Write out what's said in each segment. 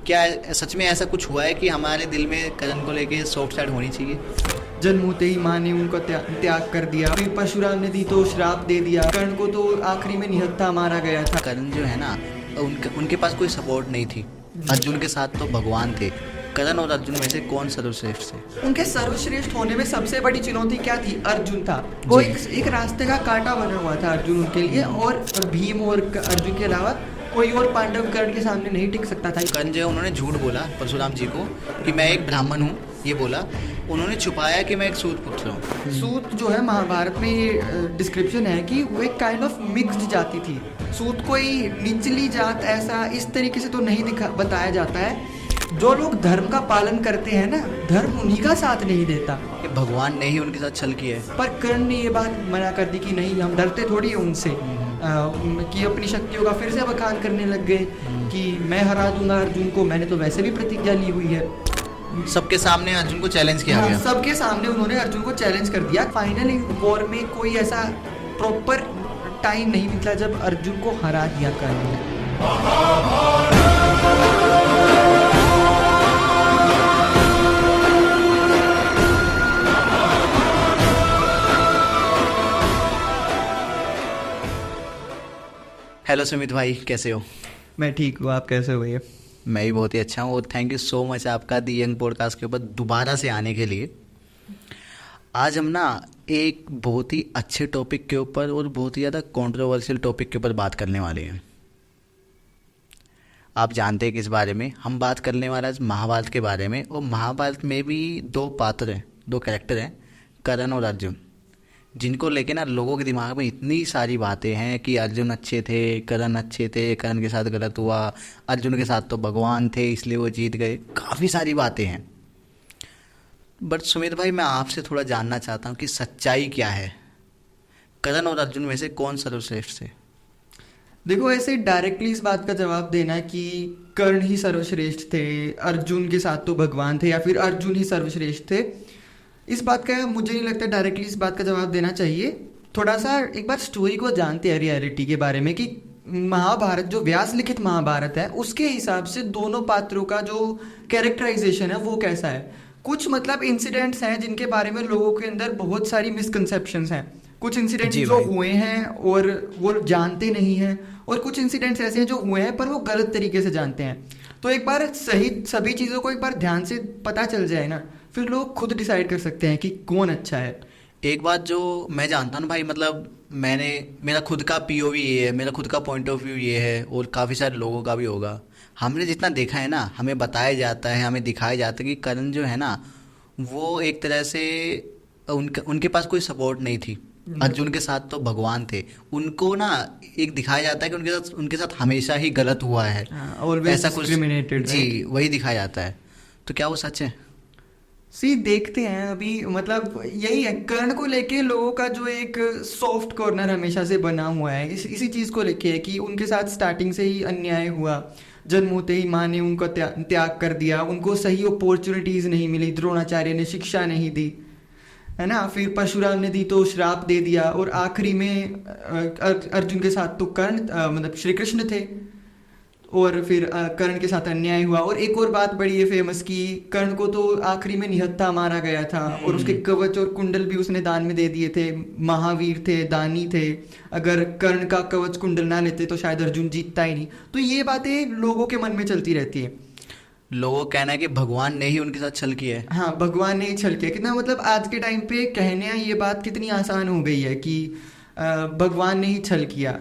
क्या सच में ऐसा कुछ हुआ है कि हमारे दिल में करण को लेके सॉफ्ट साइड होनी चाहिए? जन्म होते ही माँ ने उनका त्याग कर दिया, फिर परशुराम ने दी तो श्राप दे दिया, कर्ण को तो आखिरी में निहत्था मारा गया था। करण जो है ना, उनके पास कोई सपोर्ट नहीं थी। अर्जुन के साथ तो भगवान थे। करण और अर्जुन में से कौन सर्वश्रेष्ठ थे? उनके सर्वश्रेष्ठ होने में सबसे बड़ी चुनौती क्या थी? अर्जुन था। वो एक रास्ते का कांटा बना हुआ था अर्जुन उनके लिए, और भीम और अर्जुन के अलावा कोई और पांडव कर्ण के सामने नहीं टिक सकता था। कर्ण जो उन्होंने झूठ बोला परशुराम जी को कि मैं एक ब्राह्मण हूँ, ये बोला। उन्होंने छुपाया कि मैं एक सूत पुत्र हूँ। सूत जो है महाभारत में ये डिस्क्रिप्शन है कि वो एक काइंड ऑफ मिक्स्ड जाति थी। सूत कोई निचली जात ऐसा इस तरीके से तो नहीं बताया जाता है। जो लोग धर्म का पालन करते हैं ना, धर्म उन्हीं का साथ नहीं देता। कि भगवान ने ही उनके साथ छल किया है। पर कर्ण ने ये बात मना कर दी कि नहीं, हम डरते थोड़ी है उनसे। कि अपनी शक्तियों का फिर से बखान करने लग गए कि मैं हरा दूंगा अर्जुन को, मैंने तो वैसे भी प्रतिज्ञा ली हुई है। सबके सामने अर्जुन को चैलेंज किया गया। सबके सामने उन्होंने अर्जुन को चैलेंज कर दिया। फाइनली वॉर में कोई ऐसा प्रॉपर टाइम नहीं निकला जब अर्जुन को हरा दिया कर्ण ने। हेलो सुमित भाई, कैसे हो? मैं ठीक हूँ, आप कैसे हो भैया? मैं भी बहुत ही अच्छा हूँ, और थैंक यू सो मच आपका दी यंग पॉडकास्ट के ऊपर दोबारा से आने के लिए। आज हम ना एक बहुत ही अच्छे टॉपिक के ऊपर और बहुत ही ज़्यादा कंट्रोवर्शियल टॉपिक के ऊपर बात करने वाले हैं। आप जानते हैं किस बारे में हम बात करने वाले आज? महाभारत के बारे में। और महाभारत में भी दो पात्र हैं, दो कैरेक्टर हैं, कर्ण और अर्जुन, जिनको लेके ना लोगों के दिमाग में इतनी सारी बातें हैं कि अर्जुन अच्छे थे, कर्ण अच्छे थे, कर्ण के साथ गलत हुआ, अर्जुन के साथ तो भगवान थे इसलिए वो जीत गए। काफ़ी सारी बातें हैं। बट सुमित भाई, मैं आपसे थोड़ा जानना चाहता हूँ कि सच्चाई क्या है? कर्ण और अर्जुन में से कौन सर्वश्रेष्ठ थे? देखो, ऐसे डायरेक्टली इस बात का जवाब देना कि कर्ण ही सर्वश्रेष्ठ थे, अर्जुन के साथ तो भगवान थे, या फिर अर्जुन ही सर्वश्रेष्ठ थे, इस बात का मुझे नहीं लगता डायरेक्टली इस बात का जवाब देना चाहिए। थोड़ा सा एक बार स्टोरी को जानते हैं, रियलिटी के बारे में, कि महाभारत जो व्यास लिखित महाभारत है उसके हिसाब से दोनों पात्रों का जो कैरेक्टराइजेशन है वो कैसा है। कुछ मतलब इंसिडेंट्स हैं जिनके बारे में लोगों के अंदर बहुत सारी मिसकंसेप्शंस हैं। कुछ इंसिडेंट्स जो हुए हैं और वो जानते नहीं हैं, और कुछ इंसिडेंट्स ऐसे हैं जो हुए हैं पर वो गलत तरीके से जानते हैं। तो एक बार सही सभी चीज़ों को एक बार ध्यान से पता चल जाए ना, फिर लोग खुद डिसाइड कर सकते हैं कि कौन अच्छा है। एक बात जो मैं जानता हूँ भाई, मतलब मेरा खुद का पीओवी ये है, मेरा खुद का पॉइंट ऑफ व्यू ये है, और काफ़ी सारे लोगों का भी होगा। हमने जितना देखा है ना, हमें बताया जाता है, हमें दिखाया जाता है कि कर्ण जो है ना, वो एक तरह से उनके पास कोई सपोर्ट नहीं थी। अर्जुन के साथ तो भगवान थे। उनको ना एक दिखाया जाता है कि उनके साथ हमेशा ही गलत हुआ है, ऐसा कुछ जी वही दिखाया जाता है। तो क्या वो सच है? देखते हैं अभी। मतलब यही है, कर्ण को लेके लोगों का जो एक सॉफ्ट कॉर्नर हमेशा से बना हुआ है, इसी चीज़ को लेके है कि उनके साथ स्टार्टिंग से ही अन्याय हुआ। जन्म होते ही माँ ने उनका त्याग कर दिया, उनको सही अपॉर्चुनिटीज़ नहीं मिली, द्रोणाचार्य ने शिक्षा नहीं दी, है ना। फिर परशुराम ने दी तो श्राप दे दिया, और आखिरी में अर्जुन के साथ तो कर्ण मतलब श्री कृष्ण थे, और फिर कर्ण के साथ अन्याय हुआ। और एक और बात बड़ी है फेमस कि कर्ण को तो आखिरी में निहत्था मारा गया था, और उसके कवच और कुंडल भी उसने दान में दे दिए थे। महावीर थे, दानी थे। अगर कर्ण का कवच कुंडल ना लेते तो शायद अर्जुन जीतता ही नहीं। तो ये बातें लोगों के मन में चलती रहती है। लोगों कहना है कि भगवान ने ही उनके साथ छल किया है। हाँ, भगवान ने ही छल किया। कितना मतलब आज के टाइम पे कहने ये बात कितनी आसान हो गई है कि भगवान ने ही छल किया।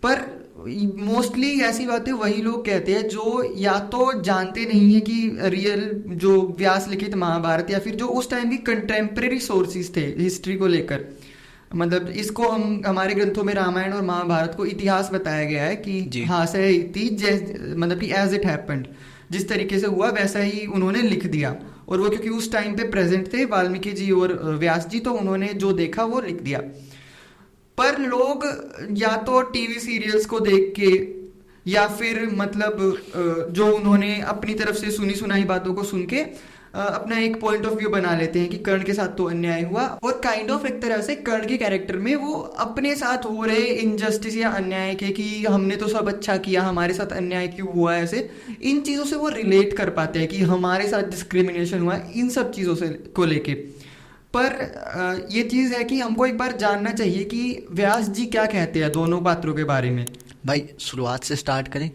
पर मोस्टली ऐसी बातें वही लोग कहते हैं जो या तो जानते नहीं है कि रियल जो व्यास लिखित महाभारत, या फिर जो उस टाइम की कंटेम्प्रेरी सोर्सेज थे हिस्ट्री को लेकर। मतलब इसको हम हमारे ग्रंथों में रामायण और महाभारत को इतिहास बताया गया है कि हाँ से मतलब कि एज इट हैपेंड, जिस तरीके से हुआ वैसा ही उन्होंने लिख दिया। और वो क्योंकि उस टाइम पे प्रेजेंट थे वाल्मीकि जी और व्यास जी, तो उन्होंने जो देखा वो लिख दिया। पर लोग या तो टीवी सीरियल्स को देख के, या फिर मतलब जो उन्होंने अपनी तरफ से सुनी सुनाई बातों को सुन के अपना एक पॉइंट ऑफ व्यू बना लेते हैं कि कर्ण के साथ तो अन्याय हुआ, और काइंड ऑफ एक तरह से कर्ण के कैरेक्टर में वो अपने साथ हो रहे इनजस्टिस या अन्याय के, कि हमने तो सब अच्छा किया, हमारे साथ अन्याय क्यों हुआ, ऐसे इन चीज़ों से वो रिलेट कर पाते हैं कि हमारे साथ डिस्क्रिमिनेशन हुआ, इन सब चीज़ों से को लेके। पर ये चीज़ है कि हमको एक बार जानना चाहिए कि व्यास जी क्या कहते हैं दोनों पात्रों के बारे में। भाई शुरुआत से स्टार्ट करें।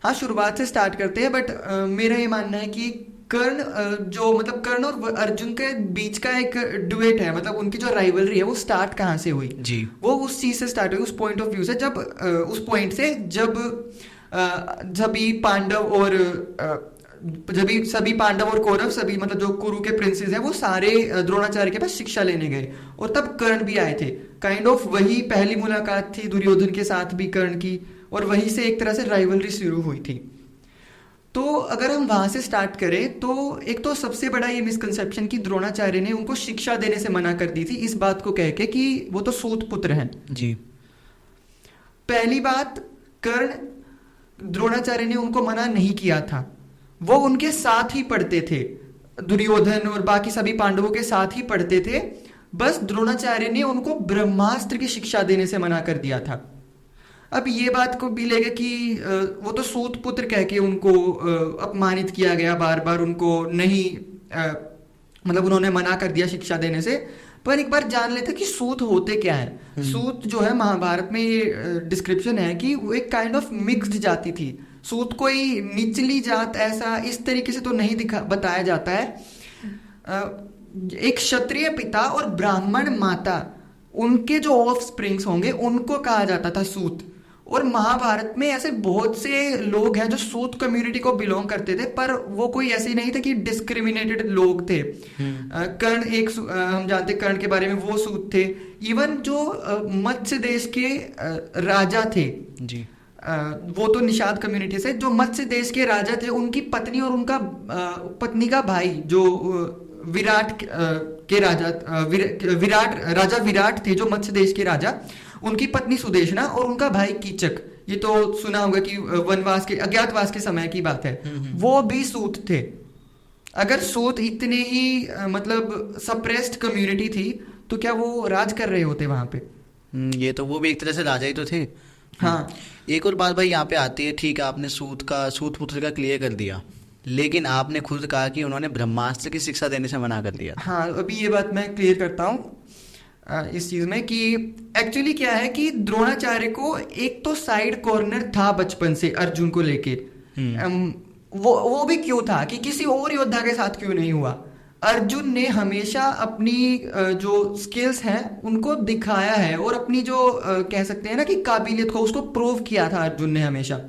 हाँ, शुरुआत से स्टार्ट करते हैं, बट मेरा ये मानना है कि कर्ण जो मतलब कर्ण और अर्जुन के बीच का एक डुएट है, मतलब उनकी जो राइवलरी है वो स्टार्ट कहाँ से हुई जी। वो उस चीज़ से स्टार्ट हुई, उस पॉइंट ऑफ व्यू से, जब उस पॉइंट से जब ही पांडव और सभी पांडव और कौरव, सभी मतलब जो कुरु के प्रिंसेस हैं वो सारे द्रोणाचार्य के पास शिक्षा लेने गए, और तब कर्ण भी आए थे। काइंड ऑफ वही पहली मुलाकात थी दुर्योधन के साथ भी कर्ण की, और वहीं से एक तरह से राइवलरी शुरू हुई थी। तो अगर हम वहां से स्टार्ट करें तो एक तो सबसे बड़ा ये मिसकंसेप्शन कि द्रोणाचार्य ने उनको शिक्षा देने से मना कर दी थी, इस बात को कह के कि वो तो सूत पुत्र हैं। जी। पहली बात, कर्ण द्रोणाचार्य ने उनको मना नहीं किया था, वो उनके साथ ही पढ़ते थे, दुर्योधन और बाकी सभी पांडवों के साथ ही पढ़ते थे, बस द्रोणाचार्य ने उनको ब्रह्मास्त्र की शिक्षा देने से मना कर दिया था। अब ये बात को भी लेगा कि वो तो सूत पुत्र कह के उनको अपमानित किया गया, बार बार उनको नहीं मतलब उन्होंने मना कर दिया शिक्षा देने से। पर एक बार जान लेते कि सूत होते क्या है। सूत जो है महाभारत में ये डिस्क्रिप्शन है कि वो एक काइंड ऑफ मिक्स्ड जाति थी। सूत कोई निचली जात ऐसा इस तरीके से तो नहीं बताया जाता है। एक क्षत्रिय पिता और ब्राह्मण माता, उनके जो ऑफ स्प्रिंग्स होंगे उनको कहा जाता था सूत। और महाभारत में ऐसे बहुत से लोग हैं जो सूत कम्युनिटी को बिलोंग करते थे, पर वो कोई ऐसे नहीं थे कि डिस्क्रिमिनेटेड लोग थे। कर्ण एक हम जानते कर्ण के बारे में, वो सूत थे। इवन जो मत्स्य देश के राजा थे जी, वो तो निषाद कम्युनिटी से, जो मत्स्य देश के राजा थे उनकी पत्नी और उनका पत्नी का भाई जो विराट के राजा राजा विराट थे, जो मत्स्य देश के राजा, उनकी पत्नी सुदेशना और उनका भाई कीचक, ये तो सुना होगा कि वनवास के अज्ञातवास के समय की बात है, वो भी सूत थे। अगर सूत इतने ही मतलब सप्रेस्ड कम्युनिटी थी तो क्या वो राज कर रहे होते वहां पे? ये तो वो भी एक तरह से राजा ही तो थे। हाँ। एक और बात भाई यहाँ पे आती है, ठीक है आपने सूत पुत्र का क्लियर कर दिया, लेकिन आपने खुद कहा कि उन्होंने ब्रह्मास्त्र की शिक्षा देने से मना कर दिया। हाँ, अभी ये बात मैं क्लियर करता हूँ इस चीज में कि एक्चुअली क्या है कि द्रोणाचार्य को एक तो साइड कॉर्नर था बचपन से अर्जुन को लेके। वो भी क्यों था कि किसी और योद्धा के साथ क्यों नहीं हुआ। अर्जुन ने हमेशा अपनी जो स्किल्स हैं उनको दिखाया है, और अपनी जो कह सकते हैं ना कि काबिलियत को, उसको प्रूव किया था अर्जुन ने हमेशा।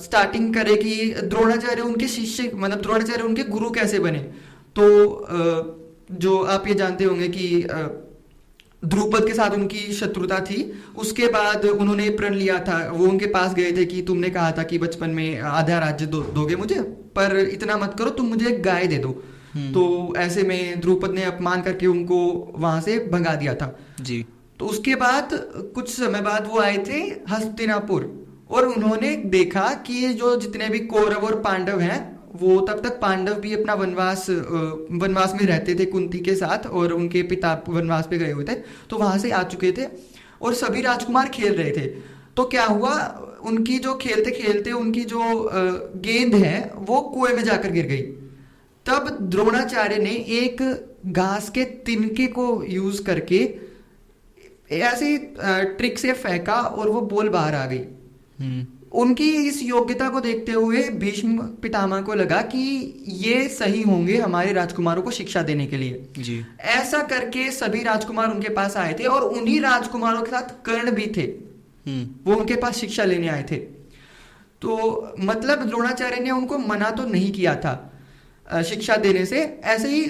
स्टार्टिंग करे कि द्रोणाचार्य उनके शिष्य, मतलब द्रोणाचार्य उनके गुरु कैसे बने। तो जो आप ये जानते होंगे कि द्रुपद के साथ उनकी शत्रुता थी, उसके बाद उन्होंने प्रण लिया था, वो उनके पास गए थे कि तुमने कहा था कि बचपन में आधा राज्य दोगे मुझे, पर इतना मत करो, तुम मुझे एक गाय दे दो। तो ऐसे में द्रुपद ने अपमान करके उनको वहां से भगा दिया था जी। तो उसके बाद कुछ समय बाद वो आए थे हस्तिनापुर, और उन्होंने देखा कि जो जितने भी कौरव और पांडव हैं, वो तब तक पांडव भी अपना वनवास में रहते थे कुंती के साथ, और उनके पिता वनवास पे गए हुए थे, तो वहां से आ चुके थे, और सभी राजकुमार खेल रहे थे। तो क्या हुआ, उनकी जो खेलते खेलते उनकी जो गेंद है वो कुएं में जाकर गिर गई। तब द्रोणाचार्य ने एक घास के तिनके को यूज करके ऐसी ट्रिक से फेंका और वो बॉल बाहर आ गई। उनकी इस योग्यता को देखते हुए भीष्म पितामह को लगा कि ये सही होंगे हमारे राजकुमारों को शिक्षा देने के लिए जी। ऐसा करके सभी राजकुमार उनके पास आए थे, और उन्हीं राजकुमारों के साथ कर्ण भी थे, वो उनके पास शिक्षा लेने आए थे। तो मतलब द्रोणाचार्य ने उनको मना तो नहीं किया था शिक्षा देने से। ऐसे ही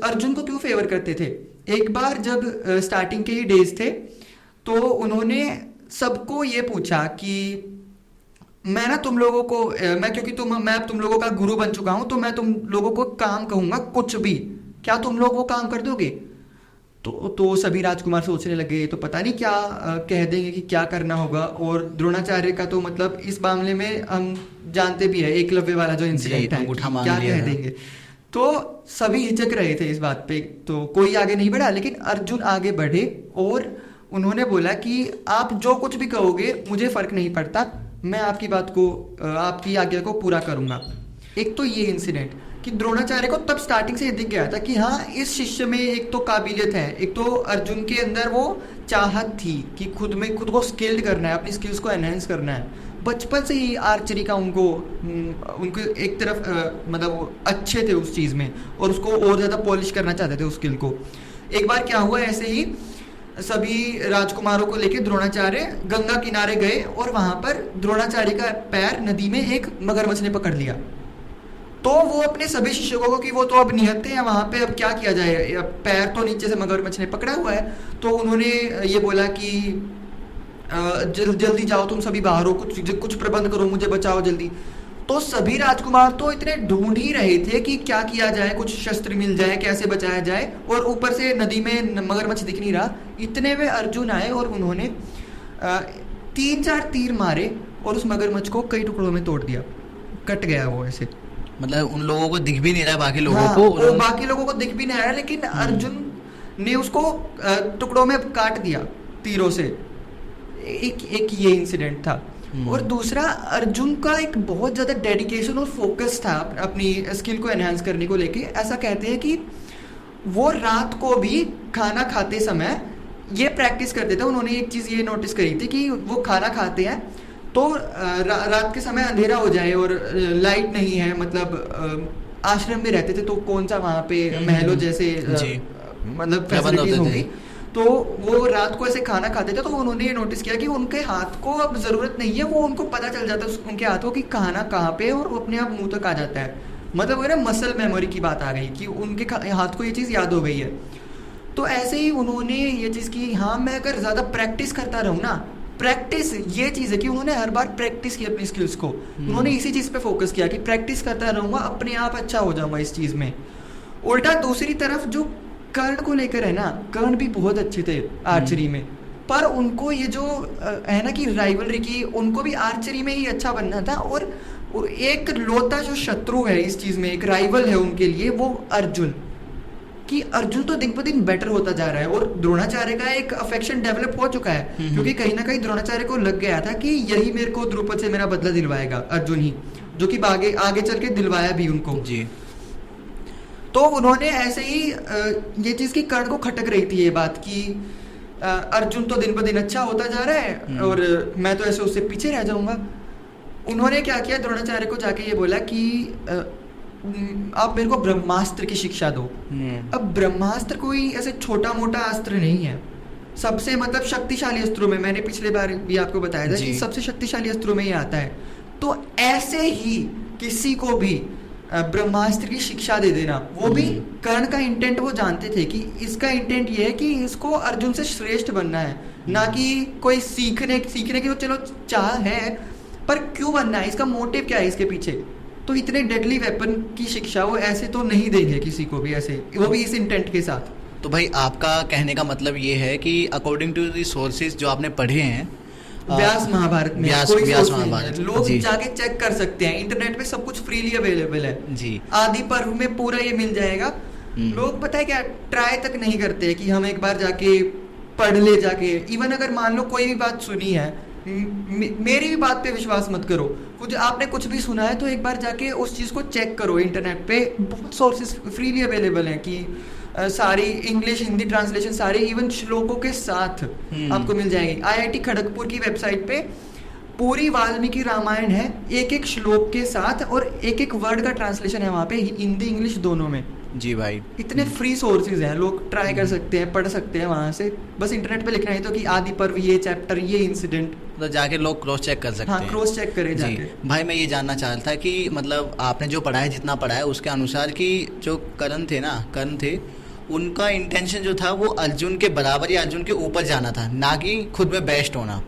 अर्जुन को क्यों फेवर करते थे, एक बार जब स्टार्टिंग के ही डेज थे तो उन्होंने सबको ये पूछा कि मैं ना तुम लोगों को मैं अब तुम लोगों का गुरु बन चुका हूं, तो मैं तुम लोगों को काम कहूंगा कुछ भी, क्या तुम लोग वो काम कर दोगे? तो सभी राजकुमार सोचने लगे तो पता नहीं क्या कह देंगे कि क्या करना होगा। और द्रोणाचार्य का तो मतलब इस मामले में हम जानते भी है, एकलव्य वाला जो इंसिडेंट है, क्या कह देंगे। तो सभी हिचक रहे थे इस बात पे, तो कोई आगे नहीं बढ़ा, लेकिन अर्जुन आगे बढ़े और उन्होंने बोला कि आप जो कुछ भी कहोगे मुझे फर्क नहीं पड़ता, मैं आपकी बात को आपकी आज्ञा को पूरा करूंगा। एक तो ये इंसिडेंट कि द्रोणाचार्य को तब स्टार्टिंग से ये दिख गया था कि हाँ, इस शिष्य में एक तो काबिलियत है, एक तो अर्जुन के अंदर वो चाहत थी कि खुद को स्किल्ड करना है, अपनी स्किल्स को एनहेंस करना है। बचपन से ही आर्चरी का उनको एक तरफ मतलब वो अच्छे थे उस चीज़ में और उसको और ज़्यादा पॉलिश करना चाहते थे उस स्किल को। एक बार क्या हुआ, ऐसे ही सभी राजकुमारों को लेके द्रोणाचार्य गंगा किनारे गए और वहां पर द्रोणाचार्य का पैर नदी में एक मगरमच्छ ने पकड़ लिया। तो वो अपने सभी शिष्यों को कि वो तो अब निहत्थे हैं वहां पे, अब क्या किया जाए, अब पैर तो नीचे से मगरमच्छ ने पकड़ा हुआ है। तो उन्होंने ये बोला कि जल्दी जाओ तुम सभी बाहर हो, कुछ प्रबंध करो, मुझे बचाओ जल्दी। तो सभी राजकुमार तो इतने ढूंढ ही रहे थे कि क्या किया जाए, कुछ शस्त्र मिल जाए, कैसे बचाया जाए, और ऊपर से नदी में मगरमच्छ दिख नहीं रहा। इतने में अर्जुन आए और उन्होंने 3-4 तीर मारे और उस मगरमच्छ को कई टुकड़ों में तोड़ दिया, कट गया वो ऐसे। मतलब उन लोगों को दिख भी नहीं रहा, बाकी लोगों हाँ, को और बाकी लोगों को दिख भी नहीं रहा, लेकिन अर्जुन ने उसको टुकड़ों में काट दिया तीरों से। एक ये इंसिडेंट था। और दूसरा, अर्जुन का एक बहुत ज़्यादा डेडिकेशन और फोकस था अपनी स्किल को एनहांस करने को लेके। ऐसा कहते हैं कि वो रात को भी खाना खाते समय ये प्रैक्टिस करते थे। उन्होंने एक चीज़ ये नोटिस करी थी कि वो खाना खाते हैं तो रात के समय अंधेरा हो जाए और लाइट नहीं है, मतलब आश्रम में रहते थे तो कौन सा वहाँ पे महलों जैसे मतलब फैसिलिटीज होंगी, तो वो रात को ऐसे खाना खाते थे। तो उन्होंने ये नोटिस किया कि उनके हाथ को अब ज़रूरत नहीं है, वो उनको पता चल जाता है उनके हाथों की खाना कहाँ पे, और वो अपने आप मुंह तक आ जाता है। मतलब वो ना मसल मेमोरी की बात आ गई कि उनके हाथ को ये चीज़ याद हो गई है। तो ऐसे ही उन्होंने ये चीज़ की, हाँ मैं अगर ज़्यादा प्रैक्टिस करता रहूँ ना, प्रैक्टिस ये चीज़ है कि उन्होंने हर बार प्रैक्टिस की अपनी स्किल्स को, उन्होंने इसी चीज़ पे फोकस किया कि प्रैक्टिस करता रहूँगा, अपने आप अच्छा हो जाऊँगा इस चीज़ में। उल्टा दूसरी तरफ जो कर्ण को लेकर है ना, कर्ण भी बहुत अच्छे थे आर्चरी में, पर उनको ये जो है ना कि राइवलरी की, उनको भी आर्चरी में ही अच्छा बनना था। और एक लौता जो शत्रु है इस चीज़ में, एक राइवल है उनके लिए, वो अर्जुन, कि अर्जुन तो दिन ब दिन बेटर होता जा रहा है और द्रोणाचार्य का एक अफेक्शन डेवलप हो चुका है, क्योंकि कहीं ना कहीं द्रोणाचार्य को लग गया था कि यही मेरे को द्रुपद से मेरा बदला दिलवाएगा, अर्जुन ही, जो कि आगे चल के दिलवाया भी उनको जी। तो उन्होंने ऐसे ही ये चीज़ की कर्ण को खटक रही थी ये बात कि अर्जुन तो दिन ब दिन अच्छा होता जा रहा है और मैं तो ऐसे उससे पीछे रह जाऊंगा। उन्होंने क्या किया, द्रोणाचार्य को जाके ये बोला कि आप मेरे को ब्रह्मास्त्र की शिक्षा दो। अब ब्रह्मास्त्र कोई ऐसे छोटा मोटा अस्त्र नहीं है, सबसे मतलब शक्तिशाली अस्त्रों में, मैंने पिछले बार भी आपको बताया था कि सबसे शक्तिशाली अस्त्रों में ही आता है। तो ऐसे ही किसी को भी ब्रह्मास्त्र की शिक्षा दे देना, वो भी कर्ण का इंटेंट वो जानते थे कि इसका इंटेंट ये है कि इसको अर्जुन से श्रेष्ठ बनना है, ना कि कोई सीखने की तो चलो चाह है, पर क्यों बनना है, इसका मोटिव क्या है इसके पीछे। तो इतने डेडली वेपन की शिक्षा वो ऐसे तो नहीं देंगे किसी को भी, ऐसे वो भी इस इंटेंट के साथ। तो भाई आपका कहने का मतलब ये है कि अकॉर्डिंग टू दी सोर्सेज जो आपने पढ़े हैं, व्यास महाभारत में व्यास महाभारत, लोग जाके चेक कर सकते हैं, इंटरनेट पे सब कुछ फ्रीली अवेलेबल है जी। आदि पर्व में पूरा ये मिल जाएगा। लोग पता है क्या, ट्राई तक नहीं करते कि हम एक बार जाके पढ़ ले जाके। इवन अगर मान लो कोई भी बात सुनी है, मेरी भी बात पे विश्वास मत करो, आपने कुछ भी सुना है तो एक बार जाके उस चीज़ को चेक करो। इंटरनेट पे बहुत सोर्सेज फ्रीली अवेलेबल हैं कि सारी इंग्लिश हिंदी ट्रांसलेशन सारे इवन श्लोकों के साथ आपको मिल जाएगी। IIT खड़गपुर की वेबसाइट पे पूरी वाल्मीकि रामायण है, एक एक श्लोक के साथ, और एक एक वर्ड का ट्रांसलेशन है वहाँ पे, हिंदी इंग्लिश दोनों में। जी भाई, इतने फ्री सोर्सेज हैं, लोग ट्राई कर सकते हैं, पढ़ सकते हैं वहाँ से। बस इंटरनेट पे लिखना है तो कि आदि पर्व, ये चैप्टर, ये इंसिडेंट, तो जाके लोग क्रॉस चेक कर सकते हैं। हाँ, क्रॉस चेक करें जाके। भाई मैं ये जानना चाह रहा था कि मतलब आपने जो पढ़ा है, जितना पढ़ा है उसके अनुसार कि जो कर्ण थे उनका इंटेंशन जो था वो अर्जुन के बराबर या अर्जुन के ऊपर जाना था, ना कि खुद में बेस्ट होना।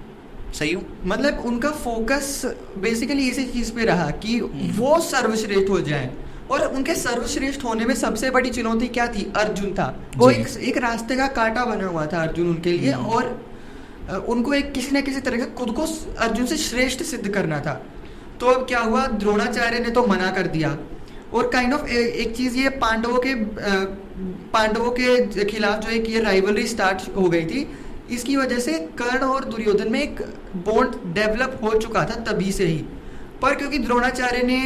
सही हूँ? मतलब उनका फोकस बेसिकली इसी चीज पे रहा कि वो सर्वश्रेष्ठ हो जाए, और उनके सर्वश्रेष्ठ होने में सबसे बड़ी चुनौती क्या थी, अर्जुन था। वो एक रास्ते का कांटा बना हुआ था अर्जुन उनके लिए, और उनको एक किसी न किसी तरह से खुद को अर्जुन से श्रेष्ठ सिद्ध करना था। तो अब क्या हुआ, द्रोणाचार्य ने तो मना कर दिया, और काइंड ऑफ एक चीज ये पांडवों के खिलाफ जो एक ये राइवलरी स्टार्ट हो गई थी, इसकी वजह से कर्ण और दुर्योधन में एक बॉन्ड डेवलप हो चुका था तभी से ही। पर क्योंकि द्रोणाचार्य ने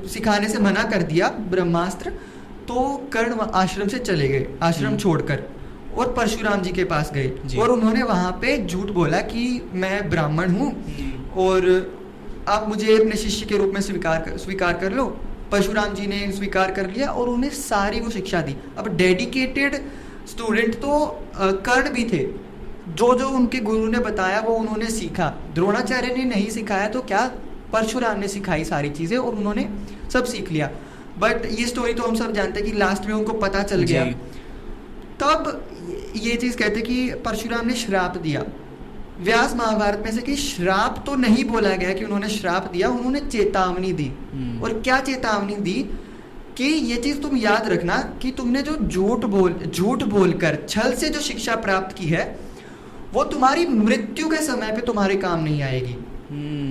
सिखाने से मना कर दिया ब्रह्मास्त्र, तो कर्ण आश्रम से चले गए, आश्रम छोड़कर, और परशुराम जी के पास गए और उन्होंने वहां पे झूठ बोला कि मैं ब्राह्मण हूँ और आप मुझे अपने शिष्य के रूप में स्वीकार कर लो। परशुराम जी ने स्वीकार कर लिया और उन्हें सारी वो शिक्षा दी। अब डेडिकेटेड स्टूडेंट तो कर्ण भी थे, जो जो उनके गुरु ने बताया वो उन्होंने सीखा। द्रोणाचार्य ने नहीं सिखाया तो क्या, परशुराम ने सिखाई सारी चीजें और उन्होंने सब सीख लिया। बट ये स्टोरी तो हम सब जानते हैं कि लास्ट में उनको पता चल गया। तब ये चीज कहते कि परशुराम ने श्राप दिया। व्यास महाभारत में से कि श्राप तो नहीं बोला गया कि उन्होंने श्राप दिया, उन्होंने चेतावनी दी। और क्या चेतावनी दी कि ये चीज तुम याद रखना कि तुमने जो झूठ बोलकर छल से जो शिक्षा प्राप्त की है वो तुम्हारी मृत्यु के समय पे तुम्हारे काम नहीं आएगी।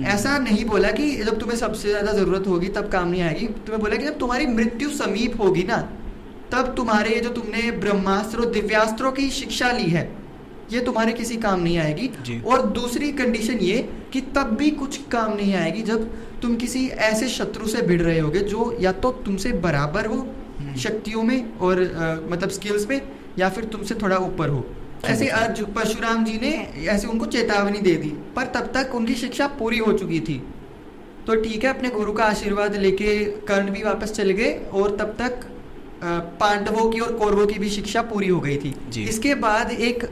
ऐसा नहीं बोला कि जब तुम्हें सबसे ज्यादा जरूरत होगी तब काम नहीं आएगी, तुम्हें बोला कि जब तुम्हारी मृत्यु समीप होगी ना तब तुम्हारे जो तुमने ब्रह्मास्त्र और दिव्यास्त्रों की शिक्षा ली है ये तुम्हारे किसी काम नहीं आएगी। और दूसरी कंडीशन ये कि तब भी कुछ काम नहीं आएगी जब तुम किसी ऐसे शत्रु से भिड़ रहे होगे जो या तो तुमसे बराबर हो शक्तियों में और मतलब स्किल्स में, या फिर तुमसे थोड़ा ऊपर हो। ऐसे परशुराम जी ने ऐसे उनको चेतावनी दे दी, पर तब तक उनकी शिक्षा पूरी हो चुकी थी। तो ठीक है, अपने गुरु का आशीर्वाद लेके कर्ण भी वापस चले गए और तब तक पांडवों की और कौरवों की भी शिक्षा पूरी हो गई थी। इसके बाद एक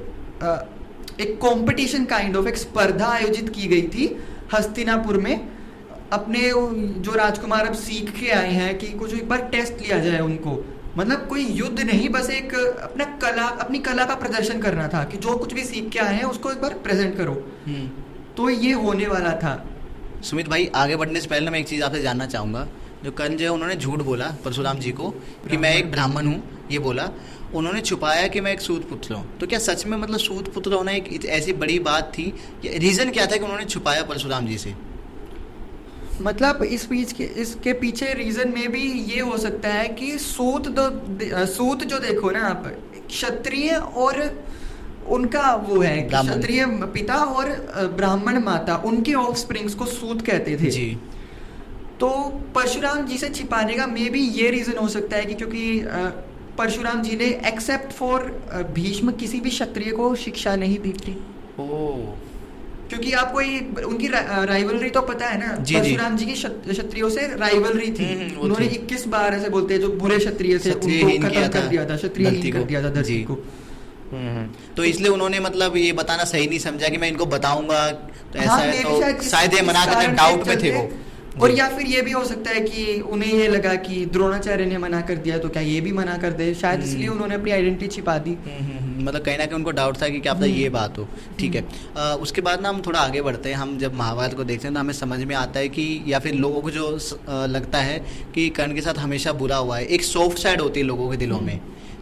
कंपटीशन काइंड ऑफ एक स्पर्धा आयोजित की गई थी हस्तिनापुर में। अपने जो राजकुमार अब सीख के आए हैं कि कुछ एक बार टेस्ट लिया जाए उनको, मतलब कोई युद्ध नहीं, बस एक अपनी कला का प्रदर्शन करना था कि जो कुछ भी सीख के आए हैं उसको एक बार प्रेजेंट करो। तो ये होने वाला था। सुमित भाई, आगे बढ़ने से पहले मैं एक चीज़ आपसे जानना चाहूँगा। जो कर्ण जो है उन्होंने झूठ बोला परशुराम जी को कि मैं एक ब्राह्मण हूँ, ये बोला, उन्होंने छुपाया कि मैं एक सूत पुत्र हूँ। तो क्या सच में मतलब सूत पुत्र होना एक ऐसी बड़ी बात थी? रीज़न क्या था कि उन्होंने छुपाया परशुराम जी से? मतलब इसके पीछे रीजन में भी ये हो सकता है कि सूत जो देखो ना आप, क्षत्रिय और उनका वो है क्षत्रिय पिता और ब्राह्मण माता, उनके ऑफस्प्रिंग्स को सूत कहते थे जी। तो परशुराम जी से छिपाने का मे बी ये रीजन हो सकता है कि क्योंकि परशुराम जी ने एक्सेप्ट फॉर भीष्म किसी भी क्षत्रिय को शिक्षा नहीं दी थी। क्योंकि आपको उनकी राइवलरी तो पता है ना, परशुराम जी की क्षत्रियों से राइवलरी थी। उन्होंने 21 बार ऐसे बोलते हैं जो बुरे क्षत्रिय थे उनको खत्म कर दिया था, क्षत्रियहीन कर दिया था धरती को। तो इसलिए उन्होंने मतलब ये बताना सही नहीं समझा कि मैं इनको बताऊंगा, तो ऐसा है तो शायद ये मना करने डाउट में थे वो। और या फिर ये भी हो सकता है कि उन्हें ये लगा कि द्रोणाचार्य ने मना कर दिया तो क्या ये भी मना कर दे, शायद इसलिए उन्होंने अपनी आइडेंटिटी छिपा दी। मतलब कहीं ना कहीं उनको डाउट था कि क्या पता ये बात हो। ठीक है, उसके बाद ना हम थोड़ा आगे बढ़ते हैं। हम जब महाभारत को देखते हैं तो हमें समझ में आता है कि या फिर लोगों को जो लगता है कि कर्ण के साथ हमेशा बुरा हुआ है, एक सॉफ्ट साइड होती है लोगों के दिलों में।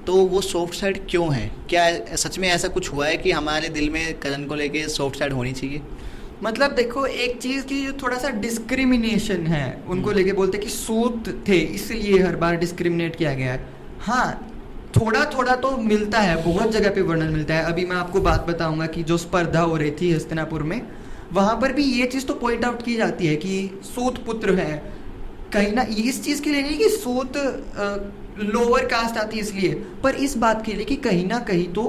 तो वो सॉफ्ट साइड क्यों है? क्या सच में ऐसा कुछ हुआ है कि हमारे दिल में कर्ण को लेके सॉफ्ट साइड होनी चाहिए? मतलब देखो, एक चीज की जो थोड़ा सा डिस्क्रिमिनेशन है उनको लेके, बोलते कि सूत थे इसलिए हर बार डिस्क्रिमिनेट किया गया है। हाँ, थोड़ा थोड़ा तो मिलता है, बहुत जगह पे वर्णन मिलता है। अभी मैं आपको बात बताऊंगा कि जो स्पर्धा हो रही थी हस्तिनापुर में, वहां पर भी ये चीज तो पॉइंट आउट की जाती है कि सूत पुत्र है। कहीं ना इस चीज के लिए नहीं कि सूत लोअर कास्ट आती है इसलिए, पर इस बात के लिए कि कहीं ना कहीं तो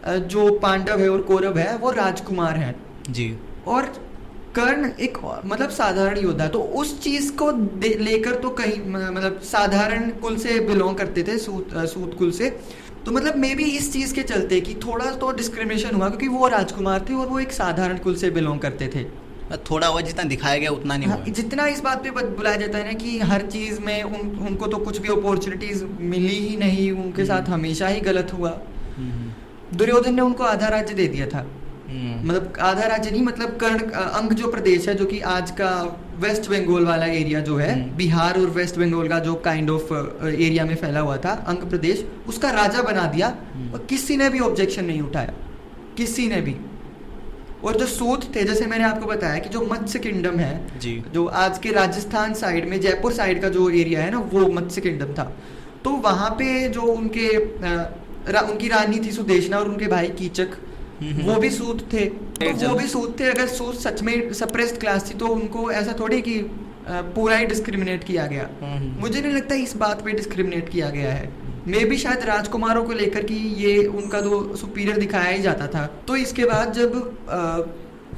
जो पांडव है और कौरव है वो राजकुमार है जी, और कर्ण एक मतलब साधारण योद्धा। तो उस चीज को लेकर तो कहीं मतलब साधारण कुल से बिलोंग करते थे, सूत कुल से। तो मतलब मे बी इस चीज के चलते कि थोड़ा तो डिस्क्रिमिनेशन हुआ क्योंकि वो राजकुमार थे और वो एक साधारण कुल से बिलोंग करते थे। थोड़ा हुआ, जितना दिखाया गया उतना नहीं हुआ। जितना इस बात पे बुलाया जाता है ना कि हर चीज में उनको तो कुछ भी अपॉर्चुनिटीज मिली ही नहीं, उनके साथ हमेशा ही गलत हुआ। दुर्योधन ने उनको आधा राज्य दे दिया था, मतलब आधा राज्य नहीं, मतलब कर्ण अंग जो प्रदेश है जो कि आज का वेस्ट बंगाल वाला एरिया जो है, बिहार और वेस्ट बंगाल का जो काइंड ऑफ एरिया में फैला हुआ था अंग प्रदेश, उसका राजा बना दिया और किसी ने भी ऑब्जेक्शन नहीं उठाया, किसी ने भी। और जो सूत थे, जैसे मैंने आपको बताया कि जो मत्स्य किंगडम है, जी। जो आज के राजस्थान साइड में जयपुर साइड का जो एरिया है ना, वो मत्स्य किंगडम था। तो वहाँ पे जो उनकी रानी थी सुदेशना और उनके भाई कीचक, वो भी सूत थे। तो वो भी सूत थे। अगर सूत सच में सप्रेस्ड क्लास थी तो उनको ऐसा थोड़ी कि पूरा ही डिस्क्रिमिनेट किया गया। मुझे नहीं लगता इस बात पे डिस्क्रिमिनेट किया गया है। मे भी शायद राजकुमारों को लेकर कि ये उनका तो सुपीरियर दिखाया ही जाता था। तो इसके बाद जब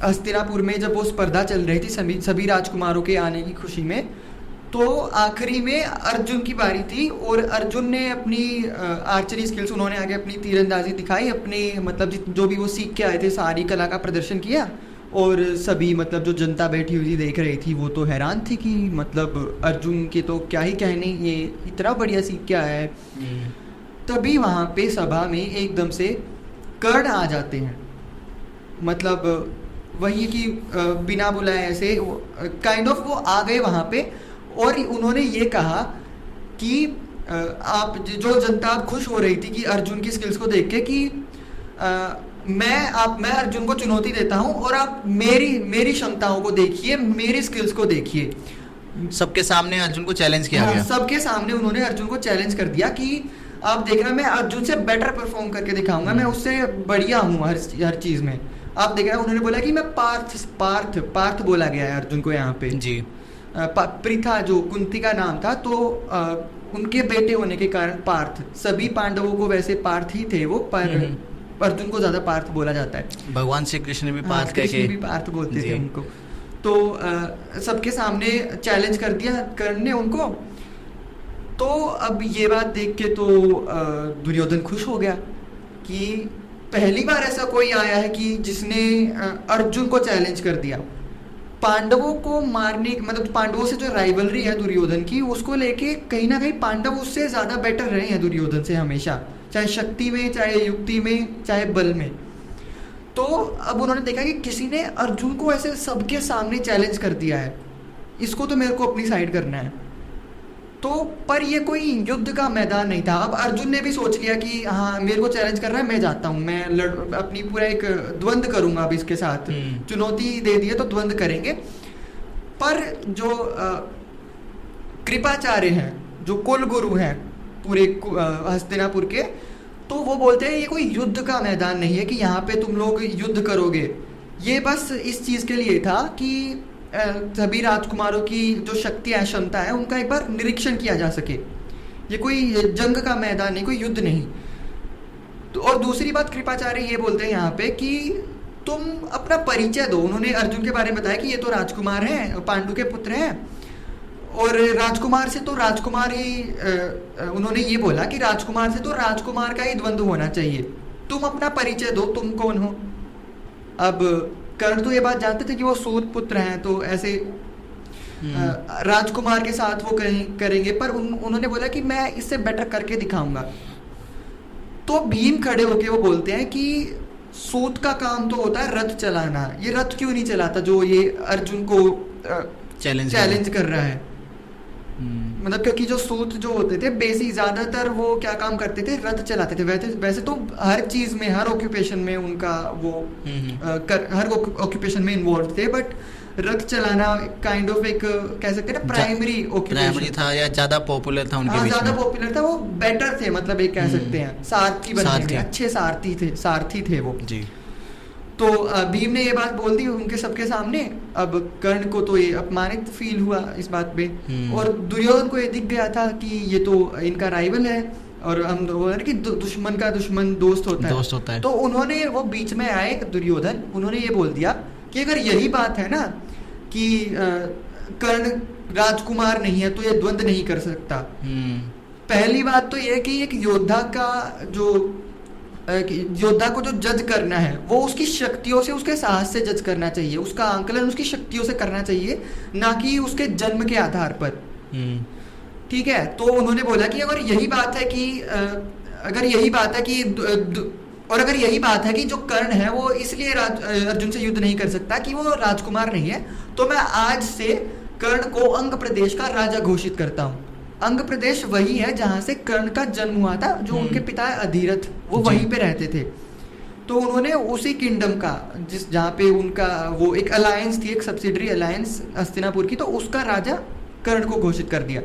हस्तिनापुर में जब वो स्पर्धा चल रही थी सभी राजकुमारों के आने की खुशी में, तो आखिरी में अर्जुन की बारी थी और अर्जुन ने अपनी आर्चरी स्किल्स, उन्होंने आगे अपनी तीरंदाजी दिखाई, अपने मतलब जो भी वो सीख के आए थे सारी कला का प्रदर्शन किया। और सभी मतलब जो जनता बैठी हुई देख रही थी वो तो हैरान थी कि मतलब अर्जुन के तो क्या ही कहने, ये इतना बढ़िया सीख के आया है। तभी वहाँ पे सभा में एकदम से कर्ण आ जाते हैं। मतलब वही कि बिना बुलाए ऐसे काइंड ऑफ वो आ गए वहाँ पे और उन्होंने ये कहा कि आप जो जनता आप खुश हो रही थी कि अर्जुन की स्किल्स को देख के कि मैं अर्जुन को चुनौती देता हूँ और आप मेरी क्षमताओं को देखिए, मेरी स्किल्स को देखिए। सबके सामने अर्जुन को चैलेंज किया गया। सबके सामने उन्होंने अर्जुन को चैलेंज कर दिया कि आप देखना मैं अर्जुन से बेटर परफॉर्म करके दिखाऊंगा, मैं उससे बढ़िया हूँ हर चीज में। आप देख रहे हैं उन्होंने बोला कि मैं पार्थ बोला गया है अर्जुन को यहाँ पे जी। पृथा जो कुंती का नाम था, तो उनके बेटे होने के कारण पार्थ, सभी पांडवों को वैसे पार्थ ही थे वो, पर अर्जुन को ज्यादा पार्थ बोला जाता है। भगवान श्री कृष्ण भी पार्थ कहके भी पार्थ बोलते थे उनको। तो सबके सामने चैलेंज कर दिया कर्ण ने उनको। तो अब ये बात देख के तो दुर्योधन खुश हो गया कि पहली बार ऐसा कोई आया है कि जिसने अर्जुन को चैलेंज कर दिया। पांडवों को मारने, मतलब पांडवों से जो राइवलरी है दुर्योधन की, उसको लेके कहीं ना कहीं पांडव उससे ज्यादा बेटर रहे हैं दुर्योधन से हमेशा, चाहे शक्ति में, चाहे युक्ति में, चाहे बल में। तो अब उन्होंने देखा कि किसी ने अर्जुन को ऐसे सबके सामने चैलेंज कर दिया है, इसको तो मेरे को अपनी साइड करना है। तो पर ये कोई युद्ध का मैदान नहीं था। अब अर्जुन ने भी सोच लिया कि हाँ मेरे को चैलेंज कर रहा है, मैं जाता हूँ, मैं अपनी पूरा एक द्वंद्व करूंगा अब इसके साथ, चुनौती दे दी है तो द्वंद्व करेंगे। पर जो कृपाचार्य हैं, जो कुल गुरु हैं पूरे हस्तिनापुर के, तो वो बोलते हैं ये कोई युद्ध का मैदान नहीं है कि यहाँ पे तुम लोग युद्ध करोगे। ये बस इस चीज के लिए था कि सभी राजकुमारों की जो शक्ति है, क्षमता है, उनका एक बार निरीक्षण किया जा सके। ये कोई जंग का मैदान नहीं, कोई युद्ध नहीं। तो और दूसरी बात कृपाचार्य ये बोलते हैं यहाँ पे कि तुम अपना परिचय दो। उन्होंने अर्जुन के बारे में बताया कि ये तो राजकुमार हैं, पांडु के पुत्र हैं, और राजकुमार से तो राजकुमार ही, उन्होंने ये बोला कि राजकुमार से तो राजकुमार का ही द्वंद्व होना चाहिए, तुम अपना परिचय दो, तुम कौन हो। अब कर्ण तो ये बात जानते थे कि वो सूत पुत्र हैं, तो ऐसे राजकुमार के साथ वो करेंगे, पर उन्होंने बोला कि मैं इससे बेटर करके दिखाऊंगा। तो भीम खड़े होके वो बोलते हैं कि सूत का काम तो होता है रथ चलाना, ये रथ क्यों नहीं चलाता जो ये अर्जुन को चैलेंज कर रहा है। मतलब क्योंकि जो सूत जो होते थे बेसिक ज्यादातर वो क्या काम करते थे, रथ चलाते थे। वैसे तो हर चीज में, हर ऑक्यूपेशन में उनका वो हर ऑक्यूपेशन में इन्वॉल्व थे, बट रथ चलाना काइंड ऑफ एक कह सकते हैं ना प्राइमरी ऑक्यूपेशन था, या ज्यादा पॉपुलर था उनके बीच में। ज्यादा पॉपुलर था, वो बेटर थे, मतलब एक कह सकते हैं सारथी बनने में, अच्छे सारथी थे वो जी। तो भीम ने ये बात बोल दी उनके सबके सामने। अब कर्ण को तो ये अपमानित फील हुआ इस बात पे, और दुर्योधन को ये दिख गया था कि ये तो इनका राइवल है, और हम कि दुश्मन का दुश्मन दोस्त होता है। तो उन्होंने वो बीच में आए दुर्योधन, उन्होंने ये बोल दिया कि अगर यही बात है ना कि कर्ण राजकुमार नहीं है तो ये द्वंद्व नहीं कर सकता। पहली बात तो ये कि एक योद्धा को जो जज करना है वो उसकी शक्तियों से, उसके साहस से जज करना चाहिए, उसका आंकलन उसकी शक्तियों से करना चाहिए, ना कि उसके जन्म के आधार पर। ठीक है। तो उन्होंने बोला कि अगर यही बात है कि अगर यही बात है कि जो कर्ण है वो इसलिए अर्जुन से युद्ध नहीं कर सकता कि वो राजकुमार नहीं है, तो मैं आज से कर्ण को अंग प्रदेश का राजा घोषित करता हूँ। अंग प्रदेश वही है जहां से कर्ण का जन्म हुआ था, जो उनके पिता अधिरथ वो वहीं पे रहते थे। तो उन्होंने उसी किंगडम का जिस जहाँ पे उनका वो एक अलायंस थी, एक सब्सिडरी अलायंस हस्तिनापुर की, तो उसका राजा कर्ण को घोषित कर दिया।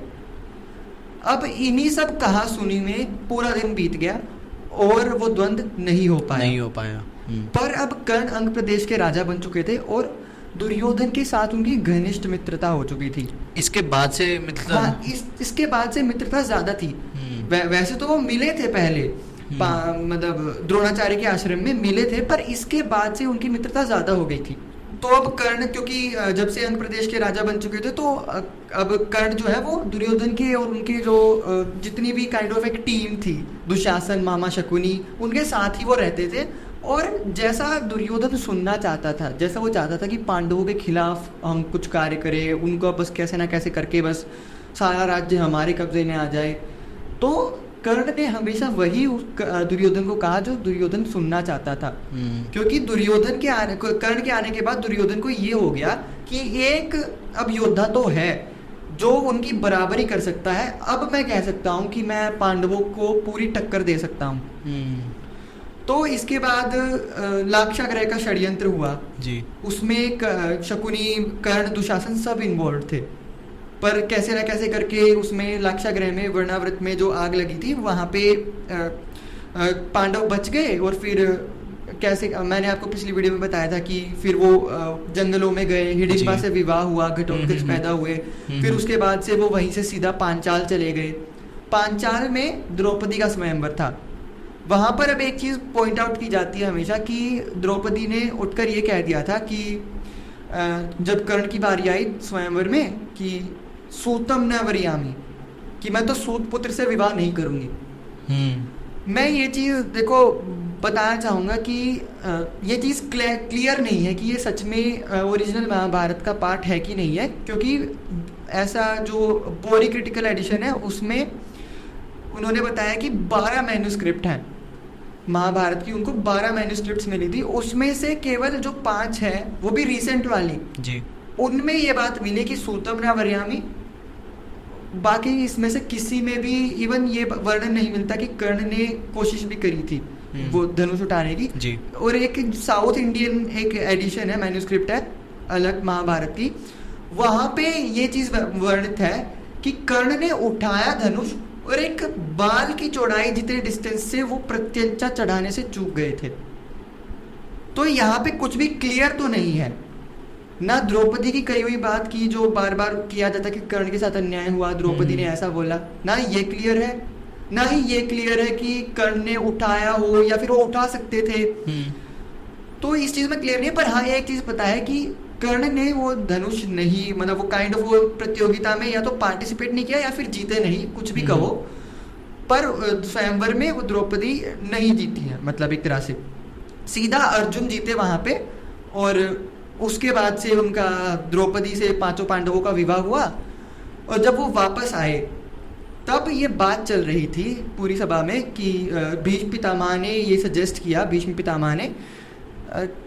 अब इन्हीं सब कहा सुनी में पूरा दिन बीत गया और वो द्वंद्व नहीं हो पाया। पर अब कर्ण अंग प्रदेश के राजा बन चुके थे और दुर्योधन के साथ उनकी घनिष्ठ मित्रता हो चुकी थी। इसके बाद से मित्रता, हाँ, इसके बाद से मित्रता ज्यादा थी। वैसे तो वो मिले थे पहले, मतलब द्रोणाचार्य के आश्रम में मिले थे, पर इसके बाद से उनकी मित्रता ज्यादा हो गई थी। तो अब कर्ण, क्योंकि जब से अंग प्रदेश के राजा बन चुके थे, तो अब कर्ण जो है वो दुर्योधन के और उनके जो जितनी भी काइंड ऑफ एक टीम थी, दुशासन, मामा शकुनी, उनके साथ ही वो रहते थे। और जैसा दुर्योधन सुनना चाहता था, जैसा वो चाहता था कि पांडवों के खिलाफ हम कुछ कार्य करें, उनको बस कैसे ना कैसे करके बस सारा राज्य हमारे कब्जे में आ जाए, तो कर्ण ने हमेशा वही दुर्योधन को कहा जो दुर्योधन सुनना चाहता था। क्योंकि कर्ण के आने के बाद दुर्योधन को ये हो गया कि एक अब योद्धा तो है जो उनकी बराबरी कर सकता है, अब मैं कह सकता हूँ कि मैं पांडवों को पूरी टक्कर दे सकता हूँ। तो इसके बाद लाक्षागृह का षड्यंत्र हुआ जी। उसमें शकुनी, कर्ण, दुशासन सब इन्वॉल्व थे, पर कैसे ना कैसे करके उसमें लाक्षागृह में वर्णावृत में जो आग लगी थी वहां पे पांडव बच गए। और फिर कैसे, मैंने आपको पिछली वीडियो में बताया था कि फिर वो जंगलों में गए, हिडिंबा से विवाह हुआ, घटोत्कच पैदा हुए, फिर उसके बाद से वो वहीं से सीधा पांचाल चले गए। पांचाल में द्रौपदी का स्वयंवर था। वहां पर अब एक चीज पॉइंट आउट की जाती है हमेशा कि द्रौपदी ने उठकर ये कह दिया था कि जब कर्ण की बारी आई स्वयंवर में कि सूतम न वरियामी, कि मैं तो सूत पुत्र से विवाह नहीं करूंगी। मैं ये चीज देखो बताना चाहूंगा कि ये चीज क्लियर नहीं है कि ये सच में ओरिजिनल महाभारत का पार्ट है कि नहीं है, क्योंकि ऐसा जो बोरी क्रिटिकल एडिशन है उसमें उन्होंने बताया कि 12 मैन्युस्क्रिप्ट हैं महाभारत की, उनको 12 मैन्युस्क्रिप्ट्स मिली थी, उसमें से केवल जो 5 है वो भी रिसेंट वाली जी, उनमें ये बात मिली कि सूतम न वरियामी। बाकी इसमें से किसी में भी इवन ये वर्णन नहीं मिलता कि कर्ण ने कोशिश भी करी थी वो धनुष उठाने की जी। और एक साउथ इंडियन एक एडिशन है, मैन्युस्क्रिप्ट है अलग महाभारत की, वहां पे ये चीज वर्णित है कि कर्ण ने उठाया धनुष और एक बाल की चौड़ाई जितने डिस्टेंस से वो प्रत्यंचा चढ़ाने से चूक गए थे। तो यहाँ पे कुछ भी क्लियर तो नहीं है, ना द्रौपदी की कही हुई बात की जो बार बार किया जाता कि कर्ण के साथ अन्याय हुआ, द्रौपदी ने ऐसा बोला, ना ये क्लियर है, ना ही ये क्लियर है कि कर्ण ने उठाया हो या फिर वो उठा सकते थे। तो इस चीज में क्लियर नहीं है। पर हाँ, एक चीज पता है कि कर्ण ने वो धनुष नहीं, मतलब वो काइंड ऑफ वो प्रतियोगिता में या तो पार्टिसिपेट नहीं किया या फिर जीते नहीं, कुछ भी कहो, पर स्वयंवर में वो द्रौपदी नहीं जीती है, मतलब एक तरह से सीधा अर्जुन जीते वहां पे। और उसके बाद से उनका द्रौपदी से 5 पांडवों का विवाह हुआ। और जब वो वापस आए तब ये बात चल रही थी पूरी सभा में कि भीष्म पितामह ने ये सजेस्ट किया, भीष्म पितामह ने,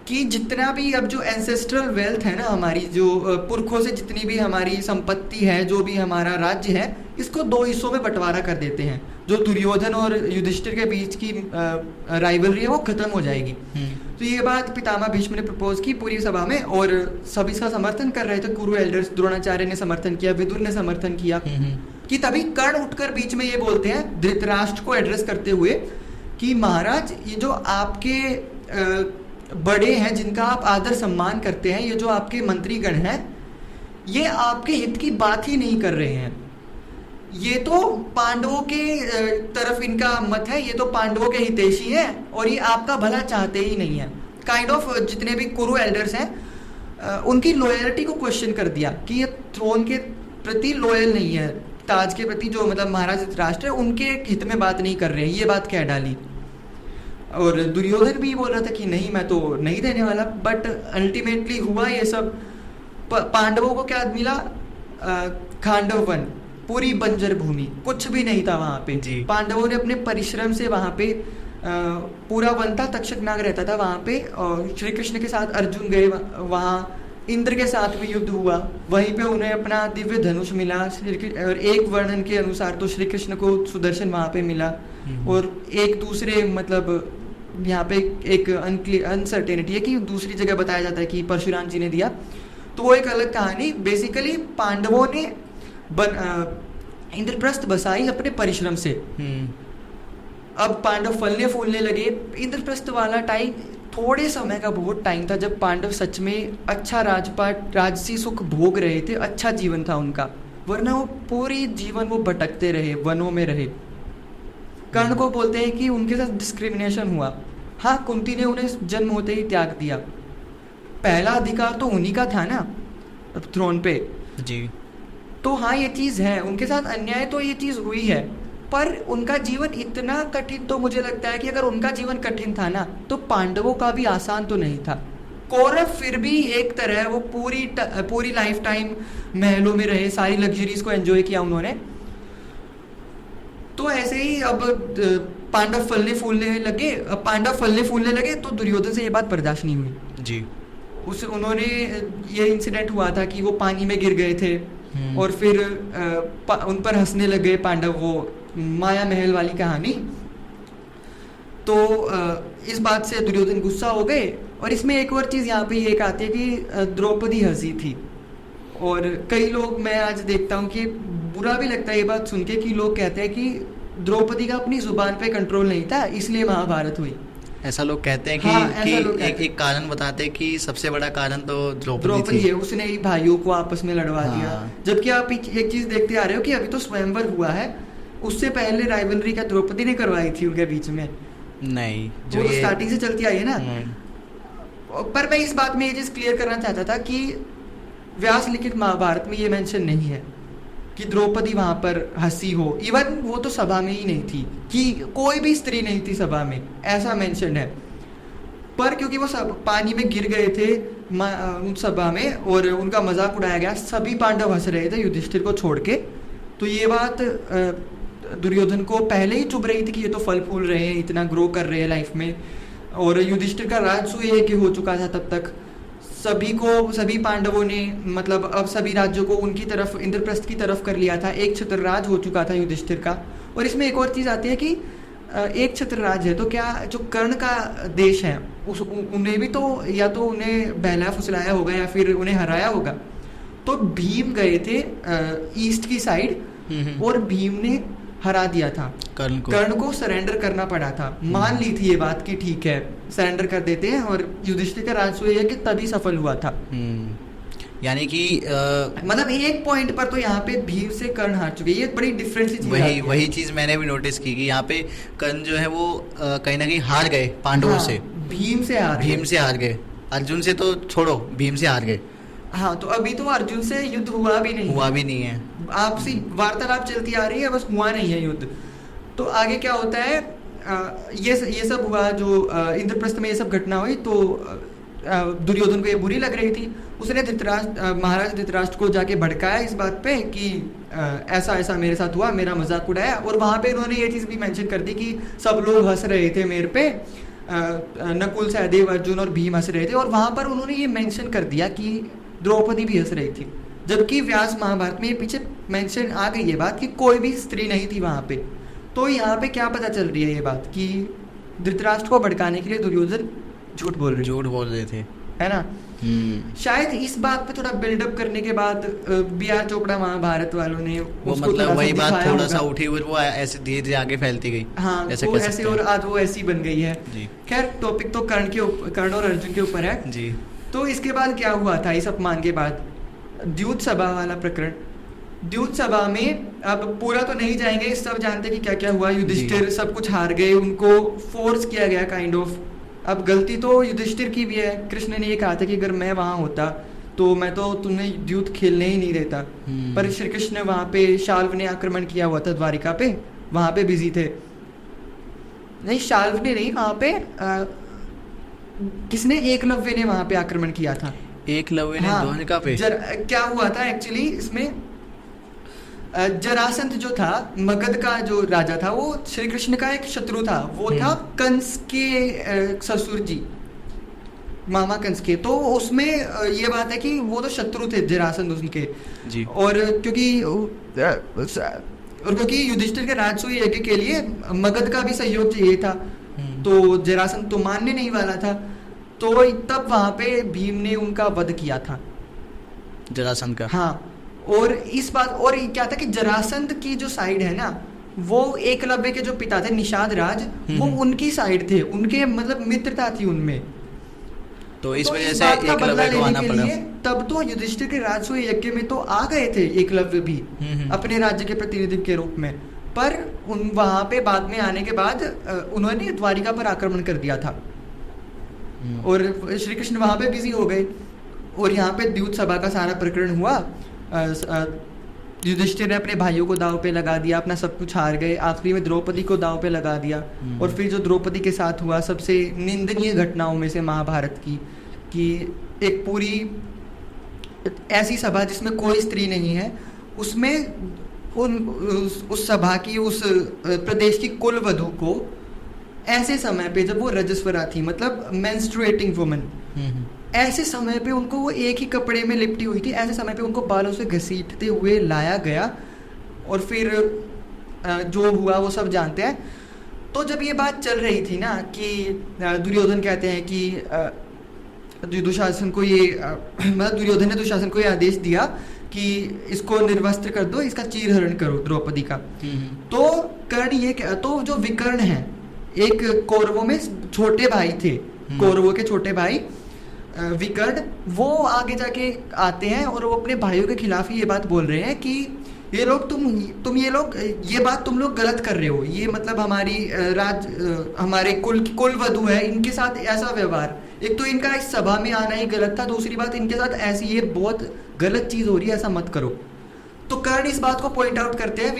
कि जितना भी अब जो एंसेस्ट्रल वेल्थ है ना हमारी, जो पुरखों से जितनी भी हमारी संपत्ति है, जो भी हमारा राज्य है, इसको 2 हिस्सों में बंटवारा कर देते हैं। जो दुर्योधन और युधिष्ठिर के बीच की राइवलरी है वो खत्म हो जाएगी। तो ये बात पितामह भीष्म ने प्रपोज की पूरी सभा में और सब इसका समर्थन कर रहे थे। कुरु एल्डर्स, द्रोणाचार्य ने समर्थन किया, विदुर ने समर्थन किया। कि तभी कर्ण उठकर बीच में ये बोलते हैं धृतराष्ट्र को एड्रेस करते हुए कि महाराज, ये जो आपके बड़े हैं जिनका आप आदर सम्मान करते हैं, ये जो आपके मंत्रीगण हैं, ये आपके हित की बात ही नहीं कर रहे हैं। ये तो पांडवों के तरफ इनका मत है, ये तो पांडवों के हितैषी हैं और ये आपका भला चाहते ही नहीं है। काइंड ऑफ जितने भी कुरु एल्डर्स हैं उनकी लॉयल्टी को क्वेश्चन कर दिया कि ये थ्रोन के प्रति लॉयल नहीं है, ताज के प्रति जो मतलब महाराज धृतराष्ट्र है उनके हित में बात नहीं कर रहे हैं, ये बात कह डाली। और दुर्योधन भी बोल रहा था कि नहीं, मैं तो नहीं देने वाला। बट अल्टीमेटली हुआ ये सब। पांडवों को क्या मिला? खांडव वन, पूरी बंजर भूमि, कुछ भी नहीं था वहां पे जी। पांडवों ने अपने परिश्रम से वहां पे पूरा वन था, तक्षक नाग रहता था वहां पे, और श्री कृष्ण के साथ अर्जुन गए वहां, इंद्र के साथ भी युद्ध हुआ, वहीं पे उन्हें अपना दिव्य धनुष मिला। और एक वर्णन के अनुसार तो श्री कृष्ण को सुदर्शन वहां पे मिला, और एक दूसरे मतलब यहाँ पे एक अनसर्टेनिटी है कि दूसरी जगह बताया जाता है कि परशुराम जी ने दिया, तो वो एक अलग कहानी। बेसिकली पांडवों ने इंद्रप्रस्थ बसाई अपने परिश्रम से। अब पांडव फलने फूलने लगे। इंद्रप्रस्थ वाला टाइम थोड़े समय का बहुत टाइम था जब पांडव सच में अच्छा राजपाट राजसी सुख भोग रहे थे, अच्छा जीवन था उनका, वरना वो पूरी जीवन वो भटकते रहे, वनों में रहे। कर्ण को बोलते हैं कि उनके साथ डिस्क्रिमिनेशन हुआ। हाँ, कुंती ने उन्हें जन्म होते ही त्याग दिया, पहला अधिकार तो उन्हीं का था ना थ्रोन पे जी। तो हाँ, ये चीज़ है, उनके साथ अन्याय तो ये चीज़ हुई है, पर उनका जीवन इतना कठिन तो मुझे लगता है कि अगर उनका जीवन कठिन था ना तो पांडवों का भी आसान तो नहीं था। कौरव फिर भी एक तरह वो पूरी लाइफ टाइम महलों में रहे, सारी लग्जरीज को एंजॉय किया उन्होंने। तो ऐसे ही अब पांडव फलने फूलने लगे तो दुर्योधन से ये बात बर्दाश्त नहीं हुई जी। उन्होंने ये इंसिडेंट हुआ था कि वो पानी में गिर गए थे और फिर उन पर हंसने लगे पांडव, वो माया महल वाली कहानी। तो इस बात से दुर्योधन गुस्सा हो गए। और इसमें एक और चीज़ यहाँ पे एक आती है कि द्रौपदी हंसी थी, और कई लोग, मैं आज देखता हूँ कि बुरा भी लगता है ये बात सुन के कि लोग कहते हैं कि द्रौपदी का अपनी जुबान पे कंट्रोल नहीं था इसलिए महाभारत हुई। ऐसा लोग कहते हैं कि, हाँ, ऐसा लोग कहते हैं। एक कारण बताते हैं कि सबसे बड़ा कारण तो द्रौपदी है, उसने ही भाइयों को आपस में लड़वा दिया। जबकि आप एक चीज देखते आ रहे हो कि अभी तो स्वयंवर हुआ है, उससे पहले राइवलरी क्या द्रौपदी ने करवाई थी उनके बीच में? नहीं, जो स्टार्टिंग से चलती आई है ना। पर मैं इस बात में ये चीज क्लियर करना चाहता था कि व्यास लिखित महाभारत में ये मेंशन नहीं है कि द्रौपदी वहां पर हंसी हो। इवन वो तो सभा में ही नहीं थी, कि कोई भी स्त्री नहीं थी सभा में, ऐसा मेंशन है। पर क्योंकि वो सब पानी में गिर गए थे उन सभा में और उनका मजाक उड़ाया गया, सभी पांडव हंस रहे थे युधिष्ठिर को छोड़ के। तो ये बात दुर्योधन को पहले ही चुभ रही थी कि ये तो फल फूल रहे हैं, इतना ग्रो कर रहे हैं लाइफ में। और युधिष्ठिर का राजसूय एक हो चुका था तब तक। सभी पांडवों ने, मतलब अब सभी राज्यों को उनकी तरफ, इंद्रप्रस्थ की तरफ कर लिया था। एक छत्रराज हो चुका था युधिष्ठिर का। और इसमें एक और चीज़ आती है कि एक छत्रराज है तो क्या जो कर्ण का देश है उन्हें भी तो या तो उन्हें बहलाया फुसलाया होगा या फिर उन्हें हराया होगा। तो भीम गए थे ईस्ट की साइड और भीम ने हरा दिया था कर्ण को सरेंडर करना पड़ा था। मान ली थी ये बात कि ठीक है सरेंडर कर देते हैं, और युधिष्ठिर का राजसूय है कि तभी सफल हुआ था। यानी कि मतलब एक पॉइंट पर तो यहाँ पे भीम से कर्ण हार चुके। ये बड़ी डिफरेंस चीज, वही चीज मैंने भी नोटिस की कि यहाँ पे कर्ण जो है वो कहीं ना कहीं हार गए पांडवों से। भीम से हार गए। अर्जुन से तो छोड़ो, भीम से हार गए। हाँ, तो अभी तो अर्जुन से युद्ध हुआ भी नहीं है। आपसी वार्तालाप चलती आ रही है, बस हुआ नहीं है युद्ध। तो आगे क्या होता है, ये सब हुआ जो इंद्रप्रस्थ में ये सब घटना हुई। तो दुर्योधन को ये बुरी लग रही थी। उसने महाराज धृतराष्ट्र को जाके भड़काया इस बात पे कि ऐसा ऐसा मेरे साथ हुआ, मेरा मजाक उड़ाया। और वहाँ पे उन्होंने ये चीज़ भी मेंशन कर दी कि सब लोग हंस रहे थे मेरे पे, नकुल सहदेव अर्जुन और भीम हंस रहे थे। और वहाँ पर उन्होंने ये मेंशन कर दिया कि द्रौपदी भी हंस रही थी, जबकि व्यास महाभारत में ये पीछे मेंशन आ गई ये बात कि कोई भी स्त्री नहीं थी वहाँ पे। तो यहाँ पे क्या पता चल रही है ये बात कि धृतराष्ट्र को भड़काने के लिए दुर्योधन झूठ बोल रहे थे, है ना। शायद इस बात पे थोड़ा बिल्डअप करने के बाद बी.आर. चोपड़ा महाभारत वालों ने वो मतलब वही बात थोड़ा सा उठी हुई, वो ऐसे धीरे धीरे आगे फैलती गई। हाँ, वो ऐसे और आज वो ऐसी बन गई है। खैर, टॉपिक तो कर्ण और अर्जुन के ऊपर है जी। तो इसके बाद क्या हुआ था इस अपमान के बाद, द्यूत सभा वाला प्रकरण। द्यूत सभा में अब पूरा तो नहीं जाएंगे, सब जानते कि क्या क्या हुआ। युधिष्ठिर सब कुछ हार गए, उनको फोर्स किया गया काइंड ऑफ। अब गलती तो युधिष्ठिर की भी है। कृष्ण ने ये कहा था कि अगर मैं वहां होता तो मैं तो तुम्हें द्यूत खेलने ही नहीं देता। पर श्री कृष्ण वहां पे, शाल्व ने आक्रमण किया हुआ था द्वारिका पे, वहां पे बिजी थे। नहीं, शाल्व ने नहीं, वहां पे किसने, एकलव्य ने वहां पे आक्रमण किया था। एकलव्य ने द्वारिका पे। क्या हुआ था एक्चुअली इसमें, जरासंध जो था मगध का जो राजा था, वो श्री कृष्ण का एक शत्रु था। वो था कंस के ससुर जी, मामा कंस के। तो उसमें ये बात है कि वो तो शत्रु थे जरासंध उनके जी। और क्योंकि युधिष्ठिर के राजसूय यज्ञ के लिए मगध का भी सहयोग चाहिए था, तो जरासंध तो मानने नहीं वाला था, तो तब वहां पे भीम ने उनका वध किया था, जरासंध का। हाँ। और इस बात, और ये क्या था कि जरासंध की जो साइड है ना, वो एकलव्य के जो पिता थे निषाद राज, वो उनकी साइड थे, उनके मतलब मित्रता थी उनमें। तो इस तो वजह इस से बात का बदला एकलव्य को लेने आना के पड़ा। लिए तब तो युधिष्ठिर के राजसूय यज्ञ में तो आ गए थे एकलव्य भी, अपने राज्य के प्रतिनिधि के रूप में। पर उन वहां पे बाद में आने के बाद उन्होंने द्वारिका पर आक्रमण कर दिया था, और श्री कृष्ण वहां पे बिजी हो गए, और यहाँ पे द्यूत सभा का सारा प्रकरण हुआ। युधिष्ठिर ने अपने भाइयों को दांव पे लगा दिया, अपना सब कुछ हार गए, आखिरी में द्रौपदी को दांव पे लगा दिया। और फिर जो द्रौपदी के साथ हुआ सबसे निंदनीय घटनाओं में से महाभारत की, कि एक पूरी ऐसी सभा जिसमें कोई स्त्री नहीं है, उसमें उस सभा की, उस प्रदेश की कुल वधु को ऐसे समय पे जब वो रजस्वला थी, मतलब मेंस्ट्रुएटिंग वुमन, ऐसे समय पे उनको, वो एक ही कपड़े में लिपटी हुई थी, ऐसे समय पे उनको बालों से घसीटते हुए लाया गया, और फिर जो हुआ वो सब जानते हैं। तो जब ये बात चल रही थी ना कि दुर्योधन कहते हैं कि दुशासन को ये मतलब दुर्योधन ने दुशासन को ये आदेश दिया कि इसको निर्वस्त्र कर दो, इसका चीरहरण करो द्रौपदी का। तो कर्ण ये, तो जो विकर्ण है, एक कौरवों में छोटे भाई थे, कौरवों के छोटे भाई विकर्ण, वो आगे जाके आते हैं और वो अपने भाइयों के खिलाफ ही ये बात बोल रहे हैं कि ये लोग, तुम ये लोग, ये बात तुम लोग गलत कर रहे हो, ये मतलब हमारी हमारे कुल वधु है, इनके साथ ऐसा व्यवहार, एक तो इनका इस सभा में आना ही गलत था, दूसरी बात इनके साथ ऐसी ये बहुत गलत चीज हो रही है, ऐसा मत करो। तो कर्ण इस बात को पॉइंट आउट करते हैं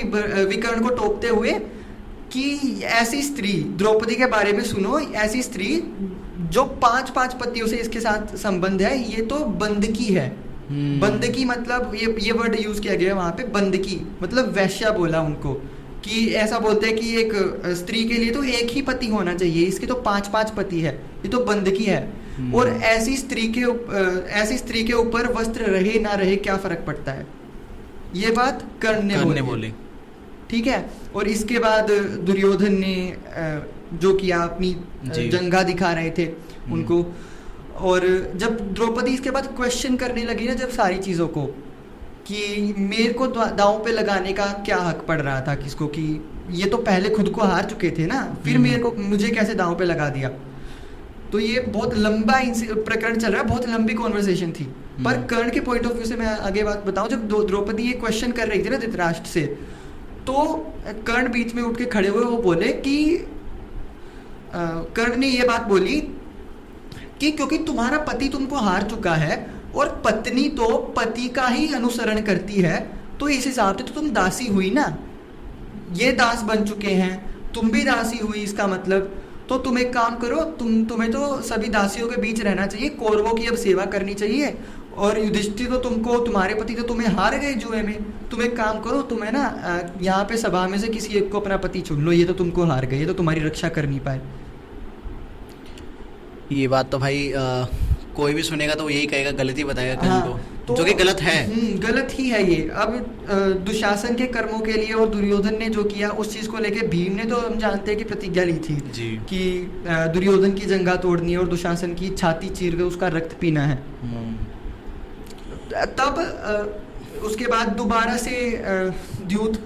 विकर्ण को टोकते हुए कि ऐसी स्त्री, द्रौपदी के बारे में सुनो, ऐसी स्त्री जो 5 पतियों से इसके साथ संबंध है, ये तो बंदकी है। बंदकी मतलब ये वर्ड यूज किया गया वहां पे, बंदकी मतलब वैश्या बोला उनको, कि ऐसा बोलते हैं कि एक स्त्री के लिए तो एक ही पति होना चाहिए, इसके तो 5 पति है, ये तो बंदकी है। और ऐसी स्त्री के ऊपर वस्त्र रहे ना रहे क्या फर्क पड़ता है, ये बात कर्ण ने बोली। ठीक है। और इसके बाद दुर्योधन ने जो किया, अपनी जंगा दिखा रहे थे उनको, और जब द्रौपदी इसके बाद क्वेश्चन करने लगी ना, जब सारी चीज़ों को, कि मेरे को दांव पे लगाने का क्या हक पड़ रहा था किसको, कि ये तो पहले खुद को हार चुके थे ना, फिर मुझे कैसे दांव पे लगा दिया। तो ये बहुत लंबा प्रकरण चल रहा है, बहुत लंबी कॉन्वर्सेशन थी। पर कर्ण के पॉइंट ऑफ व्यू से मैं आगे बात बताऊं, जब द्रौपदी ये क्वेश्चन कर रही थी ना धृतराष्ट्र से, तो कर्ण बीच में उठ के खड़े हुए, वो बोले कि कर्ण ने ये बात बोली कि क्योंकि तुम्हारा पति तुमको हार चुका है और पत्नी तो पति का ही अनुसरण करती है, तो इस हिसाब से तो तुम दासी हुई ना, ये दास बन चुके हैं, तुम भी दासी हुई, इसका मतलब तो तुम एक काम करो, तुम्हें तो सभी दासियों के बीच रहना चाहिए, कौरवों की अब सेवा करनी चाहिए, और युधिष्ठिर तो तुमको, तुम्हारे पति तो तुम्हें हार गए जुए में, तुम एक काम करो, तुम्हें ना यहाँ पे सभा में से किसी एक को अपना पति चुन लो, ये तो तुमको हार गए, ये तो तुम्हारी रक्षा कर नहीं पाए। ये बात तो भाई कोई भी सुनेगा तो यही कहेगा, गलत ही बताएगा कर्ण को, तो जो कि गलत है। गलत ही है ये। अब दुशासन के कर्मों के लिए और दुर्योधन ने जो किया उस चीज को लेके भीम ने तो हम जानते हैं कि प्रतिज्ञा ली थी कि दुर्योधन की जंगा तोड़नी है और दुशासन की छाती चीर कर उसका रक्त पीना है। तब उसके बाद दोबारा से द्यूत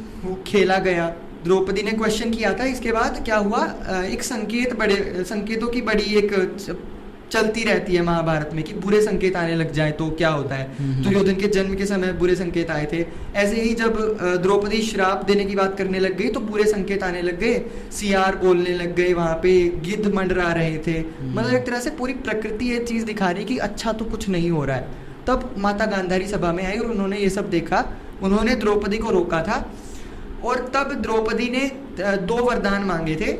खेला गया, द्रौपदी ने क्वेश्चन किया था, इसके बाद क्या हुआ, एक संकेतों की बड़ी एक चलती रहती है महाभारत में कि बुरे संकेत आने लग जाए तो क्या होता है। दुर्योधन के जन्म के समय बुरे संकेत आए थे, ऐसे ही जब द्रौपदी श्राप देने की बात करने लग गई तो बुरे संकेत आने लग गए, सियार बोलने लग गए, वहां पे गिद्ध मंडरा रहे थे, मतलब एक तरह से पूरी प्रकृति ये चीज दिखा रही कि अच्छा तो कुछ नहीं हो रहा है। तब माता गांधारी सभा में आई और उन्होंने ये सब देखा, उन्होंने द्रौपदी को रोका था, और तब द्रौपदी ने 2 वरदान मांगे थे,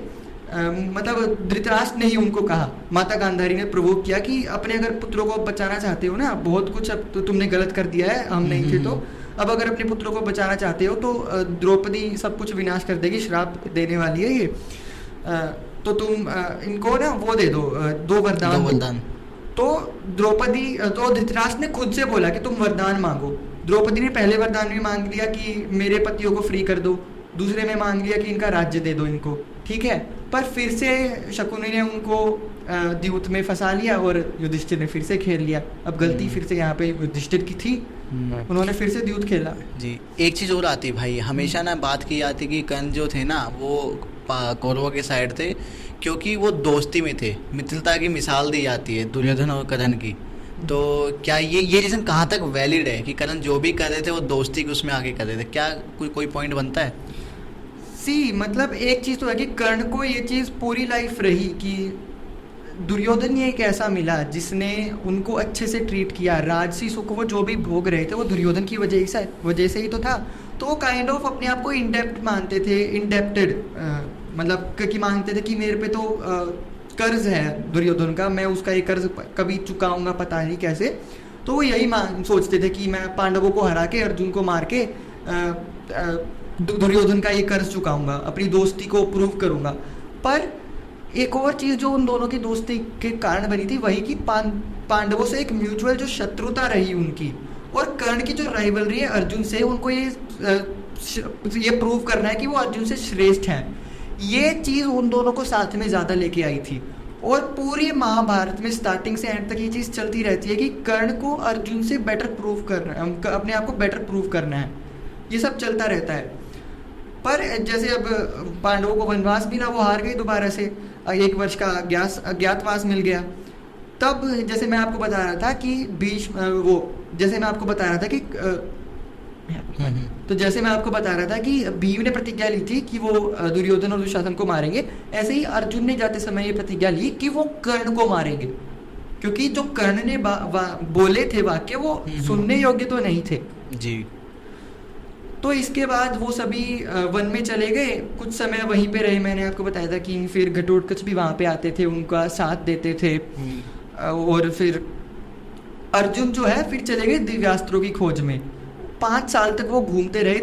मतलब धृतराष्ट्र ने ही उनको कहा, माता गांधारी ने प्रोवोक किया कि अपने अगर पुत्रों को बचाना चाहते हो ना, बहुत कुछ अब तो तुमने गलत कर दिया है, हम नहीं थे, तो अब अगर अपने पुत्रों को बचाना चाहते हो तो द्रौपदी सब कुछ विनाश कर देगी, श्राप देने वाली है ये, तो तुम इनको ना वो दे दो, 2 वरदान। तो धृतराष्ट्र ने खुद से बोला कि तुम वरदान मांगो। द्रौपदी ने पहले वरदान में मांग लिया कि मेरे पतियों को फ्री कर दो, दूसरे में मांग लिया कि इनका राज्य दे दो इनको, ठीक है। पर फिर से शकुनी ने उनको द्यूत में फंसा लिया और युधिष्ठिर ने फिर से खेल लिया। अब गलती फिर से यहाँ पे युधिष्ठिर की थी, उन्होंने फिर से द्यूत खेला। जी, एक चीज़ और आती भाई, हमेशा ना बात की जाती कि कर्ण जो थे ना वो कौरवों के साइड थे, क्योंकि वो दोस्ती में थे, मित्रता की मिसाल दी जाती है दुर्योधन और कर्ण की। तो क्या ये रीज़न कहाँ तक वैलिड है कि कर्ण जो भी कर रहे थे वो दोस्ती के उसमें आगे कर रहे थे? क्या कोई पॉइंट बनता है? मतलब एक चीज़ तो है कि कर्ण को ये चीज़ पूरी लाइफ रही कि दुर्योधन ये एक ऐसा मिला जिसने उनको अच्छे से ट्रीट किया। राजसी सुख वो जो भी भोग रहे थे वो दुर्योधन की वजह से ही तो था। तो वो काइंड ऑफ अपने आप को इंडेप्ट मानते थे, इंडेप्टेड, मतलब कि मानते थे कि मेरे पे तो कर्ज है दुर्योधन का, मैं उसका ये कर्ज कभी चुकाऊंगा पता नहीं कैसे। तो वो यही सोचते थे कि मैं पांडवों को हरा के अर्जुन को मार के दुर्योधन का ये कर्ज चुकाऊंगा, अपनी दोस्ती को प्रूव करूंगा। पर एक और चीज़ जो उन दोनों की दोस्ती के कारण बनी थी वही कि पांडवों से एक म्यूचुअल जो शत्रुता रही उनकी, और कर्ण की जो राइवलरी है अर्जुन से, उनको ये प्रूव करना है कि वो अर्जुन से श्रेष्ठ हैं। ये चीज़ उन दोनों को साथ में ज़्यादा लेके आई थी। और पूरी महाभारत में स्टार्टिंग से एंड तक ये चीज़ चलती रहती है कि कर्ण को अर्जुन से बेटर प्रूव करना है, अपने आप को बेटर प्रूव करना है, ये सब चलता रहता है। पर जैसे अब पांडवों को वनवास मिला, वो हार गए दोबारा से, 1 वर्ष का अज्ञातवास मिल गया। तब जैसे मैं आपको बता रहा था कि जैसे मैं आपको बता रहा था कि भीम ने प्रतिज्ञा ली थी कि वो दुर्योधन और दुशासन को मारेंगे, ऐसे ही अर्जुन ने जाते समय ये प्रतिज्ञा ली कि वो कर्ण को मारेंगे, क्योंकि जो कर्ण ने बोले थे वाक्य वो सुनने योग्य तो नहीं थे जी। तो इसके बाद वो सभी वन में चले गए, कुछ समय वहीं पे रहे। मैंने आपको बताया था कि फिर घटोत्कच भी वहाँ पे आते थे, उनका साथ देते थे। और फिर अर्जुन जो है फिर चले गए दिव्यास्त्रों की खोज में। 5 साल तक वो घूमते रहे,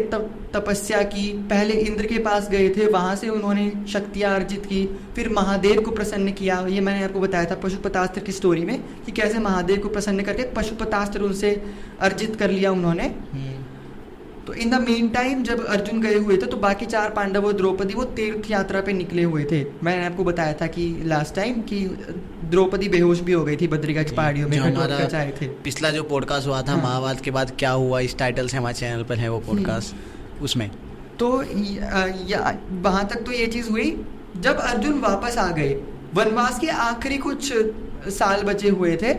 तपस्या की। पहले इंद्र के पास गए थे, वहाँ से उन्होंने शक्तियाँ अर्जित की, फिर महादेव को प्रसन्न किया। ये मैंने आपको बताया था पशुपतास्त्र की स्टोरी में कि कैसे महादेव को प्रसन्न करके पशुपतास्त्र उनसे अर्जित कर लिया उन्होंने। तो इन द मीन टाइम जब अर्जुन गए हुए थे तो बाकी 4 पांडव और द्रौपदी वो तीर्थ यात्रा पे निकले हुए थे। मैंने आपको बताया था कि लास्ट टाइम कि द्रौपदी बेहोश भी हो गई थी बद्रिका की पहाड़ियों में, घटोत्कच आए थे। पिछला जो पॉडकास्ट हुआ था महाभारत के बाद क्या हुआ, इस टाइटल से हमारे चैनल पर है वो पॉडकास्ट, उसमें तो वहां तक तो ये चीज हुई। जब अर्जुन वापस आ गए, वनवास के आखिरी कुछ साल बचे हुए थे,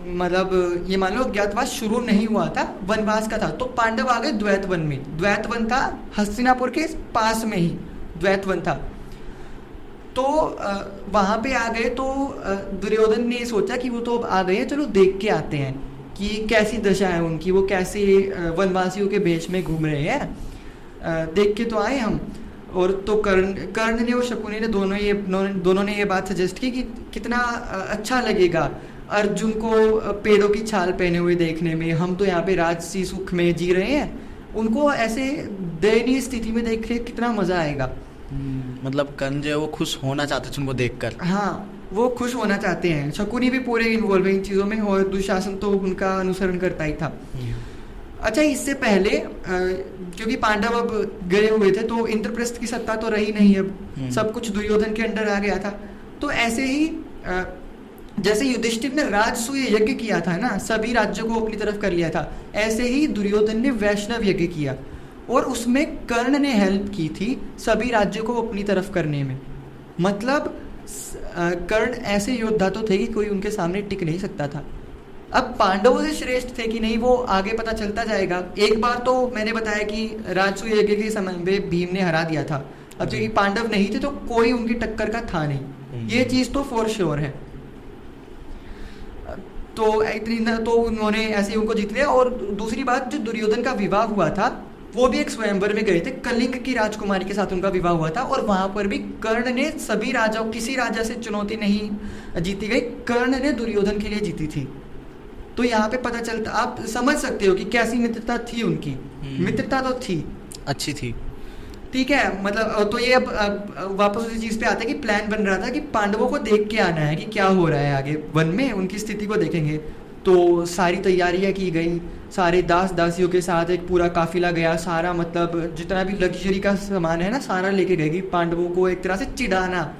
मतलब ये मान लो अज्ञातवास शुरू नहीं हुआ था, वनवास का था। तो पांडव आ गए द्वैत वन में। द्वैत वन था हस्तिनापुर के पास में ही, द्वैत वन था। तो वहाँ पे आ गए तो दुर्योधन ने सोचा कि वो तो अब आ गए हैं, चलो देख के आते हैं कि कैसी दशा है उनकी, वो कैसे वनवासियों के भेष में घूम रहे हैं, देख के तो आए हम। और तो कर्ण ने और शकुनी ने दोनों ने ये बात सजेस्ट की कि कितना अच्छा लगेगा अर्जुन को पेड़ों की छाल पहने हुए देखने में, हम तो यहाँ पे राजसी सुख में जी रहे हैं, उनको ऐसे दयनीय स्थिति में देख के कितना मजा आएगा। मतलब कर्ण जो है वो खुश होना चाहते थे उनको देखकर। हाँ, वो खुश होना चाहते हैं। शकुनी भी पूरे इन्वॉल्व है इन चीज़ों में, और दुशासन तो उनका अनुसरण करता ही था। अच्छा, इससे पहले क्योंकि पांडव अब गए हुए थे तो इंद्रप्रस्थ की सत्ता तो रही नहीं, अब सब कुछ दुर्योधन के अंडर आ गया था। तो ऐसे ही जैसे युधिष्ठिर ने राजसूय यज्ञ किया था ना, सभी राज्यों को अपनी तरफ कर लिया था, ऐसे ही दुर्योधन ने वैष्णव यज्ञ किया और उसमें कर्ण ने हेल्प की थी सभी राज्यों को अपनी तरफ करने में। मतलब कर्ण ऐसे योद्धा तो थे कि कोई उनके सामने टिक नहीं सकता था। अब पांडवों से श्रेष्ठ थे कि नहीं वो आगे पता चलता जाएगा। एक बार तो मैंने बताया कि राजसूय यज्ञ के समय में भीम ने हरा दिया था। अब क्योंकि पांडव नहीं थे तो कोई उनकी टक्कर का था नहीं, ये चीज तो फॉर श्योर है। तो इतनी तो उन्होंने ऐसे ही उनको जीत लिया। और दूसरी बात, जो दुर्योधन का विवाह हुआ था वो भी एक स्वयंवर में गए थे, कलिंग की राजकुमारी के साथ उनका विवाह हुआ था। और वहां पर भी कर्ण ने सभी राजाओं, किसी राजा से चुनौती नहीं जीती गई, कर्ण ने दुर्योधन के लिए जीती थी। तो यहाँ पे पता चलता, आप समझ सकते हो कि कैसी मित्रता थी उनकी। मित्रता तो थी, अच्छी थी, ठीक है। मतलब तो ये अब वापस उसी चीज पे आता है कि प्लान बन रहा था कि पांडवों को देख के आना है कि क्या हो रहा है आगे वन में, उनकी स्थिति को देखेंगे। तो सारी तैयारियां की गई, सारे दास दासियों के साथ एक पूरा काफिला गया, सारा मतलब जितना भी लग्जरी का सामान है ना सारा लेके गए, पांडवों को एक तरह से चिढ़ाना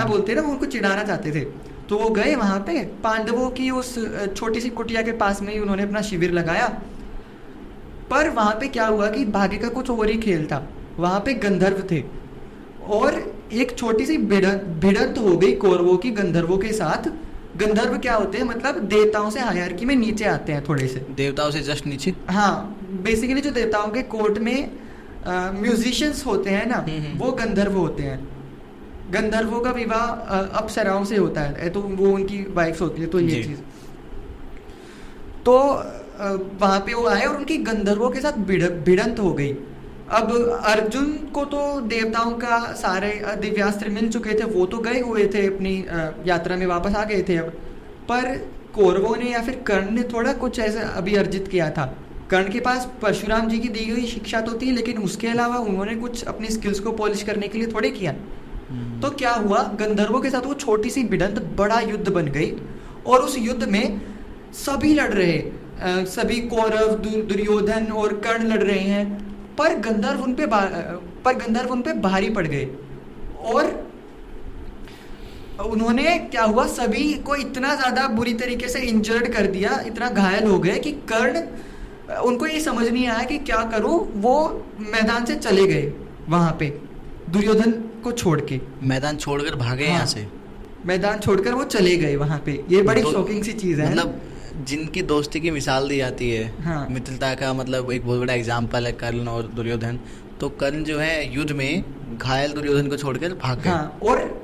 बोलते हैं ना, वो उनको चिढ़ाना चाहते थे। तो वो गए वहां पे पांडवों की उस छोटी सी कुटिया के पास में ही उन्होंने अपना शिविर लगाया। पर वहां पे क्या हुआ कि भाग्य का कुछ और ही खेल था, वहां पे गंधर्व थे और एक छोटी सी भिड़ंत हो गई कौरवों की गंधर्वों के साथ। गंधर्व क्या होते हैं, मतलब देवताओं से हायरार्की में नीचे आते हैं थोड़े से, देवताओं से जस्ट नीचे। हाँ, बेसिकली जो देवताओं के कोर्ट में म्यूजिशियंस होते हैं ना, वो गंधर्व होते हैं। गंधर्वों का विवाह अप्सराओं से होता है, तो वो उनकी वाइफ्स होती है। तो ये चीज तो वहां पे वो आए और उनकी गंधर्वों के साथ भिड़ंत हो गई। अब अर्जुन को तो देवताओं का सारे दिव्यास्त्र मिल चुके थे, वो तो गए हुए थे अपनी यात्रा में, वापस आ गए थे। अब पर कौरवों ने या फिर कर्ण ने थोड़ा कुछ ऐसा अभी अर्जित किया था। कर्ण के पास परशुराम जी की दी हुई शिक्षा तो थी, लेकिन उसके अलावा उन्होंने कुछ अपनी स्किल्स को पॉलिश करने के लिए थोड़े किया। तो क्या हुआ, गंधर्वों के साथ वो छोटी सी भिड़ंत बड़ा युद्ध बन गई और उस युद्ध में सभी लड़ रहे, सभी कौरव दुर्योधन और कर्ण लड़ रहे हैं, पर गंधर्व उन पे भारी पड़ गए। और उन्होंने क्या हुआ, सभी को इतना ज्यादा बुरी तरीके से इंजर्ड कर दिया, इतना घायल हो गए कि कर्ण, उनको ये समझ नहीं आया कि क्या करूं, वो मैदान से चले गए वहां पे दुर्योधन को छोड़ के। मैदान छोड़कर भागे हाँ, यहाँ से, मैदान छोड़कर वो चले गए वहां पे। ये बड़ी शॉकिंग सी चीज है, मतलब जिनकी दोस्ती की मिसाल दी जाती है, हाँ, मित्रता का मतलब एक बहुत बड़ा एग्जाम्पल है कर्ण और दुर्योधन। तो कर्ण जो है युद्ध में घायल दुर्योधन को छोड़कर भाग गए। हाँ, और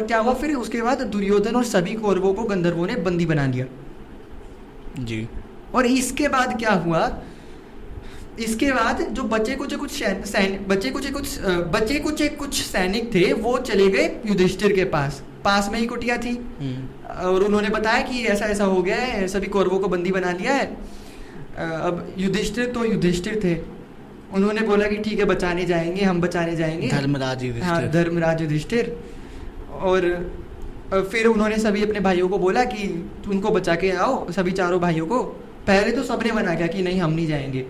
क्या हुआ फिर उसके बाद, दुर्योधन और सभी कौरवों को गंधर्वों ने बंदी बना लिया जी। और इसके बाद क्या हुआ, इसके बाद जो बचे कुछ सैनिक थे, वो चले गए युधिष्ठिर के पास में ही कुटिया थी, और उन्होंने बताया कि ऐसा ऐसा हो गया है, सभी कौरवों को बंदी बना लिया है। अब युधिष्ठिर थे, उन्होंने बोला कि ठीक है, बचाने जाएंगे, हम बचाने जाएंगे, धर्मराज युधिष्ठिर। हाँ, धर्मराज युधिष्ठिर। और फिर उन्होंने सभी अपने भाइयों को बोला कि उनको बचा के आओ, सभी चारों भाइयों को। पहले तो सबने मना किया कि नहीं, हम नहीं जाएंगे,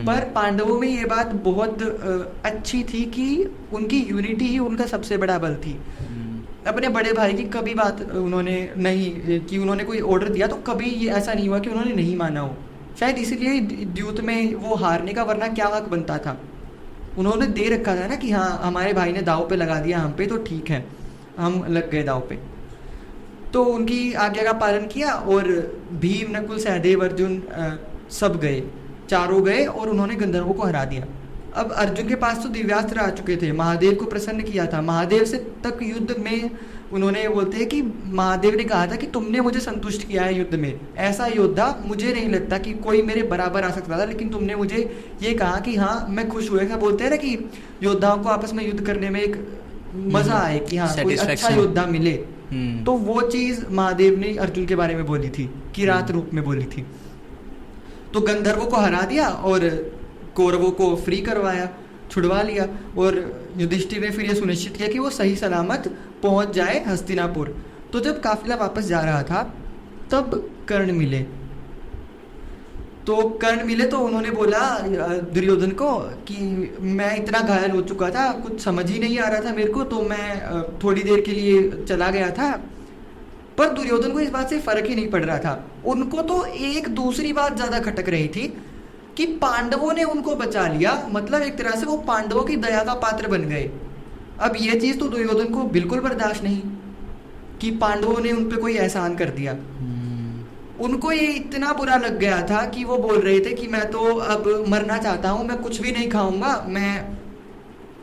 पर पांडवों में ये बात बहुत अच्छी थी कि उनकी यूनिटी ही उनका सबसे बड़ा बल थी। अपने बड़े भाई की कभी बात उन्होंने नहीं, कि उन्होंने कोई ऑर्डर दिया तो कभी ये ऐसा नहीं हुआ कि उन्होंने नहीं माना हो। शायद इसीलिए द्यूत में वो हारने का, वरना क्या हक बनता था। उन्होंने दे रखा था ना कि हाँ, हमारे भाई ने दाव पे लगा दिया हम पे, तो ठीक है, हम लग गए दाव पे। तो उनकी आज्ञा का पालन किया और भीम, नकुल, सहदेव, अर्जुन सब गए, चारों गए और उन्होंने गंधर्वों को हरा दिया। अब अर्जुन के पास तो दिव्यास्त्र आ चुके थे, महादेव को प्रसन्न किया था। महादेव से तक युद्ध में उन्होंने बोलते हैं कि महादेव ने कहा था कि तुमने मुझे संतुष्ट किया है युद्ध में, ऐसा योद्धा मुझे नहीं लगता कि कोई मेरे बराबर आ सकता था, लेकिन तुमने मुझे ये कहा कि हाँ, मैं खुश हुआ। ऐसा बोलते हैं ना कि योद्धाओं को आपस में युद्ध करने में एक मजा आए कि हाँ, कोई अच्छा योद्धा मिले। तो वो चीज महादेव ने अर्जुन के बारे में बोली थी, किरात रूप में बोली थी। तो गंधर्वों को हरा दिया और कौरवों को फ्री करवाया, छुड़वा लिया। और युधिष्ठिर ने फिर ये सुनिश्चित किया कि वो सही सलामत पहुंच जाए हस्तिनापुर। तो जब काफिला वापस जा रहा था, तब कर्ण मिले। तो उन्होंने बोला दुर्योधन को कि मैं इतना घायल हो चुका था, कुछ समझ ही नहीं आ रहा था मेरे को, तो मैं थोड़ी देर के लिए चला गया था। पर दुर्योधन को इस बात से फर्क ही नहीं पड़ रहा था। उनको तो एक दूसरी बात ज्यादा खटक रही थी कि पांडवों ने उनको बचा लिया, मतलब एक तरह से वो पांडवों की दया का पात्र बन गए। अब ये चीज तो दुर्योधन को बिल्कुल बर्दाश्त नहीं कि पांडवों ने उन पे कोई एहसान कर दिया। उनको ये इतना बुरा लग गया था कि वो बोल रहे थे कि मैं तो अब मरना चाहता हूं, मैं कुछ भी नहीं खाऊंगा।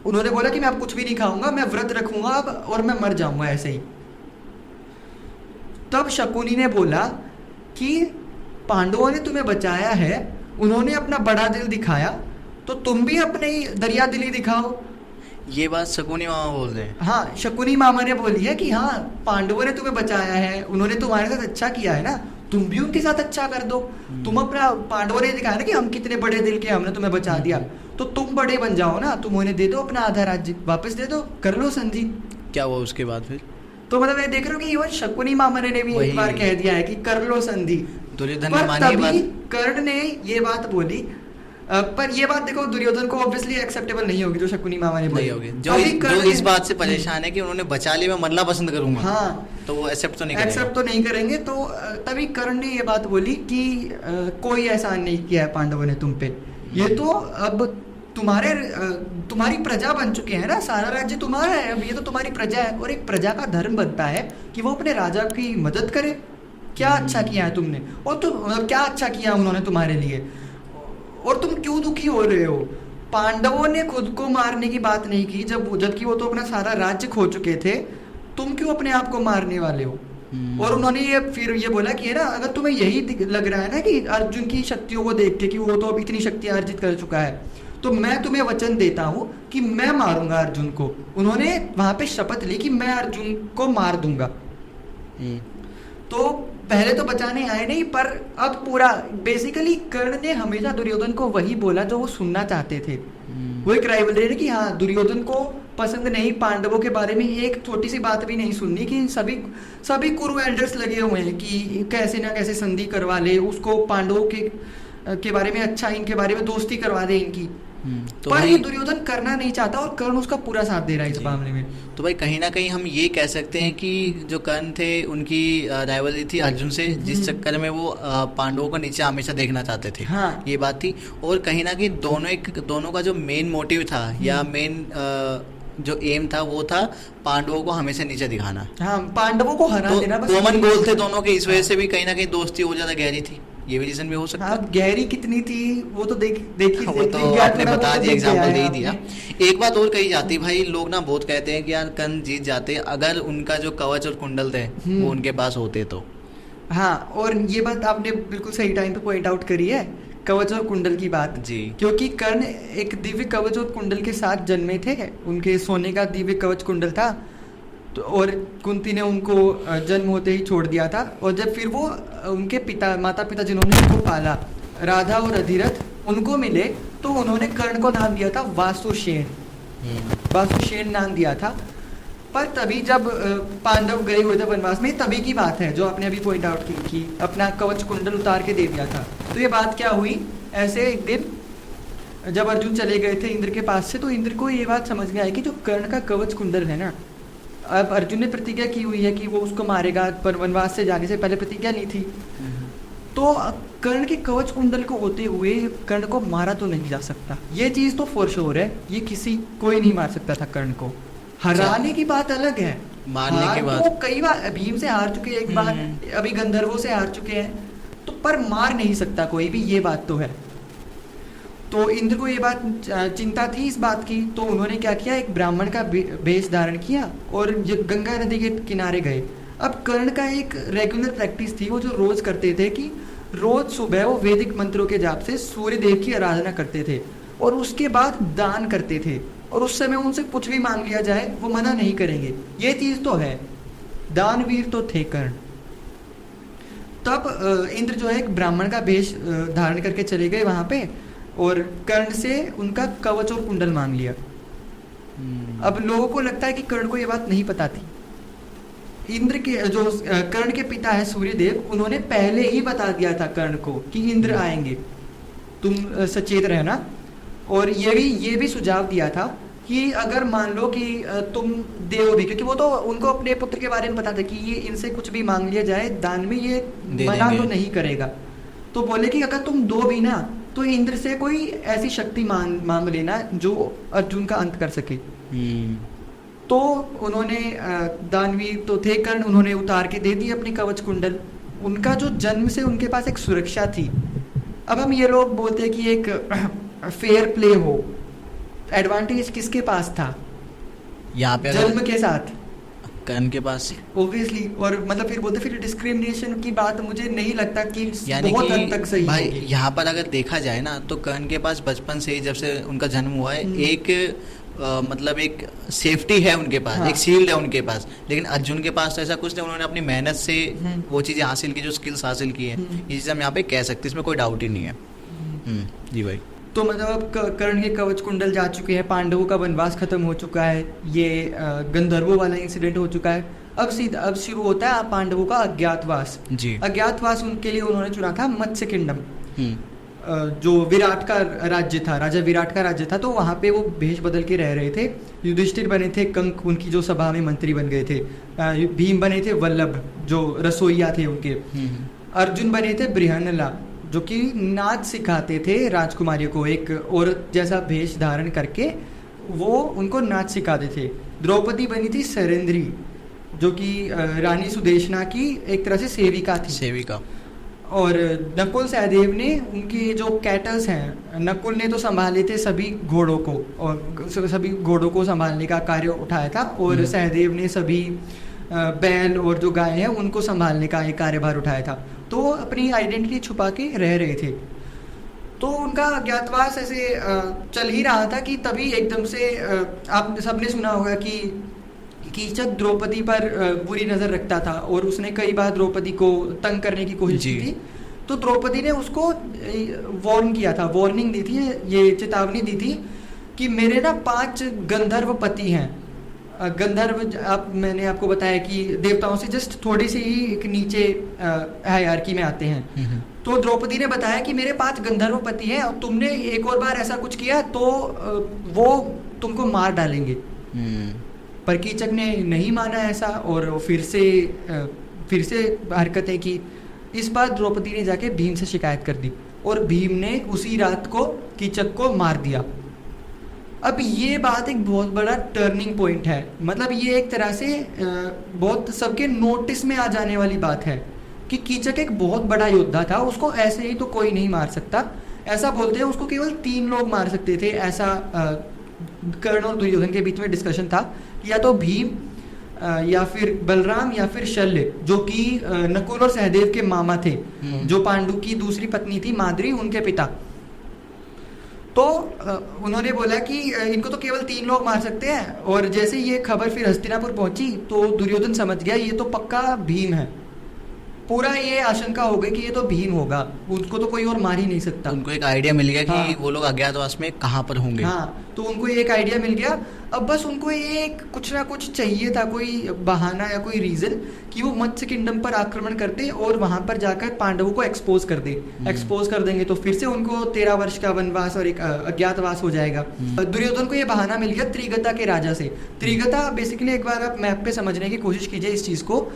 उन्होंने बोला कि मैं अब कुछ भी नहीं खाऊंगा, मैं व्रत रखूंगा अब और मैं मर जाऊंगा ऐसे ही। तब शकुनी ने बोला कि पांडवों ने तुम्हें बचाया है, उन्होंने अपना बड़ा दिल दिखाया, तो तुम भी अपने दरिया दिली दिखाओ। ये बात शकुनी मामा बोल रहे हैं। हाँ, शकुनी मामा ने बोली है कि हाँ, पांडवों ने तुम्हें बचाया है, उन्होंने तुम्हारे साथ अच्छा किया है ना, तुम भी उनके साथ अच्छा कर दो। तुम अपना, पांडवों ने दिखाया ना कि हम कितने बड़े दिल के, हमने तुम्हें बचा दिया, तो तुम बड़े बन जाओ ना, तुम उन्हें दे दो अपना आधा राज्य, वापस दे दो, कर लो संधि। क्या हुआ उसके बाद फिर? तो मतलब ये देख रहे हो कि इवन शकुनी मामा ने भी एक बार कह दिया है कि कर लो संधि। दुर्योधन ने पर मानी ये तभी बात। कर्ण ने ये बात बोली। पर ये बात देखो दुर्योधन को ऑब्वियसली एक्सेप्टेबल नहीं होगी जो शकुनी मामा ने बोली। नहीं होगी, तभी जो कर्ण इस ने- बात से परेशान है कि उन्होंने बचा लिया, मैं मरना पसंद करूंगा, हाँ, तो वो एक्सेप्ट तो नहीं करेगा। एक्सेप्ट तो नहीं करेंगे। तो तभी कर्ण ने ये बात बोली कि कोई एहसान नहीं किया है पांडवों ने तुम पे, ये तो अब तुम्हारी प्रजा बन चुके हैं ना, सारा राज्य तुम्हारा है, अब ये तो तुम्हारी प्रजा है, और एक प्रजा का धर्म बनता है कि वो अपने राजा की मदद करे। क्या अच्छा किया है तुमने, और तुम क्या अच्छा किया उन्होंने तुम्हारे लिए, और तुम क्यों दुखी हो रहे हो? पांडवों ने खुद को मारने की बात नहीं की जबकि वो तो अपना सारा राज्य खो चुके थे, तुम क्यों अपने आप को मारने वाले हो? और उन्होंने फिर ये बोला कि है ना, अगर तुम्हें यही लग रहा है ना कि अर्जुन की शक्तियों को देख के कि वो तो अब इतनी शक्ति अर्जित कर चुका है, तो मैं तुम्हें वचन देता हूँ कि मैं मारूंगा अर्जुन को। उन्होंने वहां पे शपथ ली कि मैं अर्जुन को मार दूंगा। तो पहले तो बचाने आए नहीं, पर अब पूरा बेसिकली कर्ण ने हमेशा दुर्योधन को वही बोला जो वो सुनना चाहते थे। वो एक राइवलरी है कि हाँ, दुर्योधन को पसंद नहीं पांडवों के बारे में एक छोटी सी बात भी नहीं सुननी कि सभी कुरु एल्डर्स लगे हुए हैं कि कैसे ना कैसे संधि करवा ले उसको, पांडवों के बारे में अच्छा, इनके बारे में दोस्ती करवा दे इनकी। तो पर भाई ये दुर्योधन करना नहीं चाहता और कर्ण उसका पूरा साथ दे रहा है इस मामले में। तो भाई कहीं ना कहीं हम ये कह सकते हैं कि जो कर्ण थे उनकी राइवलरी थी अर्जुन से, जिस चक्कर में वो पांडवों को नीचे हमेशा देखना चाहते थे। हाँ। ये बात थी। और कहीं ना कहीं दोनों का जो मेन मोटिव था या मेन जो एम था वो था पांडवों को हमेशा नीचे दिखाना। हाँ, पांडवों को हरा तो देना बस। कॉमन गोल थे दोनों के, इस वजह से भी कहीं ना कहीं दोस्ती और ज्यादा गहरी थी। ये भी रीजन भी हो सकता है। हाँ, गहरी कितनी थी वो तो देखिए, वो तो आपने बता दिया, एग्जाम्पल दे ही दिया। एक बात और कही जाती भाई, लोग ना बहुत कहते हैं कि यार कर्ण जीत जाते अगर उनका जो कवच और कुंडल थे वो उनके पास होते तो। हाँ, और ये बात आपने बिल्कुल सही टाइम पे पॉइंट आउट करी है, कवच और कुंडल की बात जी। क्योंकि कर्ण एक दिव्य कवच और कुंडल के साथ जन्मे थे, उनके सोने का दिव्य कवच कुंडल था। तो और कुंती ने उनको जन्म होते ही छोड़ दिया था, और जब फिर वो उनके माता पिता जिन्होंने उनको पाला, राधा और अधिरथ, उनको मिले तो उन्होंने कर्ण को नाम दिया था वासुसेन। वासुसेन नाम दिया था। पर तभी जब पांडव गए हुए थे वनवास में, तभी की बात है जो आपने अभी पॉइंट आउट की कि अपना कवच कुंडल उतार के दे दिया था। तो ये बात क्या हुई, ऐसे एक दिन जब अर्जुन चले गए थे इंद्र के पास से, तो इंद्र को ये बात समझ में आई कि जो कर्ण का कवच कुंडल है ना, अब अर्जुन ने प्रतिज्ञा की हुई है कि वो उसको मारेगा, पर वनवास से जाने से पहले प्रतिज्ञा नहीं थी। तो कर्ण के कवच कुंडल को होते हुए कर्ण को मारा तो नहीं जा सकता, ये चीज तो फॉर श्योर है। ये कोई नहीं मार सकता था कर्ण को। हराने की बात अलग है, मारने के बाद तो कई बार भीम से हार चुके हैं, एक बार अभी गंधर्वों से हार चुके हैं, तो पर मार नहीं सकता कोई भी, ये बात तो है। तो इंद्र को ये बात चिंता थी इस बात की, तो उन्होंने क्या किया, एक ब्राह्मण का वेश धारण किया और गंगा नदी के किनारे गए। अब कर्ण का एक रेगुलर प्रैक्टिस थी, वो जो रोज करते थे कि रोज सुबह वो वैदिक मंत्रों के जाप से सूर्य देव की आराधना करते थे और उसके बाद दान करते थे, और उस समय उनसे कुछ भी मांग लिया जाए वो मना नहीं करेंगे। ये चीज तो है, दानवीर तो थे कर्ण। तब इंद्र जो है एक ब्राह्मण का वेश धारण करके चले गए वहां पे, और कर्ण से उनका कवच और कुंडल मांग लिया। अब लोगों को लगता है कि कर्ण को ये बात नहीं पता थी। इंद्र के जो कर्ण के पिता है सूर्यदेव, उन्होंने पहले ही बता दिया था कर्ण को कि इंद्र आएंगे, तुम सचेत रहना। और ये भी सुझाव दिया था कि अगर मान लो कि तुम देव भी, क्योंकि वो तो उनको अपने पुत्र के बारे में पता था कि ये इनसे कुछ भी मांग लिया जाए दान में ये मना तो नहीं करेगा। तो बोले कि अगर तुम दो भी ना, तो इंद्र से कोई ऐसी शक्ति मांग लेना जो अर्जुन का अंत कर सके। तो उन्होंने दानवीर तो थे कर्ण, उन्होंने उतार के दे दी अपनी कवच कुंडल। उनका जो जन्म से उनके पास एक सुरक्षा थी। अब हम ये लोग बोलते हैं कि एक फेयर प्ले हो, एडवांटेज किसके पास था यहाँ पे? जन्म के साथ कर्ण के पास ओब्वियसली। और मतलब फिर बोलते फिर डिस्क्रिमिनेशन की बात मुझे नहीं लगता कि यानी बहुत कि हद तक सही भाई होगी। यहाँ पर अगर देखा जाए ना, तो कर्ण के पास बचपन से ही, जब से उनका जन्म हुआ है, एक मतलब एक सेफ्टी है उनके पास, हाँ। एक शील्ड है उनके पास। लेकिन अर्जुन के पास तो ऐसा कुछ नहीं, उन्होंने अपनी मेहनत से वो चीजें हासिल की, जो स्किल्स हासिल की है। ये चीज हम यहाँ पे कह सकते हैं, इसमें कोई डाउट ही नहीं है। जी भाई। तो मतलब अब कर्ण के कवच कुंडल जा चुके हैं, पांडवों का वनवास खत्म हो चुका है, ये गंधर्वों वाला इंसिडेंट हो चुका है। अब शुरू होता है पांडवों का अज्ञातवास। जी। अज्ञातवास उनके लिए उन्होंने चुना था मत्स्य किंगडम, हम्म। जो विराट का राज्य था, राजा विराट का राज्य था। तो वहाँ पे वो भेष बदल के रह रहे थे। युधिष्ठिर बने थे कंक, उनकी जो सभा में मंत्री बन गए थे। भीम बने थे वल्लभ, जो रसोइया थे उनके। अर्जुन बने थे बृहन्नला, जो कि नाच सिखाते थे राजकुमारियों को, एक औरत जैसा भेष धारण करके वो उनको नाच सिखाते थे। द्रौपदी बनी थी सरेंद्री, जो कि रानी सुदेशना की एक तरह से सेविका थी। सेविका। और नकुल सहदेव ने उनके जो कैटल्स हैं, नकुल ने तो संभाले थे सभी घोड़ों को, और सभी घोड़ों को संभालने का कार्य उठाया था। और सहदेव ने सभी बैल और जो गाय है उनको संभालने का एक कार्यभार उठाया था। तो अपनी आइडेंटिटी छुपा के रह रहे थे। तो उनका अज्ञातवास ऐसे चल ही रहा था कि तभी एकदम से आप सबने सुना होगा कि कीचक द्रौपदी पर बुरी नजर रखता था और उसने कई बार द्रौपदी को तंग करने की कोशिश की थी। तो द्रौपदी ने उसको वार्न किया था, वार्निंग दी थी, ये चेतावनी दी थी कि मेरे ना 5 गंधर्व पति हैं। गंधर्व मैंने आपको बताया कि देवताओं से जस्ट थोड़ी सी ही एक नीचे हायरार्की में आते हैं। तो द्रौपदी ने बताया कि मेरे 5 गंधर्व पति हैं और तुमने एक और बार ऐसा कुछ किया तो वो तुमको मार डालेंगे। पर कीचक ने नहीं माना ऐसा और फिर से हरकतें की। इस बार द्रौपदी ने जाके भीम से शिकायत कर दी और भीम ने उसी रात को कीचक को मार दिया। अब ये बात एक बहुत बड़ा टर्निंग पॉइंट है। मतलब ये एक तरह से बहुत सबके नोटिस में आ जाने वाली बात है कि कीचक एक बहुत बड़ा योद्धा था, उसको ऐसे ही तो कोई नहीं मार सकता। ऐसा बोलते हैं उसको केवल 3 लोग मार सकते थे। ऐसा कर्ण और दुर्योधन के बीच में डिस्कशन था, या तो भीम या फिर बलराम या फिर शल्य, जो कि नकुल और सहदेव के मामा थे, जो पांडु की दूसरी पत्नी थी माद्री, उनके पिता। तो उन्होंने बोला कि इनको तो केवल 3 लोग मार सकते हैं। और जैसे ये खबर फिर हस्तिनापुर पहुंची तो दुर्योधन समझ गया ये तो पक्का भीम है। पूरा ये आशंका हो गई कि ये तो भीम होगा, उनको तो कोई और मार ही नहीं सकता। उनको एक आइडिया मिल गया कि वो लोग अज्ञातवास में कहाँ पर होंगे। हाँ, तो उनको एक आइडिया मिल गया। अब बस उनको एक कुछ ना कुछ चाहिए था, कोई बहाना या कोई रीजन कि वो मत्स्य किंगडम पर आक्रमण करते और वहां पर जाकर पांडवों को एक्सपोज कर दे। एक्सपोज कर देंगे तो फिर से उनको 13 वर्ष का वनवास और एक अज्ञातवास हो जाएगा। दुर्योधन को ये बहाना मिल गया त्रिगता के राजा से। त्रिगता बेसिकली, एक बार आप मैप पे समझने की कोशिश कीजिए इस चीज को,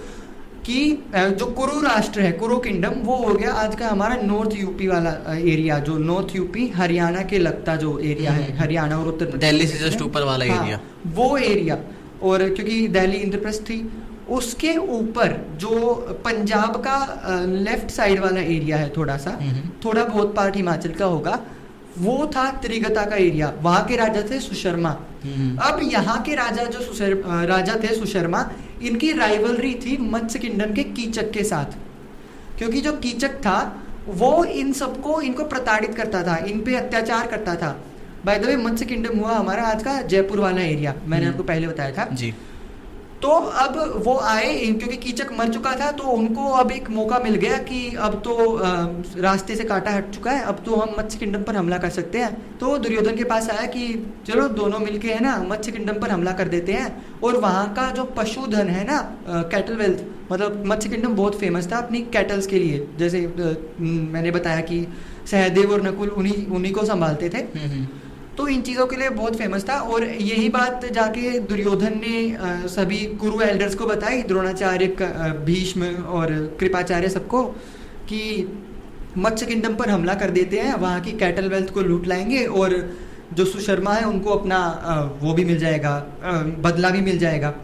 कि जो कुरु राष्ट्र है, कुरु किंगडम, वो हो गया आज का हमारा नॉर्थ यूपी वाला एरिया, जो नॉर्थ यूपी हरियाणा के लगता जो एरिया है, हरियाणा और उत्तर प्रदेश, दिल्ली से जस्ट ऊपर वाला एरिया, वो एरिया। और क्योंकि दिल्ली इंद्रप्रस्थ थी, उसके ऊपर जो पंजाब का लेफ्ट साइड वाला एरिया है, थोड़ा बहुत पार्ट हिमाचल का होगा, वो था त्रिगता का एरिया। वहां के राजा थे सुशर्मा। अब यहाँ के राजा जो राजा थे सुशर्मा, इनकी राइवलरी थी मत्स्य किंगडम के कीचक के साथ, क्योंकि जो कीचक था वो इनको प्रताड़ित करता था, इन पे अत्याचार करता था। By the way, Matsya kingdom हुआ हमारा आज का जयपुर वाला एरिया, मैंने आपको पहले बताया था जी। तो अब वो आए, क्योंकि कीचक मर चुका था, तो उनको अब एक मौका मिल गया कि अब तो रास्ते से कांटा हट चुका है, अब तो हम मत्स्य किंगडम पर हमला कर सकते हैं। तो दुर्योधन के पास आया कि चलो दोनों मिलके है ना मत्स्य किंगडम पर हमला कर देते हैं। और वहाँ का जो पशुधन है ना, कैटल वेल्थ, मतलब मत्स्य किंगडम बहुत फेमस था अपनी कैटल्स के लिए। जैसे मैंने बताया कि सहदेव और नकुल उन्हीं को संभालते थे, तो इन चीज़ों के लिए बहुत फेमस था। और यही बात जाके दुर्योधन ने सभी कुरु एल्डर्स को बताई, द्रोणाचार्य, भीष्म और कृपाचार्य सबको, कि मत्स्य किंगडम पर हमला कर देते हैं, वहाँ की कैटल वेल्थ को लूट लाएंगे और जो सुशर्मा है उनको अपना वो भी मिल जाएगा, बदला भी मिल जाएगा।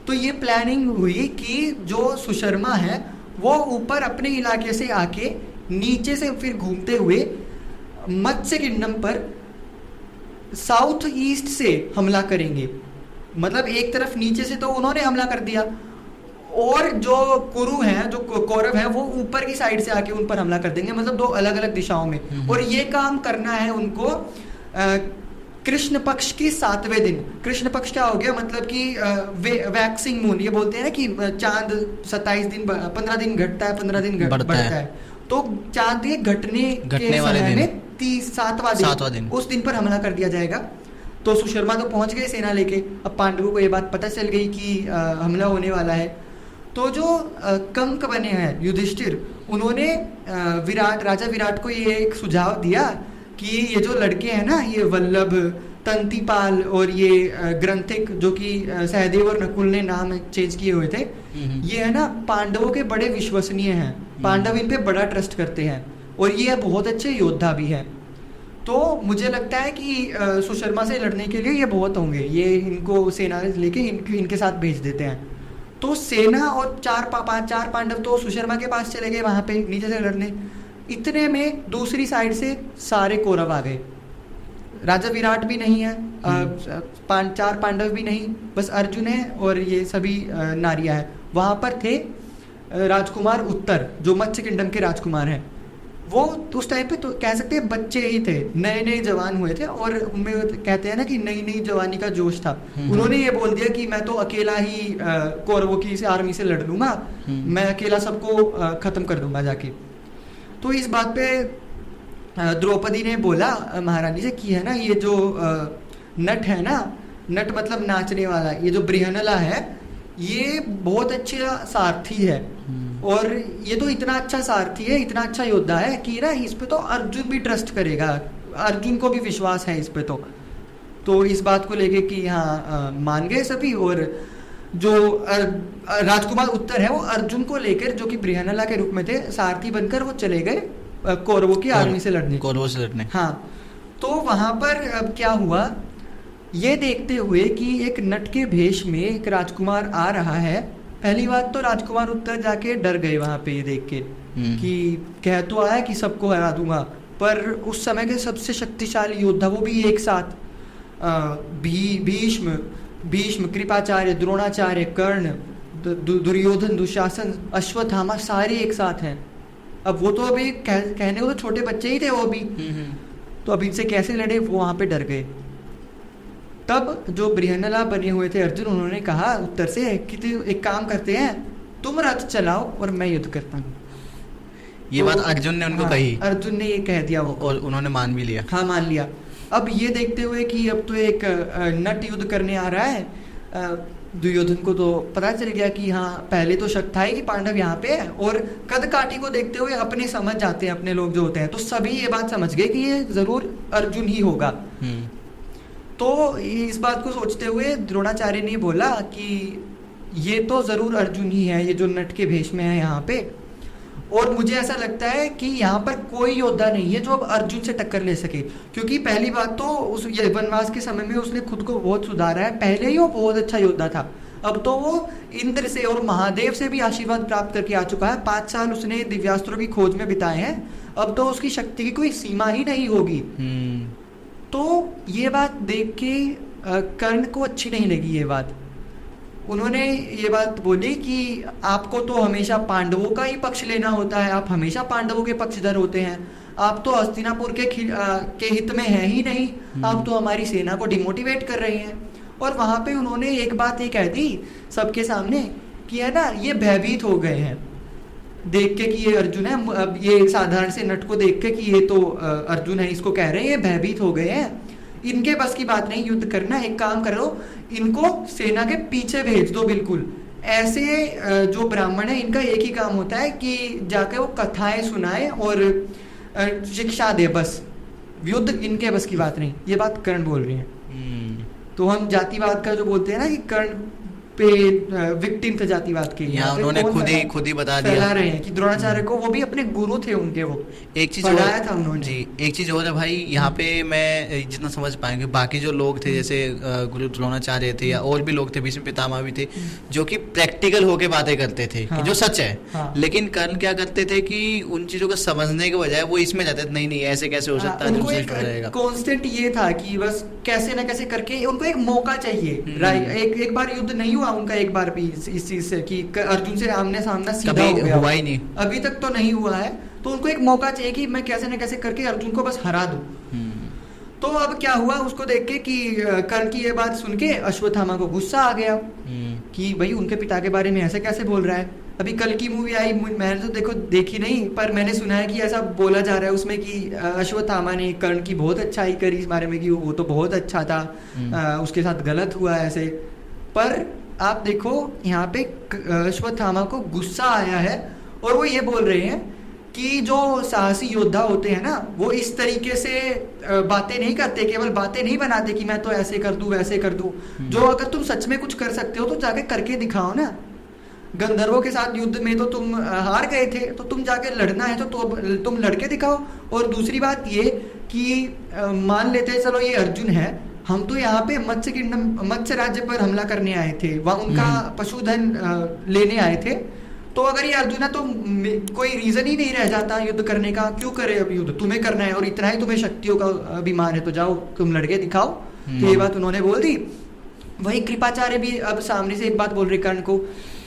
तो ये प्लानिंग हुई कि जो सुशर्मा है वो ऊपर अपने इलाके से आके नीचे से फिर घूमते हुए मत्स्य किंगडम पर साउथ ईस्ट से हमला करेंगे। मतलब एक तरफ नीचे से तो उन्होंने हमला कर दिया, और जो कुरु हैं, जो कौरव हैं, वो ऊपर की साइड से आके उन पर हमला कर देंगे, मतलब 2 अलग अलग दिशाओं में। और ये काम करना है उनको कृष्ण पक्ष की 7वें दिन। कृष्ण पक्ष क्या हो गया, मतलब कि वैक्सिंग मून, ये बोलते हैं ना कि चांद 27 दिन 15 दिन घटता है, 15 दिन बढ़ता है। तो चांद के घटने के समय में 7वां दिन, उस दिन पर हमला कर दिया जाएगा। तो सुशर्मा तो पहुंच गए सेना लेके। अब पांडवों को ये बात पता चल गई कि हमला होने वाला है। तो जो कंक बने हैं युधिष्ठिर, उन्होंने राजा विराट को ये एक सुझाव दिया कि ये जो लड़के हैं ना, ये वल्लभ, तंतीपाल और ये ग्रंथिक, जो कि सहदेव और नकुल ने नाम चेंज किए हुए थे, ये है ना पांडवों के बड़े विश्वसनीय हैं। पांडव इन पे बड़ा ट्रस्ट करते हैं और ये बहुत अच्छे योद्धा भी हैं। तो मुझे लगता है कि सुशर्मा से लड़ने के लिए ये बहुत होंगे, ये इनको सेना लेके इनके साथ भेज देते हैं। तो सेना और चार पांडव तो सुशर्मा के पास चले गए वहां पे नीचे से लड़ने। इतने में दूसरी साइड से सारे कौरव आ गए। राजा विराट भी नहीं है, चार पांडव भी नहीं, बस अर्जुन है और ये सभी नारियां हैं। वहां पर थे राजकुमार उत्तर, जो मत्स्य किंगडम के राजकुमार हैं। वो उस टाइम पे तो कह सकते हैं बच्चे ही थे, नए नए जवान हुए थे और उनमें कहते हैं ना कि नई नई जवानी का जोश था। उन्होंने ये बोल दिया कि मैं तो अकेला ही कौरवों की से आर्मी से लड़ लूंगा, मैं अकेला सबको खत्म कर दूंगा जाके। तो इस बात पे द्रौपदी ने बोला महारानी से कि है ना, ये जो नट है ना, नट मतलब नाचने वाला, ये जो बृहनला है ये बहुत अच्छा सारथी है और ये तो इतना अच्छा सारथी है, इतना अच्छा योद्धा है कि ना इस पे तो अर्जुन भी ट्रस्ट करेगा, अर्जुन को भी विश्वास है इस पे। तो इस बात को लेके कि हाँ मान गए सभी। और जो राजकुमार उत्तर है वो अर्जुन को लेकर, जो कि बृहनला के रूप में थे, सारथी बनकर वो चले गए कौरवों की आर्मी से लड़ने। हाँ, तो वहां पर अब क्या हुआ, ये देखते हुए कि एक नट के भेष में एक राजकुमार आ रहा है, पहली बात तो राजकुमार उत्तर जाके डर गए वहां पे ये देख के कि कह तो आया कि सबको हरा दूंगा, पर उस समय के सबसे शक्तिशाली योद्धा वो भी एक साथ, भीष्म, कृपाचार्य, द्रोणाचार्य, कर्ण, दुर्योधन, दुशासन, अश्वत्थामा, सारे एक साथ हैं। अब वो तो अभी कहने को तो छोटे बच्चे ही थे वो भी, तो अब इनसे कैसे लड़े, वो वहां पे डर गए। तब जो बृहनला बने हुए थे अर्जुन, उन्होंने कहा उत्तर से कि एक काम करते हैं, तुम रथ चलाओ और मैं युद्ध करता हूँ। ये बात अर्जुन ने उनको कही, अर्जुन ने ये कह दिया वो, और उन्होंने मान भी लिया। हाँ, मान लिया। अब ये देखते हुए कि अब तो एक नट युद्ध करने आ रहा है, दुर्योधन को तो पता चल गया कि हाँ पहले तो शक था ही कि पांडव यहाँ पे है, और कद काठी को देखते हुए अपने समझ जाते हैं, अपने लोग जो होते हैं, तो सभी ये बात समझ गए कि ये जरूर अर्जुन ही होगा। तो इस बात को सोचते हुए द्रोणाचार्य ने बोला कि ये तो जरूर अर्जुन ही है, ये जो नट के भेष में है यहाँ पे, और मुझे ऐसा लगता है कि यहाँ पर कोई योद्धा नहीं है जो अब अर्जुन से टक्कर ले सके, क्योंकि पहली बात तो उस वनवास के समय में उसने खुद को बहुत सुधारा है, पहले ही वो बहुत अच्छा योद्धा था, अब तो वो इंद्र से और महादेव से भी आशीर्वाद प्राप्त करके आ चुका है। 5 साल उसने दिव्यास्त्रों की खोज में बिताए हैं, अब तो उसकी शक्ति की कोई सीमा ही नहीं होगी। तो ये बात देख के कर्ण को अच्छी नहीं लगी ये बात। उन्होंने ये बात बोली कि आपको तो हमेशा पांडवों का ही पक्ष लेना होता है, आप हमेशा पांडवों के पक्षधर होते हैं, आप तो हस्तिनापुर के हित में है ही नहीं, आप तो हमारी सेना को डिमोटिवेट कर रहे हैं। और वहां पे उन्होंने एक बात ये कह दी सबके सामने कि है ना, ये भयभीत हो गए हैं देख के कि ये अर्जुन है। अब ये साधारण से नट को देख के कि ये तो अर्जुन है, इसको कह रहे हैं, ये भयभीत हो गए हैं, इनके बस की बात नहीं युद्ध करना, एक काम करो, इनको सेना के पीछे भेज दो। बिल्कुल ऐसे जो ब्राह्मण है इनका एक ही काम होता है कि जाके वो कथाएं सुनाए और शिक्षा दे, बस युद्ध इनके बस की बात नहीं। ये बात कर्ण बोल रही है। तो हम जातिवाद का जो बोलते हैं ना कि कर्ण पे विक्टिम थे जातिवाद के, यहाँ उन्होंने खुद ही बता दिया, फैला रहे हैं कि द्रोणाचार्य को, वो भी अपने गुरु थे उनके, वो एक चीज पढ़ाया था उन्होंने जी। एक चीज और है भाई, यहाँ पे मैं जितना समझ पाएंगे, बाकी जो लोग थे जैसे गुरु द्रोणाचार्य थे या और भी लोग थे, भीष्म पितामह भी थे, जो कि प्रैक्टिकल होके बातें करते थे कि जो सच है। लेकिन कर्ण क्या करते थे कि उन चीजों को समझने के बजाय वो इसमें जाते थे, नहीं ऐसे कैसे हो सकता है। कांस्टेंट ये था कि बस कैसे ना कैसे करके उनको एक मौका चाहिए। एक बार युद्ध नहीं हुआ उनका एक बार भी इस चीज से कि अर्जुन से आमने सामना सीधा हो गया, हुआ ही नहीं, अभी तक तो नहीं हुआ है। तो उनको एक मौका चाहिए कि मैं कैसे न कैसे करके अर्जुन को बस हरा दूं। तो अब क्या हुआ, उसको देख के कि कर्ण की ये बात सुन के अश्वत्थामा को गुस्सा आ गया कि भाई उनके पिता के बारे में ऐसे कैसे बोल रहा है। अभी कल की मूवी आई, मैंने तो देखो देखी नहीं, पर मैंने सुना है कि ऐसा बोला जा रहा है उसमें कि अश्वत्थामा ने कर्ण की बहुत अच्छाई करी इस बारे में कि वो तो बहुत अच्छा था, उसके साथ गलत हुआ ऐसे। पर आप देखो यहाँ पे अश्वत्थामा को गुस्सा आया है और वो ये बोल रहे हैं कि जो साहसी योद्धा होते हैं ना, वो इस तरीके से बातें नहीं करते, केवल बातें नहीं बनाते कि मैं तो ऐसे कर दूं वैसे कर दूं। जो अगर तुम सच में कुछ कर सकते हो तो जाके करके दिखाओ ना। गंधर्वों के साथ युद्ध में तो तुम हार गए थे, तो तुम जाके लड़ना है तो तुम लड़के दिखाओ। और दूसरी बात ये कि मान लेते हैं चलो ये अर्जुन है, हम तो यहाँ पे मत्स्य किंगडम, मत्स्य राज्य पर हमला करने आए थे, वहाँ उनका पशुधन लेने आए थे। तो अगर ये अर्जुन है तो कोई रीजन ही नहीं रह जाता युद्ध करने का, क्यों करे अब युद्ध, तुम्हें करना है और इतना ही तुम्हें शक्तियों का अभिमान है तो जाओ तुम लड़के दिखाओ। तो ये बात उन्होंने बोल दी। वही कृपाचार्य भी अब सामने से एक बात बोल रहे कर्ण को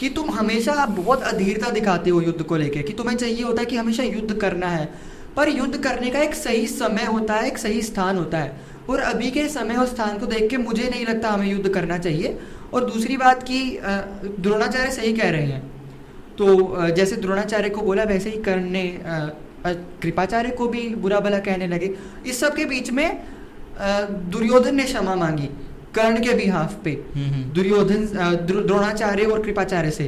कि तुम हमेशा बहुत अधीरता दिखाते हो युद्ध को लेके, कि तुम्हें चाहिए होता है कि हमेशा युद्ध करना है, पर युद्ध करने का एक सही समय होता है, एक सही स्थान होता है, और अभी के समय और स्थान को देख के मुझे नहीं लगता हमें युद्ध करना चाहिए। और दूसरी बात कि द्रोणाचार्य सही कह रहे हैं, तो जैसे द्रोणाचार्य को बोला वैसे ही कर्ण ने कृपाचार्य को भी बुरा भला कहने लगे। इस सब के बीच में दुर्योधन ने क्षमा मांगी कर्ण के बिहाफ पे, दुर्योधन द्रोणाचार्य और कृपाचार्य से।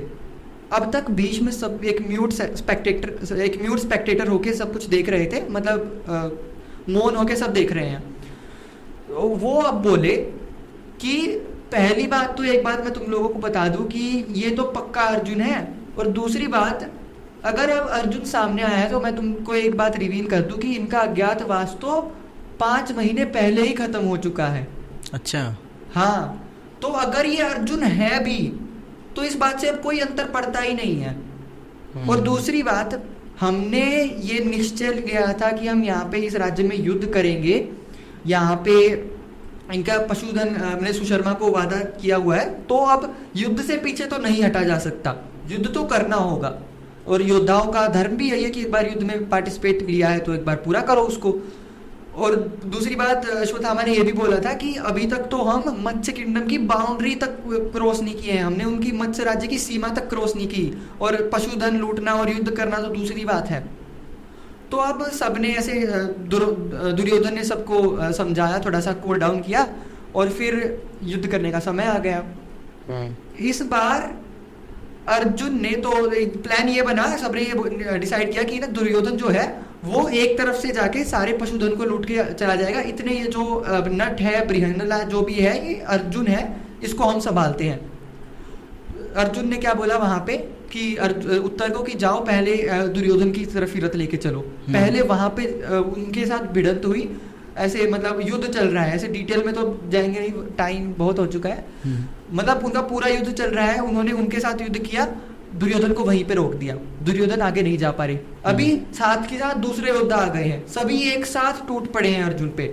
अब तक भीष्म सब एक म्यूट स्पेक्टेटर होके सब कुछ देख रहे थे, मतलब मौन होके सब देख रहे हैं। वो अब बोले कि पहली बात तो एक बात मैं तुम लोगों को बता दूं कि ये तो पक्का अर्जुन है, और दूसरी बात अगर अब अर्जुन सामने आया है तो मैं तुमको एक बात रिवील कर दूं कि इनका अज्ञातवास तो 5 महीने पहले ही खत्म हो चुका है। अच्छा, हाँ, तो अगर ये अर्जुन है भी तो इस बात से अब कोई अंतर पड़ता ही नहीं है। और दूसरी बात, हमने ये निश्चय लिया था कि हम यहाँ पे इस राज्य में युद्ध करेंगे, यहाँ पे इनका पशुधन हमने सुशर्मा को वादा किया हुआ है, तो अब युद्ध से पीछे तो नहीं हटा जा सकता, युद्ध तो करना होगा। और योद्धाओं का धर्म भी यही है कि एक बार युद्ध में पार्टिसिपेट लिया है तो एक बार पूरा करो उसको। और दूसरी बात, अश्वत्थामा ने यह भी बोला था कि अभी तक तो हम मत्स्य किंगडम की बाउंड्री तक क्रॉस नहीं किए हैं, हमने उनकी मत्स्य राज्य की सीमा तक क्रॉस नहीं की, और पशुधन लूटना और युद्ध करना तो दूसरी बात है। तो अब सबने ऐसे दुर्योधन ने सबको समझाया, थोड़ा सा कूल डाउन किया, और फिर युद्ध करने का समय आ गया। इस बार अर्जुन ने तो प्लान ये बना, सबने ये डिसाइड किया कि ना दुर्योधन जो है वो एक तरफ से जाके सारे पशुधन को लूट के चला जाएगा, इतने ये जो नट है, बृहन्नला जो भी है, ये अर्जुन है, इसको हम संभालते हैं। अर्जुन ने क्या बोला वहां पे कि उत्तर को कि जाओ पहले दुर्योधन की तरफ रथ लेके चलो। पहले वहां पे उनके साथ भिड़ंत हुई, ऐसे मतलब युद्ध चल रहा है, ऐसे डिटेल में तो जाएंगे नहीं, टाइम बहुत हो चुका है। मतलब उनका पूरा युद्ध चल रहा है, उन्होंने उनके साथ युद्ध किया, दुर्योधन को वहीं पे रोक दिया, दुर्योधन आगे नहीं जा पा रहे। अभी साथ के साथ दूसरे योद्धा आ गए हैं, सभी एक साथ टूट पड़े हैं अर्जुन पे,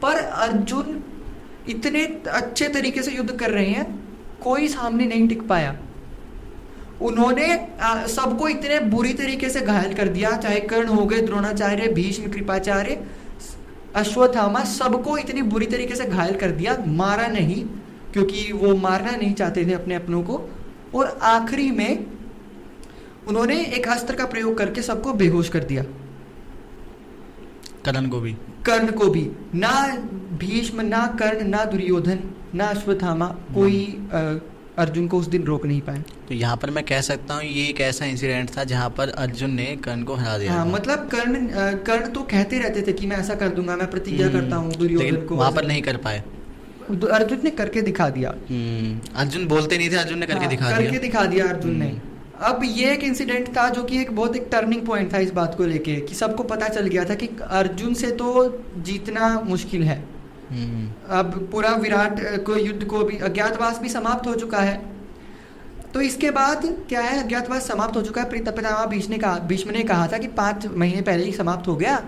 पर अर्जुन इतने अच्छे तरीके से युद्ध कर रहे हैं, कोई सामने नहीं टिक पाया। उन्होंने सबको इतने बुरी तरीके से घायल कर दिया, चाहे कर्ण हो गए, द्रोणाचार्य, भीष्म, कृपाचार्य, अश्वत्थामा, सबको इतनी बुरी तरीके से घायल कर दिया, मारा नहीं, क्योंकि वो मारना नहीं चाहते थे अपने अपनों को। और आखिरी में उन्होंने एक अस्त्र का प्रयोग करके सबको बेहोश कर दिया, कर्ण को भी। ना भीष्म, ना कर्ण, ना दुर्योधन, ना अश्वत्थामा, कोई अर्जुन को उस दिन रोक नहीं पाए। तो यहाँ पर मैं कह सकता हूँ ये एक ऐसा इंसिडेंट था जहाँ पर अर्जुन ने कर्ण को हरा दिया। हाँ, मतलब कर्ण तो कहते रहते थे कि मैं ऐसा कर दूंगा, मैं प्रतिज्ञा करता हूँ दुर्योधन को, वहाँ पर नहीं कर पाए, अर्जुन ने करके दिखा दिया। अर्जुन बोलते नहीं थे, अर्जुन ने करके दिखा दिया अर्जुन ने। अब ये एक इंसिडेंट था जो कि एक बहुत एक टर्निंग पॉइंट था इस बात को लेके, कि सबको पता चल गया था कि अर्जुन से तो जीतना मुश्किल है। अब पूरा विराट को युद्ध को भी, अज्ञातवास भी समाप्त हो चुका है। तो इसके बाद क्या है, अज्ञातवास समाप्त हो चुका है, पितामह भीष्म ने कहा था कि 5 महीने पहले ही समाप्त हो गया।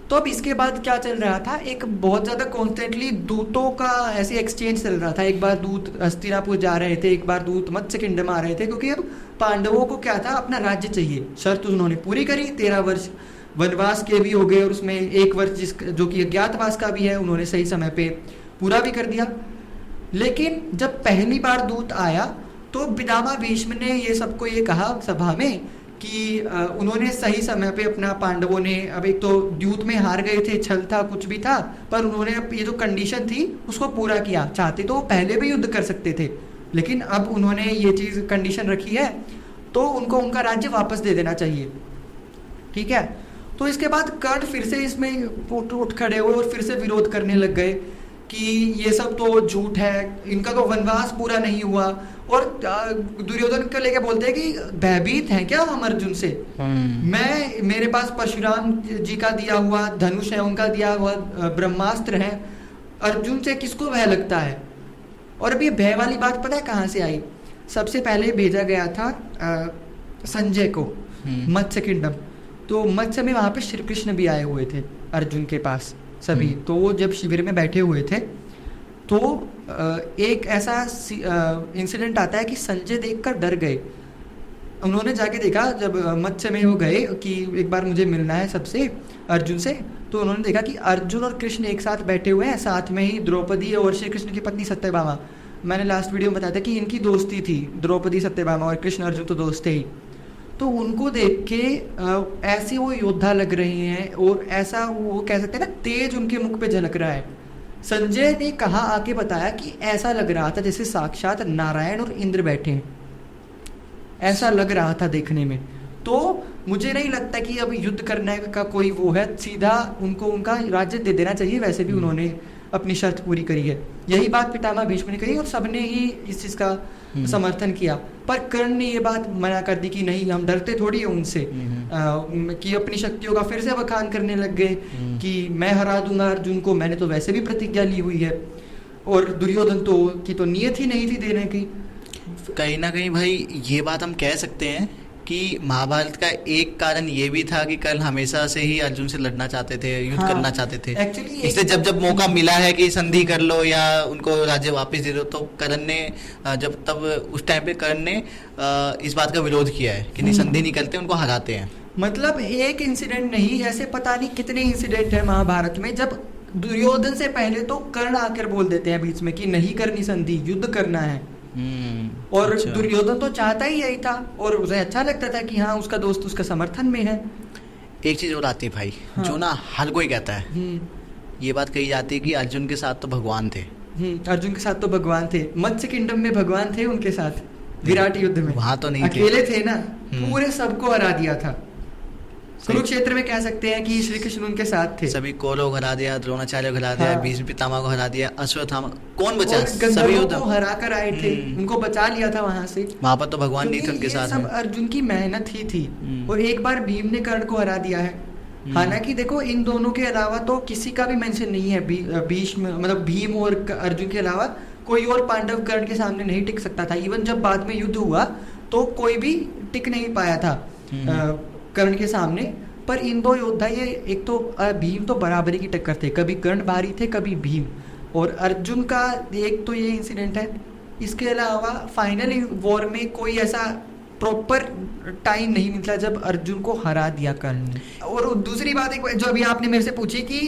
तो अब इसके बाद क्या चल रहा था, एक बहुत ज़्यादा कॉन्स्टेंटली दूतों का ऐसे एक्सचेंज चल रहा था। एक बार दूत हस्तिनापुर जा रहे थे, एक बार दूत मत्स्य किंगडम आ रहे थे, क्योंकि अब पांडवों को क्या था, अपना राज्य चाहिए। शर्त उन्होंने पूरी करी, 13 वर्ष वनवास के भी हो गए, और उसमें 1 वर्ष जो कि अज्ञातवास का भी है, उन्होंने सही समय पे पूरा भी कर दिया। लेकिन जब पहली बार दूत आया तो पितामह भीष्म ने ये सबको ये कहा सभा में कि उन्होंने सही समय पे अपना पांडवों ने, अब एक तो द्यूत में हार गए थे, छल था, कुछ भी था, पर उन्होंने ये जो कंडीशन थी उसको पूरा किया। चाहते तो वो पहले भी युद्ध कर सकते थे, लेकिन अब उन्होंने ये चीज़ कंडीशन रखी है तो उनको उनका राज्य वापस दे देना चाहिए। ठीक है, तो इसके बाद कर्ण फिर से इसमें उठ खड़े हुए और फिर से विरोध करने लग गए कि ये सब तो झूठ है, इनका तो वनवास पूरा नहीं हुआ। और दुर्योधन को लेके बोलते हैं कि भयभीत हैं क्या हम अर्जुन से? मैं, मेरे पास परशुराम जी का दिया हुआ धनुष है, उनका दिया हुआ ब्रह्मास्त्र है, अर्जुन से किसको भय लगता है? और अब ये भय वाली बात पता है कहाँ से आई? सबसे पहले भेजा गया था संजय को मत्स्य किंगडम। तो मत्स्य में वहाँ पे श्री कृष्ण भी आए हुए थे अर्जुन के पास सभी। तो वो जब शिविर में बैठे हुए थे तो एक ऐसा इंसिडेंट आता है कि संजय देखकर डर गए। उन्होंने जाके देखा जब मत्स्य में वो गए कि एक बार मुझे मिलना है सबसे अर्जुन से, तो उन्होंने देखा कि अर्जुन और कृष्ण एक साथ बैठे हुए हैं, साथ में ही द्रौपदी और श्री कृष्ण की पत्नी सत्यभामा। मैंने लास्ट वीडियो में बताया था कि इनकी दोस्ती थी, द्रौपदी सत्यभामा और कृष्ण अर्जुन तो दोस्त थे ही। तो उनको देख के ऐसे वो योद्धा लग रहे हैं और ऐसा वो कह सकते हैं ना, तेज उनके मुख पे झलक रहा है। संजय ने कहा, आके बताया कि ऐसा लग रहा था जैसे साक्षात नारायण और इंद्र बैठे हैं, ऐसा लग रहा था देखने में। तो मुझे नहीं लगता कि अब युद्ध करने का कोई वो है, सीधा उनको उनका राज्य दे देना चाहिए। वैसे भी उन्होंने अपनी शर्त पूरी करी है, यही बात पितामह भीष्म ने कही और सबने ही इस चीज का समर्थन किया। पर कर्ण ने ये बात मना कर दी कि नहीं, हम डरते थोड़ी है उनसे, कि अपनी शक्तियों का फिर से बखान करने लग गए कि मैं हरा दूंगा अर्जुन को, मैंने तो वैसे भी प्रतिज्ञा ली हुई है। और दुर्योधन तो की तो नियत ही नहीं थी देने की। कहीं ना कहीं भाई ये बात हम कह सकते हैं कि महाभारत का एक कारण ये भी था कि कर्ण हमेशा से ही अर्जुन से लड़ना चाहते थे, युद्ध करना चाहते थे। इसलिए जब जब मौका मिला है कि संधि कर लो या उनको राज्य वापस दे दो, तो कर्ण ने जब तब उस टाइम पे कर्ण ने इस बात का विरोध किया है कि नहीं, संधि नहीं करते, उनको हराते हैं। मतलब एक इंसिडेंट नहीं, ऐसे पता नहीं कितने इंसिडेंट है महाभारत में जब दुर्योधन से पहले तो कर्ण आकर बोल देते हैं बीच में कि नहीं करनी संधि, युद्ध करना है। और अच्छा। दुर्योधन तो चाहता ही यही था और उसे अच्छा लगता था कि हाँ उसका दोस्त उसका समर्थन में है। एक चीज और आती है भाई, हाँ। जो ना हर कोई कहता है, ये बात कही जाती है कि अर्जुन के साथ तो भगवान थे। अर्जुन के साथ तो भगवान थे, मत्स्य किंगडम में भगवान थे उनके साथ, विराट युद्ध में वहां तो नहीं अकेले थे ना, पूरे सबको हरा दिया था। कुरुक्षेत्र में कह सकते हैं कि श्री कृष्ण उनके साथ थे, सभी कौरव को हरा दिया, द्रोणाचार्य को हरा दिया, भीष्म पितामह को हरा दिया, अश्वत्थामा, कौन बचा? सभी को हरा कर आए थे, उनको बचा लिया था वहां से। वहां पर तो भगवान नहीं थे उनके साथ, सब अर्जुन की मेहनत ही थी। और एक बार भीम ने कर्ण को हरा दिया है। हालांकि देखो इन दोनों के अलावा तो किसी का भी मेंशन नहीं है, भीष्म मतलब भीम और अर्जुन के अलावा कोई और पांडव कर्ण के सामने नहीं टिक सकता था। इवन जब बाद में युद्ध हुआ तो कोई भी टिक नहीं पाया था कर्ण के सामने। पर इन दो योद्धा, ये एक तो भीम तो बराबरी की टक्कर थे, कभी कर्ण भारी थे कभी भीम। और अर्जुन का एक तो ये इंसिडेंट है, इसके अलावा फाइनल वॉर में कोई ऐसा प्रॉपर टाइम नहीं मिलता जब अर्जुन को हरा दिया कर्ण ने। और दूसरी बात एक जो अभी आपने मेरे से पूछी कि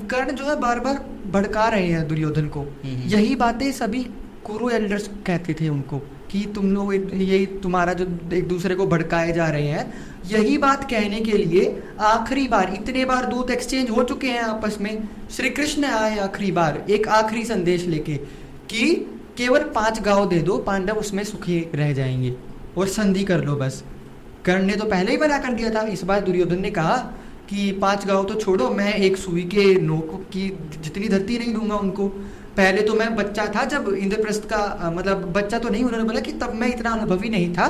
कर्ण जो है बार बार भड़का रहे हैं दुर्योधन को, यही बातें सभी कुरु एल्डर्स कहते थे उनको कि तुम लोग यही तुम्हारा जो एक दूसरे को भड़काए जा रहे हैं, यही बात कहने के लिए आखिरी बार, इतने बार दूत एक्सचेंज हो चुके हैं आपस में, श्री कृष्ण आए आखिरी बार एक आखिरी संदेश लेके कि केवल 5 गांव दे दो, पांडव उसमें सुखी रह जाएंगे और संधि कर लो बस। कर्ण ने तो पहले ही मना कर दिया था। इस बार दुर्योधन ने कहा कि 5 गांव तो छोड़ो, मैं एक सुई के नोक की जितनी धरती नहीं दूंगा उनको। पहले तो मैं बच्चा था जब इंद्रप्रस्थ का, मतलब बच्चा तो नहीं, उन्होंने बोला कि तब मैं इतना अनुभवी नहीं था,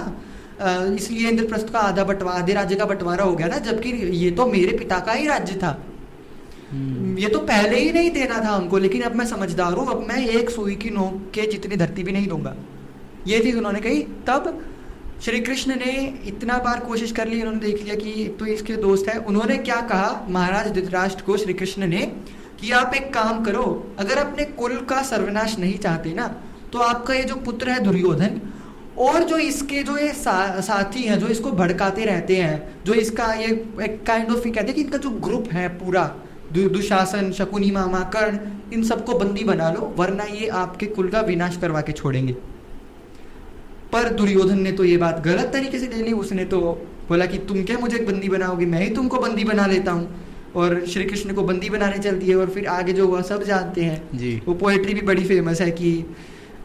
इसलिए इंद्रप्रस्थ का आधे राज्य का बंटवारा हो गया था, जबकि ये तो मेरे पिता का ही राज्य था, ये तो पहले ही नहीं देना था हमको, लेकिन अब मैं समझदार हूँ, अब मैं एक सुई की नोक के जितनी धरती भी नहीं दूंगा। ये चीज उन्होंने कही। तब श्री कृष्ण ने इतना बार कोशिश कर ली, उन्होंने देख लिया कि तो इसके दोस्त है। उन्होंने क्या कहा महाराज धृतराष्ट्र को, श्री कृष्ण ने, कि आप एक काम करो, अगर अपने कुल का सर्वनाश नहीं चाहते ना, तो आपका ये जो पुत्र है दुर्योधन और जो इसके जो ये साथी हैं जो इसको भड़काते रहते हैं, जो इसका ये एक काइंड ऑफ कहते हैं कि इनका जो ग्रुप है पूरा, दुशासन, शकुनी मामा, कर्ण, इन सबको बंदी बना लो, वरना ये आपके कुल का विनाश करवा के छोड़ेंगे। पर दुर्योधन ने तो ये बात गलत तरीके से ले ली। उसने तो बोला कि तुम क्या मुझे बंदी बनाओगे, मैं ही तुमको बंदी बना लेता हूँ, और श्री कृष्ण को बंदी बनाने चल दिए। और फिर आगे जो हुआ सब जानते हैं जी। वो पोएट्री भी बड़ी फेमस है कि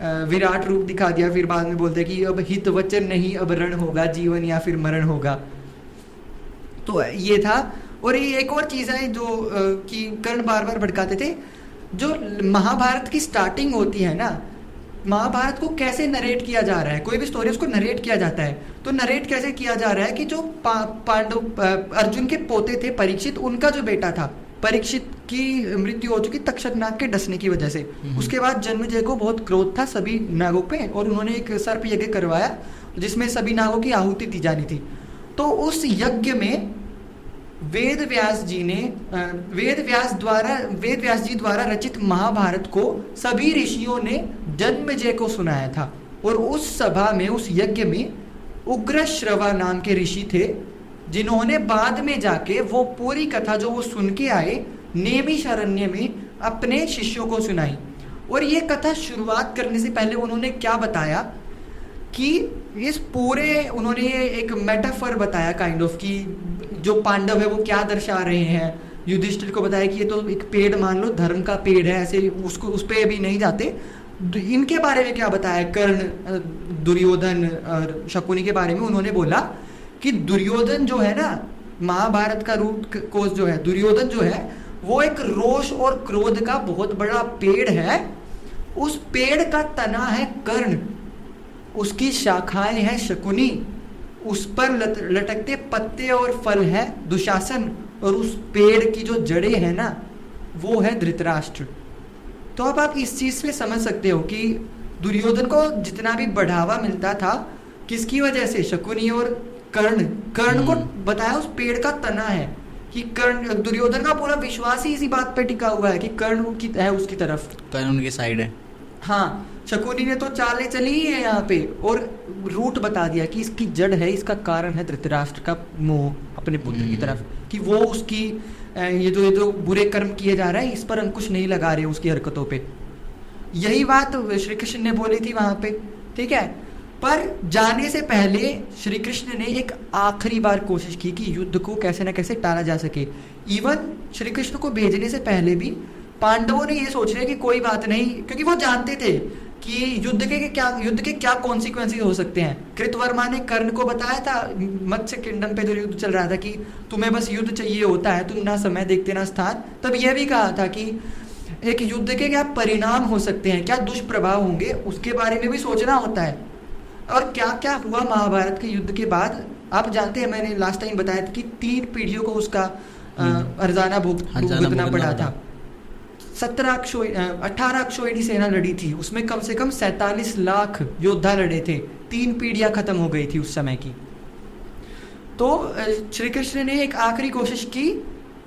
विराट रूप दिखा दिया, फिर बाद में बोलते हैं कि अब हित वचन नहीं, अब रण होगा, जीवन या फिर मरण होगा। तो ये था। और ये एक और चीज़ है जो कि कर्ण बार बार भड़काते थे, जो महाभारत की स्टार्टिंग होती है ना, महाभारत को कैसे नरेट किया जा रहा है, कोई भी स्टोरी उसको नरेट किया जाता है, तो नरेट कैसे किया जा रहा है कि जो पांडव अर्जुन के पोते थे परीक्षित, उनका जो बेटा था, परीक्षित की मृत्यु हो चुकी तक्षकनाग के डसने की वजह से। उसके बाद जन्मेजय को बहुत क्रोध था सभी नागों पे, और उन्होंने एक सर्प यज्ञ करवाया जिसमें सभी नागों की आहुति दी जानी थी। तो उस यज्ञ में वेद व्यास जी द्वारा रचित महाभारत को सभी ऋषियों ने जन्मेजय को सुनाया था। और उस सभा में, उस यज्ञ में उग्रश्रवा नाम के ऋषि थे, जिन्होंने बाद में जाके वो पूरी कथा जो वो सुन के आए नैमिषारण्य में अपने शिष्यों को सुनाई। और ये कथा शुरुआत करने से पहले उन्होंने क्या बताया कि इस पूरे, उन्होंने ये एक मेटाफर बताया काइंड ऑफ, कि जो पांडव है वो क्या दर्शा रहे हैं। युधिष्ठिर को बताया कि ये तो एक पेड़ मान लो, धर्म का पेड़ है, ऐसे उसको उस पे अभी नहीं जाते। इनके बारे में क्या बताया, कर्ण, दुर्योधन और शकुनी के बारे में उन्होंने बोला कि दुर्योधन जो है ना, महाभारत का रूट कोष जो है, दुर्योधन जो है वो एक रोष और क्रोध का बहुत बड़ा पेड़ है। उस पेड़ का तना है कर्ण, उसकी शाखाएं हैं शकुनी, उस पर लटकते पत्ते और फल है दुशासन, और उस पेड़ की जो जड़ें हैं ना वो है धृतराष्ट्र। तो अब आप इस चीज से समझ सकते हो कि दुर्योधन को जितना भी बढ़ावा मिलता था किसकी वजह से, शकुनी और कर्ण को बताया उस पेड़ का तना है कि कर्ण, दुर्योधन का पूरा विश्वास ही इसी बात पे टिका हुआ है कि कर्ण की है, उसकी तरफ, कर्ण उनकी साइड है। हाँ, शकुनी ने तो चालें चली ही है यहाँ पे, और रूट बता दिया कि इसकी जड़ है, इसका कारण है धृतराष्ट्र का मोह अपने पुत्र की तरफ, कि वो उसकी ये जो बुरे कर्म किए जा रहा है इस पर अंकुश नहीं लगा रहे उसकी हरकतों पे। यही बात श्री कृष्ण ने बोली थी वहां पे, ठीक है। पर जाने से पहले श्री कृष्ण ने एक आखिरी बार कोशिश की कि युद्ध को कैसे न कैसे टाला जा सके। इवन श्री कृष्ण को भेजने से पहले भी पांडवों ने ये सोच रहे कि कोई बात नहीं, क्योंकि वो जानते थे कि युद्ध के क्या कॉन्सिक्वेंसेस हो सकते हैं। कृतवर्मा ने कर्ण को बताया था मत्स्य किंगडम पे जो युद्ध चल रहा था कि तुम्हें बस युद्ध चाहिए होता है, तुम ना समय देखते ना स्थान। तब यह भी कहा था कि एक युद्ध के क्या परिणाम हो सकते हैं, क्या दुष्प्रभाव होंगे, उसके बारे में भी सोचना होता है। और क्या क्या हुआ महाभारत के युद्ध के बाद आप जानते हैं, मैंने लास्ट टाइम बताया था कि 3 पीढ़ियों को उसका अर्जाना भुगतना पड़ा था। 18 अक्षोहिणी सेना लड़ी थी, उसमें कम से कम 47 लाख योद्धा लड़े थे, 3 पीढ़ियां खत्म हो गई थी उस समय की। तो श्री कृष्ण ने एक आखिरी कोशिश की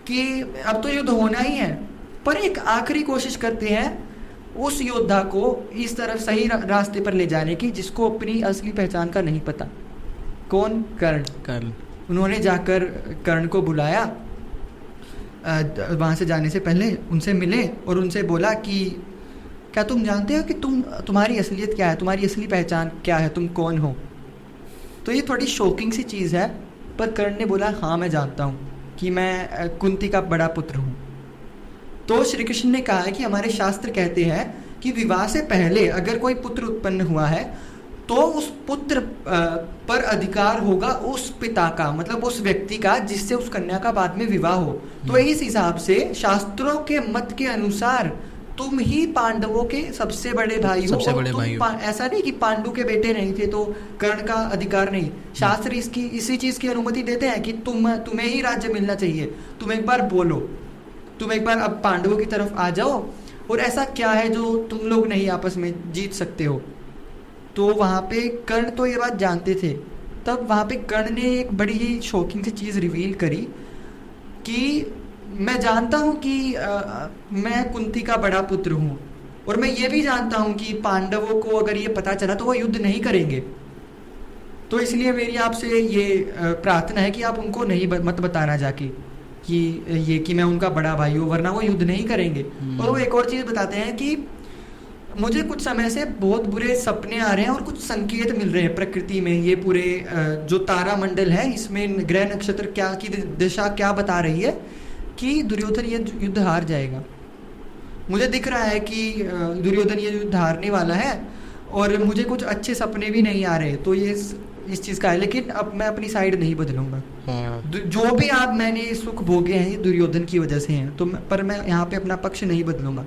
कि अब तो युद्ध होना ही है, पर एक आखिरी कोशिश करते हैं उस योद्धा को इस तरफ सही रास्ते पर ले जाने की जिसको अपनी असली पहचान का नहीं पता। कौन? कर्ण। उन्होंने जाकर कर्ण को बुलाया, वहाँ से जाने से पहले उनसे मिले और उनसे बोला कि क्या तुम जानते हो कि तुम्हारी असलियत क्या है, तुम्हारी असली पहचान क्या है, तुम कौन हो। तो ये थोड़ी शॉकिंग सी चीज़ है, पर कर्ण ने बोला हाँ मैं जानता हूँ कि मैं कुंती का बड़ा पुत्र हूँ। तो श्री कृष्ण ने कहा है कि हमारे शास्त्र कहते हैं कि विवाह से पहले अगर कोई पुत्र उत्पन्न हुआ है तो उस पुत्र पर अधिकार होगा उस पिता का, मतलब उस व्यक्ति का जिससे उस कन्या का बाद में विवाह हो। तो इस हिसाब से शास्त्रों के मत के अनुसार तुम ही पांडवों के सबसे बड़े भाई हो। सबसे बड़े भाई हो। ऐसा नहीं कि पांडु के बेटे नहीं थे तो कर्ण का अधिकार नहीं। शास्त्र इसी चीज की अनुमति देते हैं कि तुम्हें ही राज्य मिलना चाहिए। तुम एक बार बोलो, तुम एक बार अब पांडवों की तरफ आ जाओ, और ऐसा क्या है जो तुम लोग नहीं आपस में जीत सकते हो। तो वहाँ पे कर्ण तो ये बात जानते थे। तब वहाँ पे कर्ण ने एक बड़ी ही शॉकिंग सी चीज़ रिवील करी कि मैं जानता हूँ कि मैं कुंती का बड़ा पुत्र हूँ, और मैं ये भी जानता हूँ कि पांडवों को अगर ये पता चला तो वो युद्ध नहीं करेंगे। तो इसलिए मेरी आपसे ये प्रार्थना है कि आप उनको नहीं मत बताना जाके कि मैं उनका बड़ा भाई हूँ, वरना वो युद्ध नहीं करेंगे। और वो एक और चीज़ बताते हैं कि मुझे कुछ समय से बहुत बुरे सपने आ रहे हैं और कुछ संकेत मिल रहे हैं प्रकृति में, ये पूरे जो तारा मंडल है इसमें ग्रह नक्षत्र क्या की दिशा क्या बता रही है कि दुर्योधन ये युद्ध हार जाएगा। मुझे दिख रहा है कि दुर्योधन ये युद्ध हारने वाला है और मुझे कुछ अच्छे सपने भी नहीं आ रहे, तो ये इस चीज़ का है। लेकिन अब मैं अपनी साइड नहीं बदलूंगा। जो भी आप मैंने सुख भोगे हैं ये दुर्योधन की वजह से हैं, तो पर मैं यहाँ पे अपना पक्ष नहीं बदलूंगा।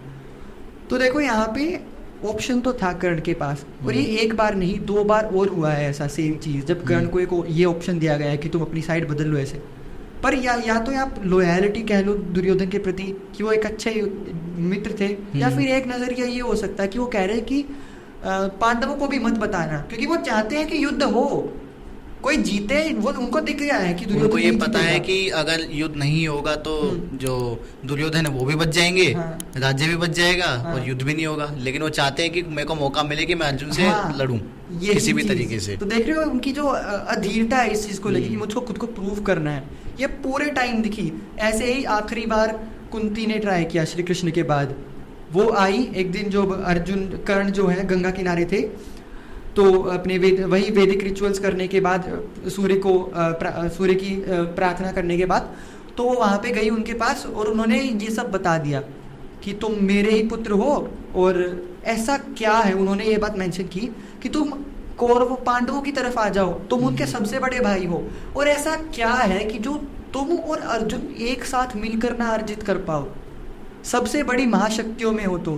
तो देखो यहाँ पे ऑप्शन तो था कर्ण के पास, और ये एक बार नहीं 2 बार और हुआ है ऐसा सेम चीज़, जब कर्ण को एक ये ऑप्शन दिया गया है कि तुम अपनी साइड बदल लो ऐसे। पर या तो आप लॉयलिटी कह लो दुर्योधन के प्रति कि वो एक अच्छे मित्र थे, या फिर एक नजरिया ये हो सकता है कि वो कह रहे हैं कि पांडवों को भी मत बताना, क्योंकि वो चाहते हैं कि युद्ध हो, कोई जीते। वो उनको दिख गया है कि उनको ये पता है कि अगर युद्ध नहीं होगा तो जो दुर्योधन है वो भी बच जाएंगे, राज्य भी बच जाएगा और युद्ध भी नहीं होगा। लेकिन वो चाहते हैं कि मेरे को मौका मिले कि मैं अर्जुन से लड़ूं किसी भी तरीके से। तो देख रहे हो उनकी जो अधीरता है इस चीज को लेकर कि मुझको खुद को प्रूव करना है, ये पूरे टाइम दिखी। ऐसे ही आखिरी बार कुंती ने ट्राई किया श्री कृष्ण के बाद। वो आई एक दिन जो अर्जुन कर्ण जो है गंगा किनारे थे, तो अपने वही वैदिक रिचुअल्स करने के बाद सूर्य की प्रार्थना करने के बाद तो वो वहाँ पे गई उनके पास और उन्होंने ये सब बता दिया कि तुम मेरे ही पुत्र हो। और ऐसा क्या है, उन्होंने ये बात मेंशन की कि तुम कौरव पांडवों की तरफ आ जाओ, तुम उनके सबसे बड़े भाई हो, और ऐसा क्या है कि जो तुम और अर्जुन एक साथ मिलकर ना अर्जित कर पाओ, सबसे बड़ी महाशक्तियों में हो तो।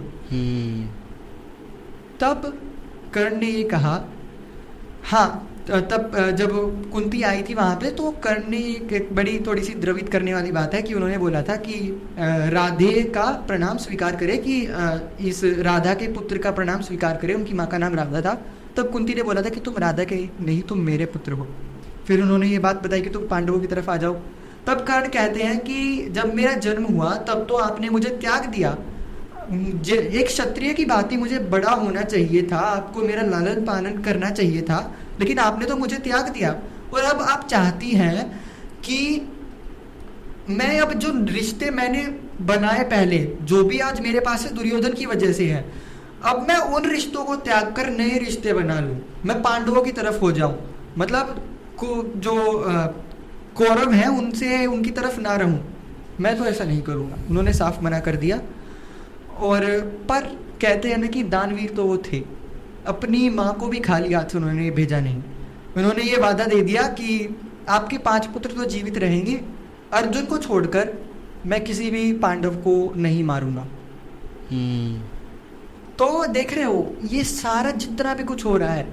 तब कर्ण ने ये कहा, हाँ तब जब कुंती आई थी वहाँ पे तो कर्ण ने एक बड़ी थोड़ी सी द्रवित करने वाली बात है कि उन्होंने बोला था कि राधे का प्रणाम स्वीकार करे, कि इस राधा के पुत्र का प्रणाम स्वीकार करे, उनकी माँ का नाम राधा था। तब कुंती ने बोला था कि तुम राधा के नहीं, तुम मेरे पुत्र हो। फिर उन्होंने ये बात बताई कि तुम पांडवों की तरफ आ जाओ। तब कर्ण कहते हैं कि जब मेरा जन्म हुआ तब तो आपने मुझे त्याग दिया, एक क्षत्रिय की भांति मुझे बड़ा होना चाहिए था, आपको मेरा लालन पालन करना चाहिए था, लेकिन आपने तो मुझे त्याग दिया। और अब आप चाहती हैं कि मैं अब जो रिश्ते मैंने बनाए पहले, जो भी आज मेरे पास है दुर्योधन की वजह से है, अब मैं उन रिश्तों को त्याग कर नए रिश्ते बना लूं, मैं पांडवों की तरफ हो जाऊं, मतलब जो कौरव है उनसे उनकी तरफ ना रहूं। मैं तो ऐसा नहीं करूंगा, उन्होंने साफ मना कर दिया। और पर कहते हैं ना कि दानवीर तो वो थे, अपनी माँ को भी खाली हाथ उन्होंने भेजा नहीं। उन्होंने ये वादा दे दिया कि आपके 5 पुत्र तो जीवित रहेंगे, अर्जुन को छोड़कर मैं किसी भी पांडव को नहीं मारूंगा। तो देख रहे हो ये सारा जितना भी कुछ हो रहा है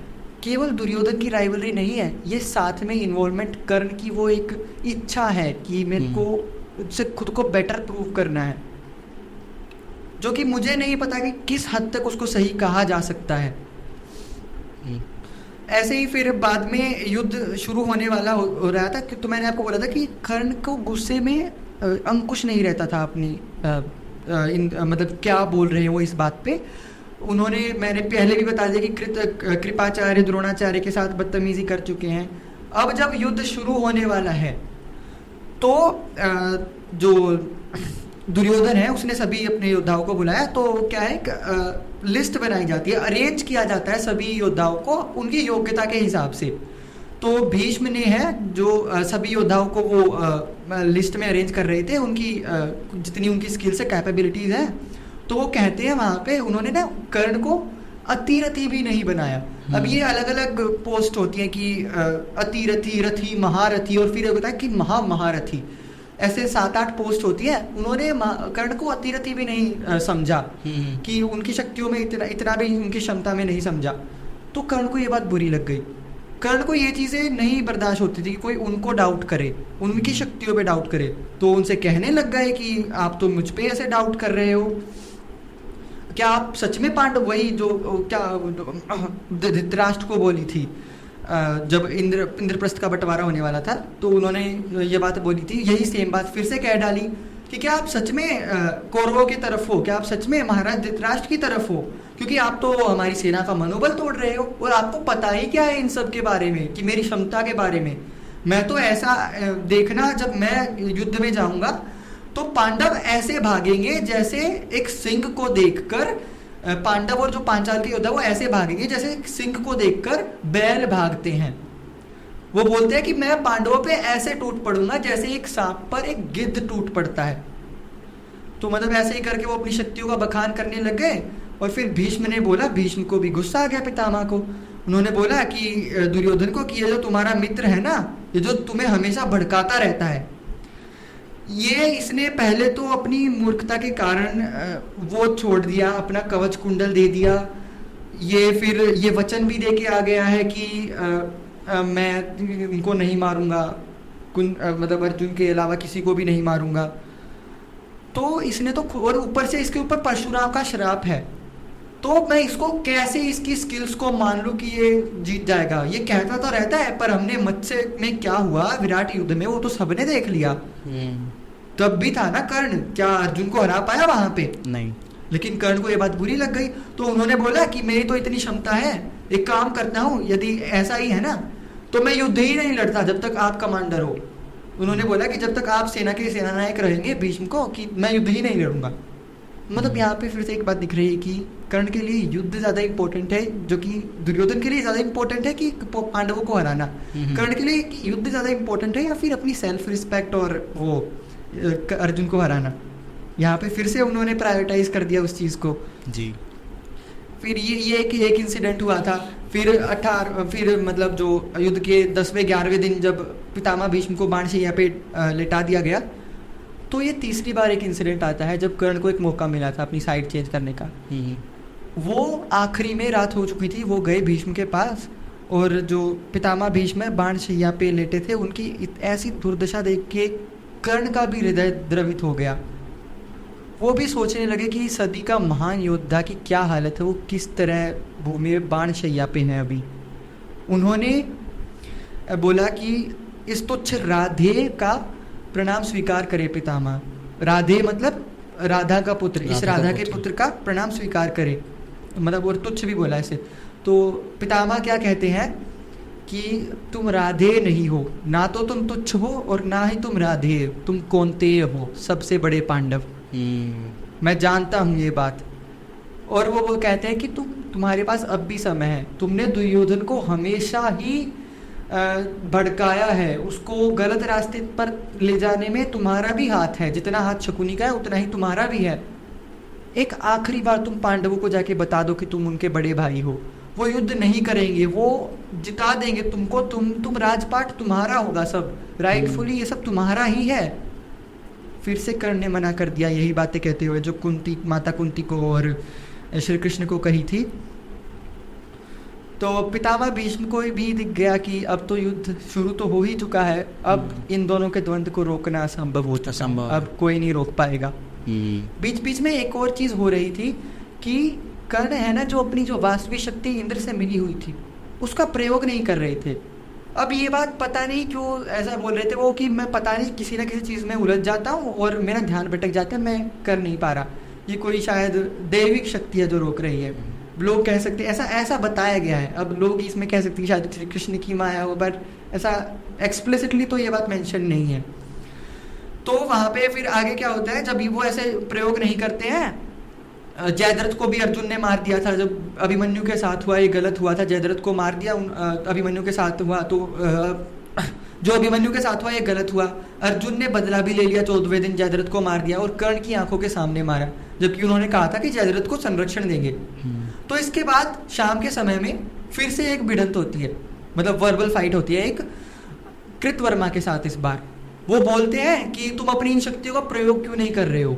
केवल दुर्योधन की राइवलरी नहीं है, ये साथ में इन्वॉल्वमेंट कर्ण की वो एक इच्छा है कि मेरे को उससे खुद को बेटर प्रूव करना है, जो कि मुझे नहीं पता कि किस हद तक उसको सही कहा जा सकता है। ऐसे ही फिर बाद में युद्ध शुरू होने वाला हो रहा था, तो मैंने आपको बोला था कि कर्ण को गुस्से में अंकुश नहीं रहता था अपनी मतलब क्या बोल रहे हैं वो इस बात पे। उन्होंने, मैंने पहले भी बता दिया कि कृपाचार्य द्रोणाचार्य के साथ बदतमीजी कर चुके हैं। अब जब युद्ध शुरू होने वाला है तो जो दुर्योधन है उसने सभी अपने योद्धाओं को बुलाया, तो क्या है लिस्ट बनाई जाती है, अरेंज किया जाता है सभी योद्धाओं को उनकी योग्यता के हिसाब से। तो भीष्म ने है जो सभी योद्धाओं को वो लिस्ट में अरेंज कर रहे थे, उनकी जितनी उनकी स्किल्स है कैपेबिलिटीज है, तो वो कहते हैं वहाँ पे उन्होंने ना कर्ण को अतिरथी भी नहीं बनाया। अब ये अलग अलग पोस्ट होती है कि अतिरथी, रथी, महारथी, और फिर होता है कि महारथी, ऐसे 7-8 पोस्ट होती है। उन्होंने कर्ण को अतिरथी भी नहीं समझा कि उनकी शक्तियों में इतना भी उनकी क्षमता में नहीं समझा। तो कर्ण को ये बात बुरी लग गई। कर्ण को ये चीज़ें नहीं बर्दाश्त होती थी कि कोई उनको डाउट करे, उनकी शक्तियों पे डाउट करे। तो उनसे कहने लग गए कि आप तो मुझ पे ऐसे डाउट कर रहे हो, क्या आप सच में पांडव, वही जो क्या धृतराष्ट्र को बोली थी जब इंद्रप्रस्थ का बंटवारा होने वाला था, तो उन्होंने ये बात बोली थी, यही सेम बात फिर से कह डाली कि क्या आप सच में कौरवों की तरफ हो, क्या आप सच में महाराज धृतराष्ट्र की तरफ हो, क्योंकि आप तो हमारी सेना का मनोबल तोड़ रहे हो और आपको पता ही क्या है इन सब के बारे में, कि मेरी क्षमता के बारे में। मैं तो ऐसा देखना, जब मैं युद्ध में जाऊंगा तो पांडव ऐसे भागेंगे जैसे एक सिंह को देखकर पांडव और जो पांचाल के योद्धा वो ऐसे भागेंगे जैसे सिंह को देखकर बैल भागते हैं। वो बोलते हैं कि मैं पांडवों पे ऐसे टूट पड़ूंगा जैसे एक सांप पर एक गिद्ध टूट पड़ता है। तो मतलब ऐसे ही करके वो अपनी शक्तियों का बखान करने लग गए। और फिर भीष्म ने बोला, भीष्म को भी गुस्सा आ गया पितामह को। उन्होंने बोला कि दुर्योधन को कि ये जो तुम्हारा मित्र है ना, ये जो तुम्हें हमेशा भड़काता रहता है, ये इसने पहले तो अपनी मूर्खता के कारण वो छोड़ दिया, अपना कवच कुंडल दे दिया। ये फिर ये वचन भी दे के आ गया है कि मैं इनको नहीं मारूंगा, मतलब अर्जुन के अलावा किसी को भी नहीं मारूंगा। तो इसने तो, और ऊपर से इसके ऊपर परशुराम का श्राप है, तो मैं इसको कैसे इसकी स्किल्स को मान लूं कि ये जीत जाएगा। ये कहता तो रहता है, पर हमने मत्स्य में क्या हुआ विराट युद्ध में वो तो सबने देख लिया। तब भी था ना कर्ण, क्या अर्जुन को हरा पाया वहां पे? नहीं। लेकिन कर्ण को ये बात बुरी लग गई, तो उन्होंने बोला कि मेरी तो इतनी क्षमता है, एक काम करता हूँ, यदि ऐसा ही है ना तो मैं युद्ध ही नहीं लड़ता जब तक आप कमांडर हो। उन्होंने बोला कि जब तक आप सेना के सेनानायक रहेंगे भीष्म को, कि मैं युद्ध ही नहीं लड़ूंगा। मतलब यहाँ पे फिर से एक बात दिख रही है कि कर्ण के लिए युद्ध ज्यादा इंपॉर्टेंट है, जो कि दुर्योधन के लिए ज्यादा इंपॉर्टेंट है कि पांडवों को हराना। कर्ण के लिए युद्ध ज्यादा इंपॉर्टेंट है या फिर अपनी सेल्फ रिस्पेक्ट और वो अर्जुन को हराना। यहाँ पे फिर से उन्होंने प्रायोरिटाइज कर दिया उस चीज को जी। फिर ये एक इंसिडेंट हुआ था। फिर मतलब जो युद्ध के 10वें 11वें दिन जब पितामह भीष्म को बाणशैया पे लेटा दिया गया, तो ये तीसरी बार एक इंसिडेंट आता है जब कर्ण को एक मौका मिला था अपनी साइड चेंज करने का। वो आखिरी में रात हो चुकी थी, वो गए भीष्म के पास, और जो पितामह भीष्म बाणशैया पे लेटे थे, उनकी ऐसी दुर्दशा देख के कर्ण का भी हृदय द्रवित हो गया। वो भी सोचने लगे कि सदी का महान योद्धा की क्या हालत है, वो किस तरह भूमि में बाणशैया पे है अभी। उन्होंने बोला कि इस तुच्छ राधे का प्रणाम स्वीकार करे पितामह। राधे मतलब राधा का पुत्र, इस राधा के पुत्र का प्रणाम स्वीकार करे, मतलब और तुच्छ भी बोला इसे। तो पितामह क्या कहते हैं कि तुम राधे नहीं हो, ना तो तुम तुच्छ हो और ना ही तुम राधे, तुम कौन्तेय हो, सबसे बड़े पांडव। मैं जानता हूँ ये बात। और वो कहते हैं कि तुम्हारे पास अब भी समय है, तुमने दुर्योधन को हमेशा ही भड़काया है, उसको गलत रास्ते पर ले जाने में तुम्हारा भी हाथ है, जितना हाथ शकुनी का है उतना ही तुम्हारा भी है। एक आखिरी बार तुम पांडवों को जाके बता दो कि तुम उनके बड़े भाई हो। वो युद्ध नहीं करेंगे, वो जिता देंगे तुमको, तुम राजपाट तुम्हारा होगा सब, राइटफुली ये सब तुम्हारा ही है। फिर से कर्ण ने मना कर दिया, यही बातें कहते हुए जो कुंती, माता कुंती को और श्री कृष्ण को कही थी। तो पितामह भीष्म को भी दिख गया कि अब तो युद्ध शुरू तो हो ही चुका है, अब इन दोनों के द्वंद्व को रोकना असंभव हो चुका है, अब कोई नहीं रोक पाएगा। बीच बीच में एक और चीज हो रही थी कि कर्ण है ना, जो अपनी जो वास्तविक शक्ति इंद्र से मिली हुई थी उसका प्रयोग नहीं कर रहे थे। अब ये बात पता नहीं क्यों ऐसा बोल रहे थे वो, कि मैं पता नहीं किसी ना किसी चीज़ में उलझ जाता हूँ और मेरा ध्यान भटक जाता है, मैं कर नहीं पा रहा। ये कोई शायद दैविक शक्ति है जो रोक रही है, लोग कह सकते हैं, ऐसा बताया गया है। अब लोग इसमें कह सकते हैं शायद श्री कृष्ण की माया हो, बट ऐसा एक्सप्लिसिटली तो ये बात मेंशन नहीं है। तो वहाँ पे फिर आगे क्या होता है, जब वो ऐसे प्रयोग नहीं करते हैं, जयद्रथ को भी अर्जुन ने मार दिया था जब अभिमन्यु के साथ हुआ, ये गलत हुआ था, जयद्रथ को मार दिया अभिमन्यु के साथ हुआ, तो जो अभिमन्यु के साथ हुआ ये गलत हुआ। अर्जुन ने बदला भी ले लिया, 14वें दिन जयद्रथ को मार दिया और कर्ण की आंखों के सामने मारा, जबकि उन्होंने कहा था कि जयद्रथ को संरक्षण देंगे। तो इसके बाद शाम के समय में फिर से एक भिड़ंत होती है, मतलब वर्बल फाइट होती है एक कृतवर्मा के साथ। इस बार वो बोलते हैं कि तुम अपनी इन शक्तियों का प्रयोग क्यों नहीं कर रहे हो,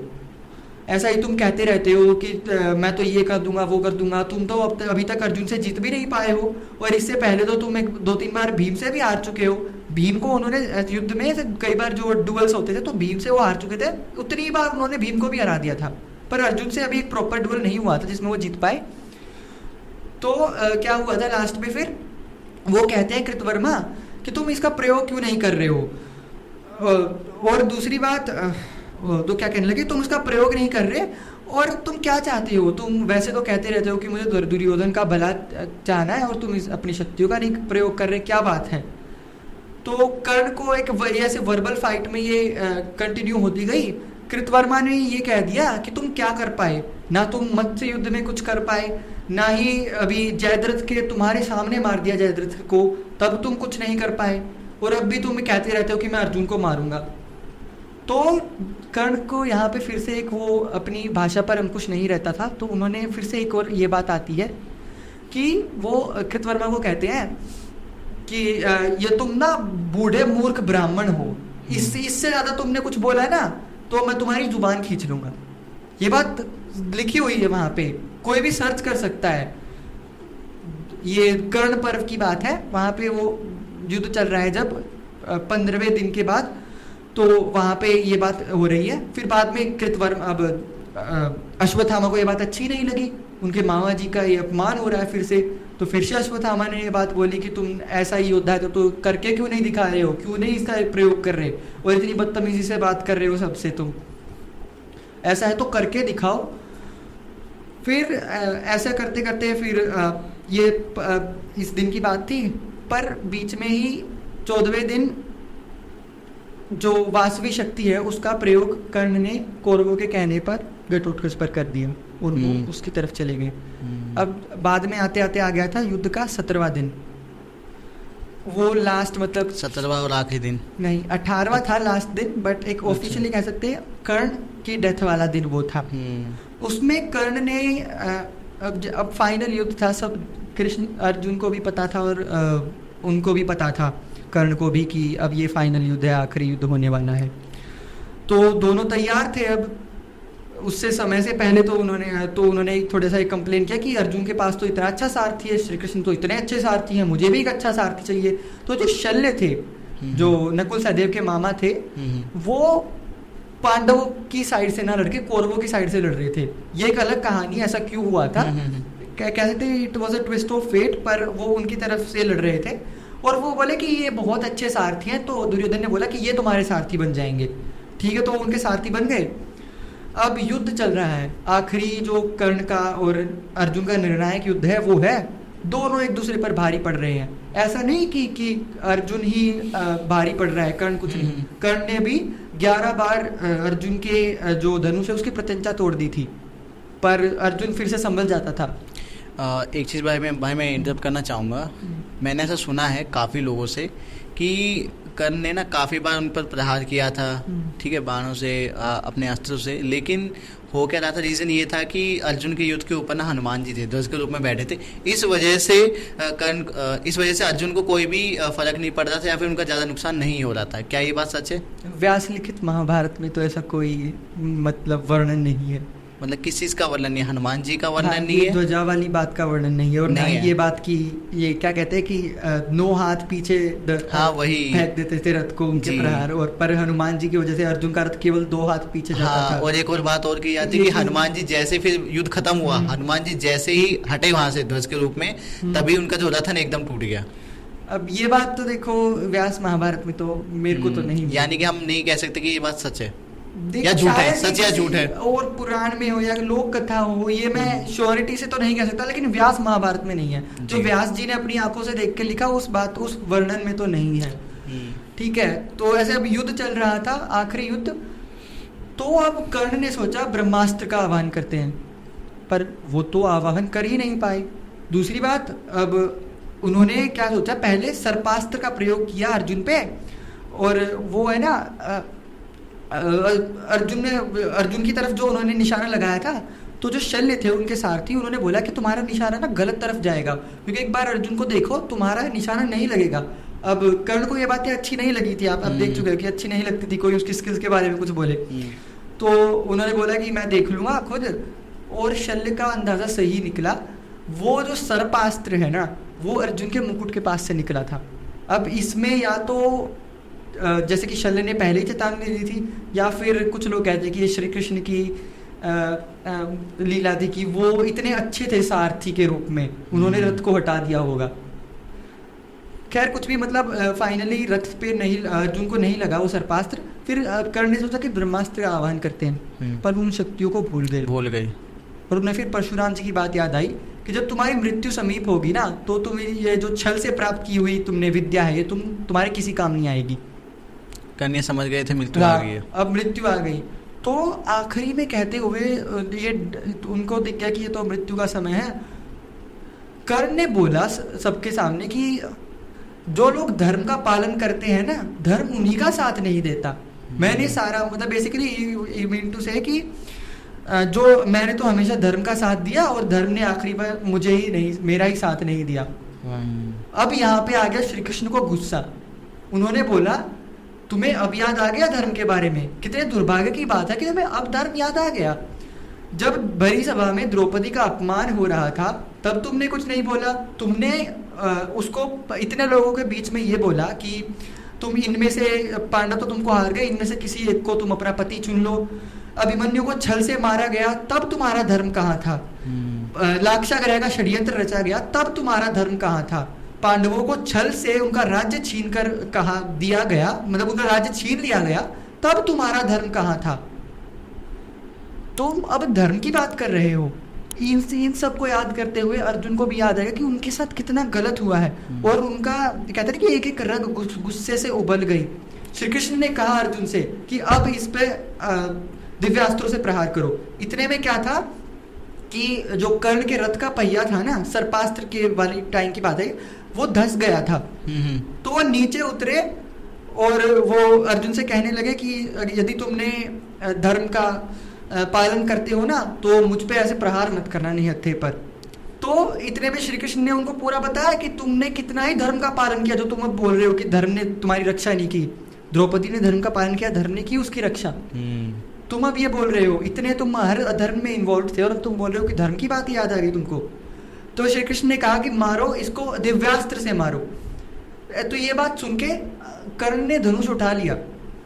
ऐसा ही तुम कहते रहते हो कि मैं तो ये कर दूंगा वो कर दूंगा, तुम तो अभी तक अर्जुन से जीत भी नहीं पाए हो, और इससे पहले तो तुम 2-3 बार भीम से भी हार चुके हो। भीम को उन्होंने युद्ध में कई बार जो डुअल्स होते थे तो भीम से वो हार चुके थे, उतनी बार उन्होंने भीम को भी हरा दिया था, पर अर्जुन से अभी एक प्रॉपर डुअल नहीं हुआ था जिसमें वो जीत पाए। तो क्या हुआ था लास्ट में, फिर वो कहते हैं कृतवर्मा कि तुम इसका प्रयोग क्यों नहीं कर रहे हो, और दूसरी बात तो क्या कहने लगे, तुम उसका प्रयोग नहीं कर रहे और तुम क्या चाहते हो, तुम वैसे तो कहते रहते हो कि मुझे दुर्योधन का भला चाहना है और तुम अपनी शक्तियों का नहीं प्रयोग कर रहे, क्या बात है। तो कर्ण को एक ऐसे वर्बल फाइट में ये कंटिन्यू होती गई। कृतवर्मा ने ये कह दिया कि तुम क्या कर पाए, ना तुम मत्स्य युद्ध में कुछ कर पाए, ना ही अभी जयद्रथ के तुम्हारे सामने मार दिया जयद्रथ को, तब तुम कुछ नहीं कर पाए, और अब भी तुम कहते रहते हो कि मैं अर्जुन को मारूंगा। तो कर्ण को यहाँ पे फिर से एक वो अपनी भाषा पर अंकुश नहीं रहता था, तो उन्होंने फिर से एक और ये बात आती है कि वो कृतवर्मा को कहते हैं कि ये तुम ना बूढ़े मूर्ख ब्राह्मण हो, इससे ज्यादा तुमने कुछ बोला है ना तो मैं तुम्हारी जुबान खींच लूंगा। ये बात लिखी हुई है वहां पे, कोई भी सर्च कर सकता है। ये कर्ण पर्व की बात है, वहां पे वो युद्ध चल रहा है जब 15वें दिन के बाद, तो वहां पे ये बात हो रही है। फिर बाद में कृतवर्मा, अब अश्वत्थामा को ये बात अच्छी नहीं लगी, उनके मामा जी का ये अपमान हो रहा है फिर से, तो फिर से अश्वत्थामा ने ये बात बोली कि तुम ऐसा ही योद्धा है तो करके क्यों नहीं दिखा रहे हो, क्यों नहीं इसका प्रयोग कर रहे, और इतनी बदतमीजी से बात कर रहे हो सबसे, तुम ऐसा है तो करके दिखाओ। फिर ऐसा करते करते फिर ये इस दिन की बात थी, पर बीच में ही 14वें दिन जो वासवी शक्ति है उसका प्रयोग कर्ण ने कौरवों के कहने पर घटोत्कच पर कर दिया और वो उसकी तरफ चले गए। अब बाद में आते आते आ गया था युद्ध का 17वां दिन, वो लास्ट मतलब 17वां और आखिरी दिन नहीं 18वां था लास्ट दिन, बट एक ऑफिशियली कह सकते हैं कर्ण की डेथ वाला दिन वो था। उसमें कर्ण ने अब फाइनल युद्ध था, सब कृष्ण अर्जुन को भी पता था और उनको भी पता था कर्ण को भी कि अब ये फाइनल युद्ध है, आखिरी युद्ध होने वाला है। तो दोनों तैयार थे। अब उससे समय से पहले तो उन्होंने थोड़ा सा एक कंप्लेन किया कि अर्जुन के पास तो इतना अच्छा सारथी है, श्री कृष्ण तो इतने अच्छे सारथी हैं, मुझे भी एक अच्छा सारथी चाहिए। तो जो शल्य थे, जो नकुल सहदेव के मामा थे, वो पांडवों की साइड से ना लड़के कौरवों की साइड से लड़ रहे थे। ये एक अलग कहानी है, ऐसा क्यों हुआ था, कह सकते it was a twist of fate, पर वो उनकी तरफ से लड़ रहे थे और वो बोले कि ये बहुत अच्छे सारथी हैं, तो दुर्योधन ने बोला कि ये तुम्हारे सारथी बन जाएंगे। ठीक है, तो उनके सारथी बन गए। अब युद्ध चल रहा है, आखिरी जो कर्ण का और अर्जुन का निर्णायक युद्ध है वो है, दोनों एक दूसरे पर भारी पड़ रहे हैं। ऐसा नहीं कि अर्जुन ही भारी पड़ रहा है, कर्ण कुछ नहीं। कर्ण ने भी 11 बार अर्जुन के जो धनुष है उसकी प्रत्यंचा तोड़ दी थी, पर अर्जुन फिर से संभल जाता था। एक चीज़ भाई मैं इंटरप्ट करना चाहूँगा। मैंने ऐसा सुना है काफ़ी लोगों से कि कर्ण ने ना काफ़ी बार उन पर प्रहार किया था, ठीक है, बाणों से, अपने अस्त्रों से, लेकिन हो क्या रहा था, रीज़न ये था कि अर्जुन के युद्ध के ऊपर ना हनुमान जी थे, ध्वज के रूप में बैठे थे। इस वजह से अर्जुन को कोई भी फर्क नहीं पड़ रहा था या फिर उनका ज़्यादा नुकसान नहीं हो रहा था। क्या ये बात सच है? व्यास लिखित महाभारत में तो ऐसा कोई मतलब वर्णन नहीं है। मतलब किस चीज़ का वर्णन नहीं है? हनुमान जी का वर्णन नहीं है, ध्वजा वाली बात का वर्णन नहीं है, और नहीं ये बात की ये क्या कहते हैं कि 9 हाथ पीछे वही फेंक देते थे रथ को उनके प्रहार, और पर हनुमान जी की वजह से अर्जुन का रथ केवल 2 हाथ पीछे जाता था। और एक और बात और की जाती है कि हनुमान जी जैसे फिर युद्ध खत्म हुआ, हनुमान जी जैसे ही हटे वहां से ध्वज के रूप में, तभी उनका जो रथ है एकदम टूट गया। अब ये बात तो देखो व्यास महाभारत में तो मेरे को तो नहीं, यानी कि हम नहीं कह सकते कि ये बात सच है या झूठ है, सच या झूठ है, और पुराण में हो या लोक कथा हो, ये मैं श्योरिटी से तो नहीं कह सकता, लेकिन व्यास महाभारत में नहीं है। जो व्यास जी ने अपनी आंखों से देख के लिखा उस वर्णन में तो नहीं है। ठीक है, तो ऐसे अब युद्ध चल रहा था, आखिरी युद्ध। तो अब कर्ण ने सोचा ब्रह्मास्त्र का आह्वान करते हैं, पर वो तो आवाहन कर ही नहीं पाए। दूसरी बात, अब उन्होंने क्या सोचा, पहले सर्पास्त्र का प्रयोग किया अर्जुन पे, और वो है ना अर्जुन की तरफ जो उन्होंने निशाना लगाया था, तो जो शल्य थे उनके सारथी, उन्होंने बोला कि तुम्हारा निशाना ना गलत तरफ जाएगा, क्योंकि एक बार अर्जुन को देखो तुम्हारा निशाना नहीं लगेगा। अब कर्ण को ये बातें अच्छी नहीं लगी थी, आप अब देख चुके हो कि अच्छी नहीं लगती थी कोई उसकी स्किल्स के बारे में कुछ बोले। तो उन्होंने बोला कि मैं देख लूंगा खुद, और शल्य का अंदाजा सही निकला। वो जो सर्पास्त्र है ना, वो अर्जुन के मुकुट के पास से निकला था। अब इसमें या तो जैसे कि शल्य ने पहले ही चेतावनी दी थी, या फिर कुछ लोग कहते हैं कि ये श्री कृष्ण की लीला थी कि वो इतने अच्छे थे सारथी के रूप में, उन्होंने रथ को हटा दिया होगा। खैर कुछ भी, मतलब फाइनली रथ पे नहीं, अर्जुन को नहीं लगा वो सर्पास्त्र। फिर कर्ण ने सोचा कि ब्रह्मास्त्र का आह्वान करते हैं, पर उन शक्तियों को भूल गए। और उन्हें फिर परशुराम जी की बात याद आई कि जब तुम्हारी मृत्यु समीप होगी ना, तो तुम ये जो छल से प्राप्त की हुई तुमने विद्या है, ये तुम्हारे किसी काम नहीं आएगी। कन्या समझ गए थे मृत्यु आ गई है। अब मृत्यु आ गई, तो आखिरी में कहते हुए ये उनको दिख गया कि ये तो मृत्यु का समय है। कर्ण ने बोला सबके सामने कि जो लोग धर्म का पालन करते हैं ना, धर्म उन्हीं का साथ नहीं देता। मैंने सारा मतलब बेसिकली मीन टू से कि जो मैंने तो हमेशा धर्म का साथ दिया और धर्म ने आखिरी बार मुझे ही नहीं, मेरा ही साथ नहीं दिया। अब यहाँ पे आ गया श्री कृष्ण को गुस्सा। उन्होंने बोला तुम्हें अब याद आ गया धर्म के बारे में? कितने दुर्भाग्य की बात है कि तुम्हें अब धर्म याद आ गया। जब भरी सभा में द्रौपदी का अपमान हो रहा था तब तुमने कुछ नहीं बोला। तुमने उसको इतने लोगों के बीच में ये बोला कि तुम इनमें से, पांडव तो तुमको हार गए, इनमें से किसी एक को तुम अपना पति चुन लो। अभिमन्यु को छल से मारा गया तब तुम्हारा धर्म कहाँ था? लाक्षागृह का षड्यंत्र रचा गया तब तुम्हारा धर्म कहाँ था? पांडवों को छल से उनका राज्य छीन कर कहा दिया गया, मतलब उनका राज्य छीन लिया गया, तब तुम्हारा धर्म कहाँ था? तुम अब धर्म की बात कर रहे हो। इन सबको याद करते हुए अर्जुन को भी याद आएगा कि उनके साथ कितना गलत हुआ है और उनका कहते हैं कि एक एक रग गुस्से से उबल गई। श्री कृष्ण ने कहा अर्जुन से कि अब इस पे दिव्यास्त्रों से प्रहार करो। इतने में क्या था कि जो कर्ण के रथ का पहिया था ना, सर्पास्त्र के वाली टाइम की बात है, वो धस गया था। तो वो नीचे उतरे और वो अर्जुन से कहने लगे कि यदि तुमने धर्म का पालन करते हो ना तो मुझ पे ऐसे प्रहार मत करना निहत्थे पर। तो इतने में श्री कृष्ण ने उनको पूरा बताया कि तुमने कितना ही धर्म का पालन किया, जो तुम अब बोल रहे हो कि धर्म ने तुम्हारी रक्षा नहीं की। द्रौपदी ने धर्म का पालन किया, धर्म ने की उसकी रक्षा। तुम अब ये बोल रहे हो, इतने तुम हर अधर्म में इन्वॉल्व थे और अब तुम बोल रहे हो कि धर्म की बात याद आ गई तुमको। तो श्री कृष्ण ने कहा कि मारो इसको, दिव्यास्त्र से मारो। तो ये बात सुन के कर्ण ने धनुष उठा लिया।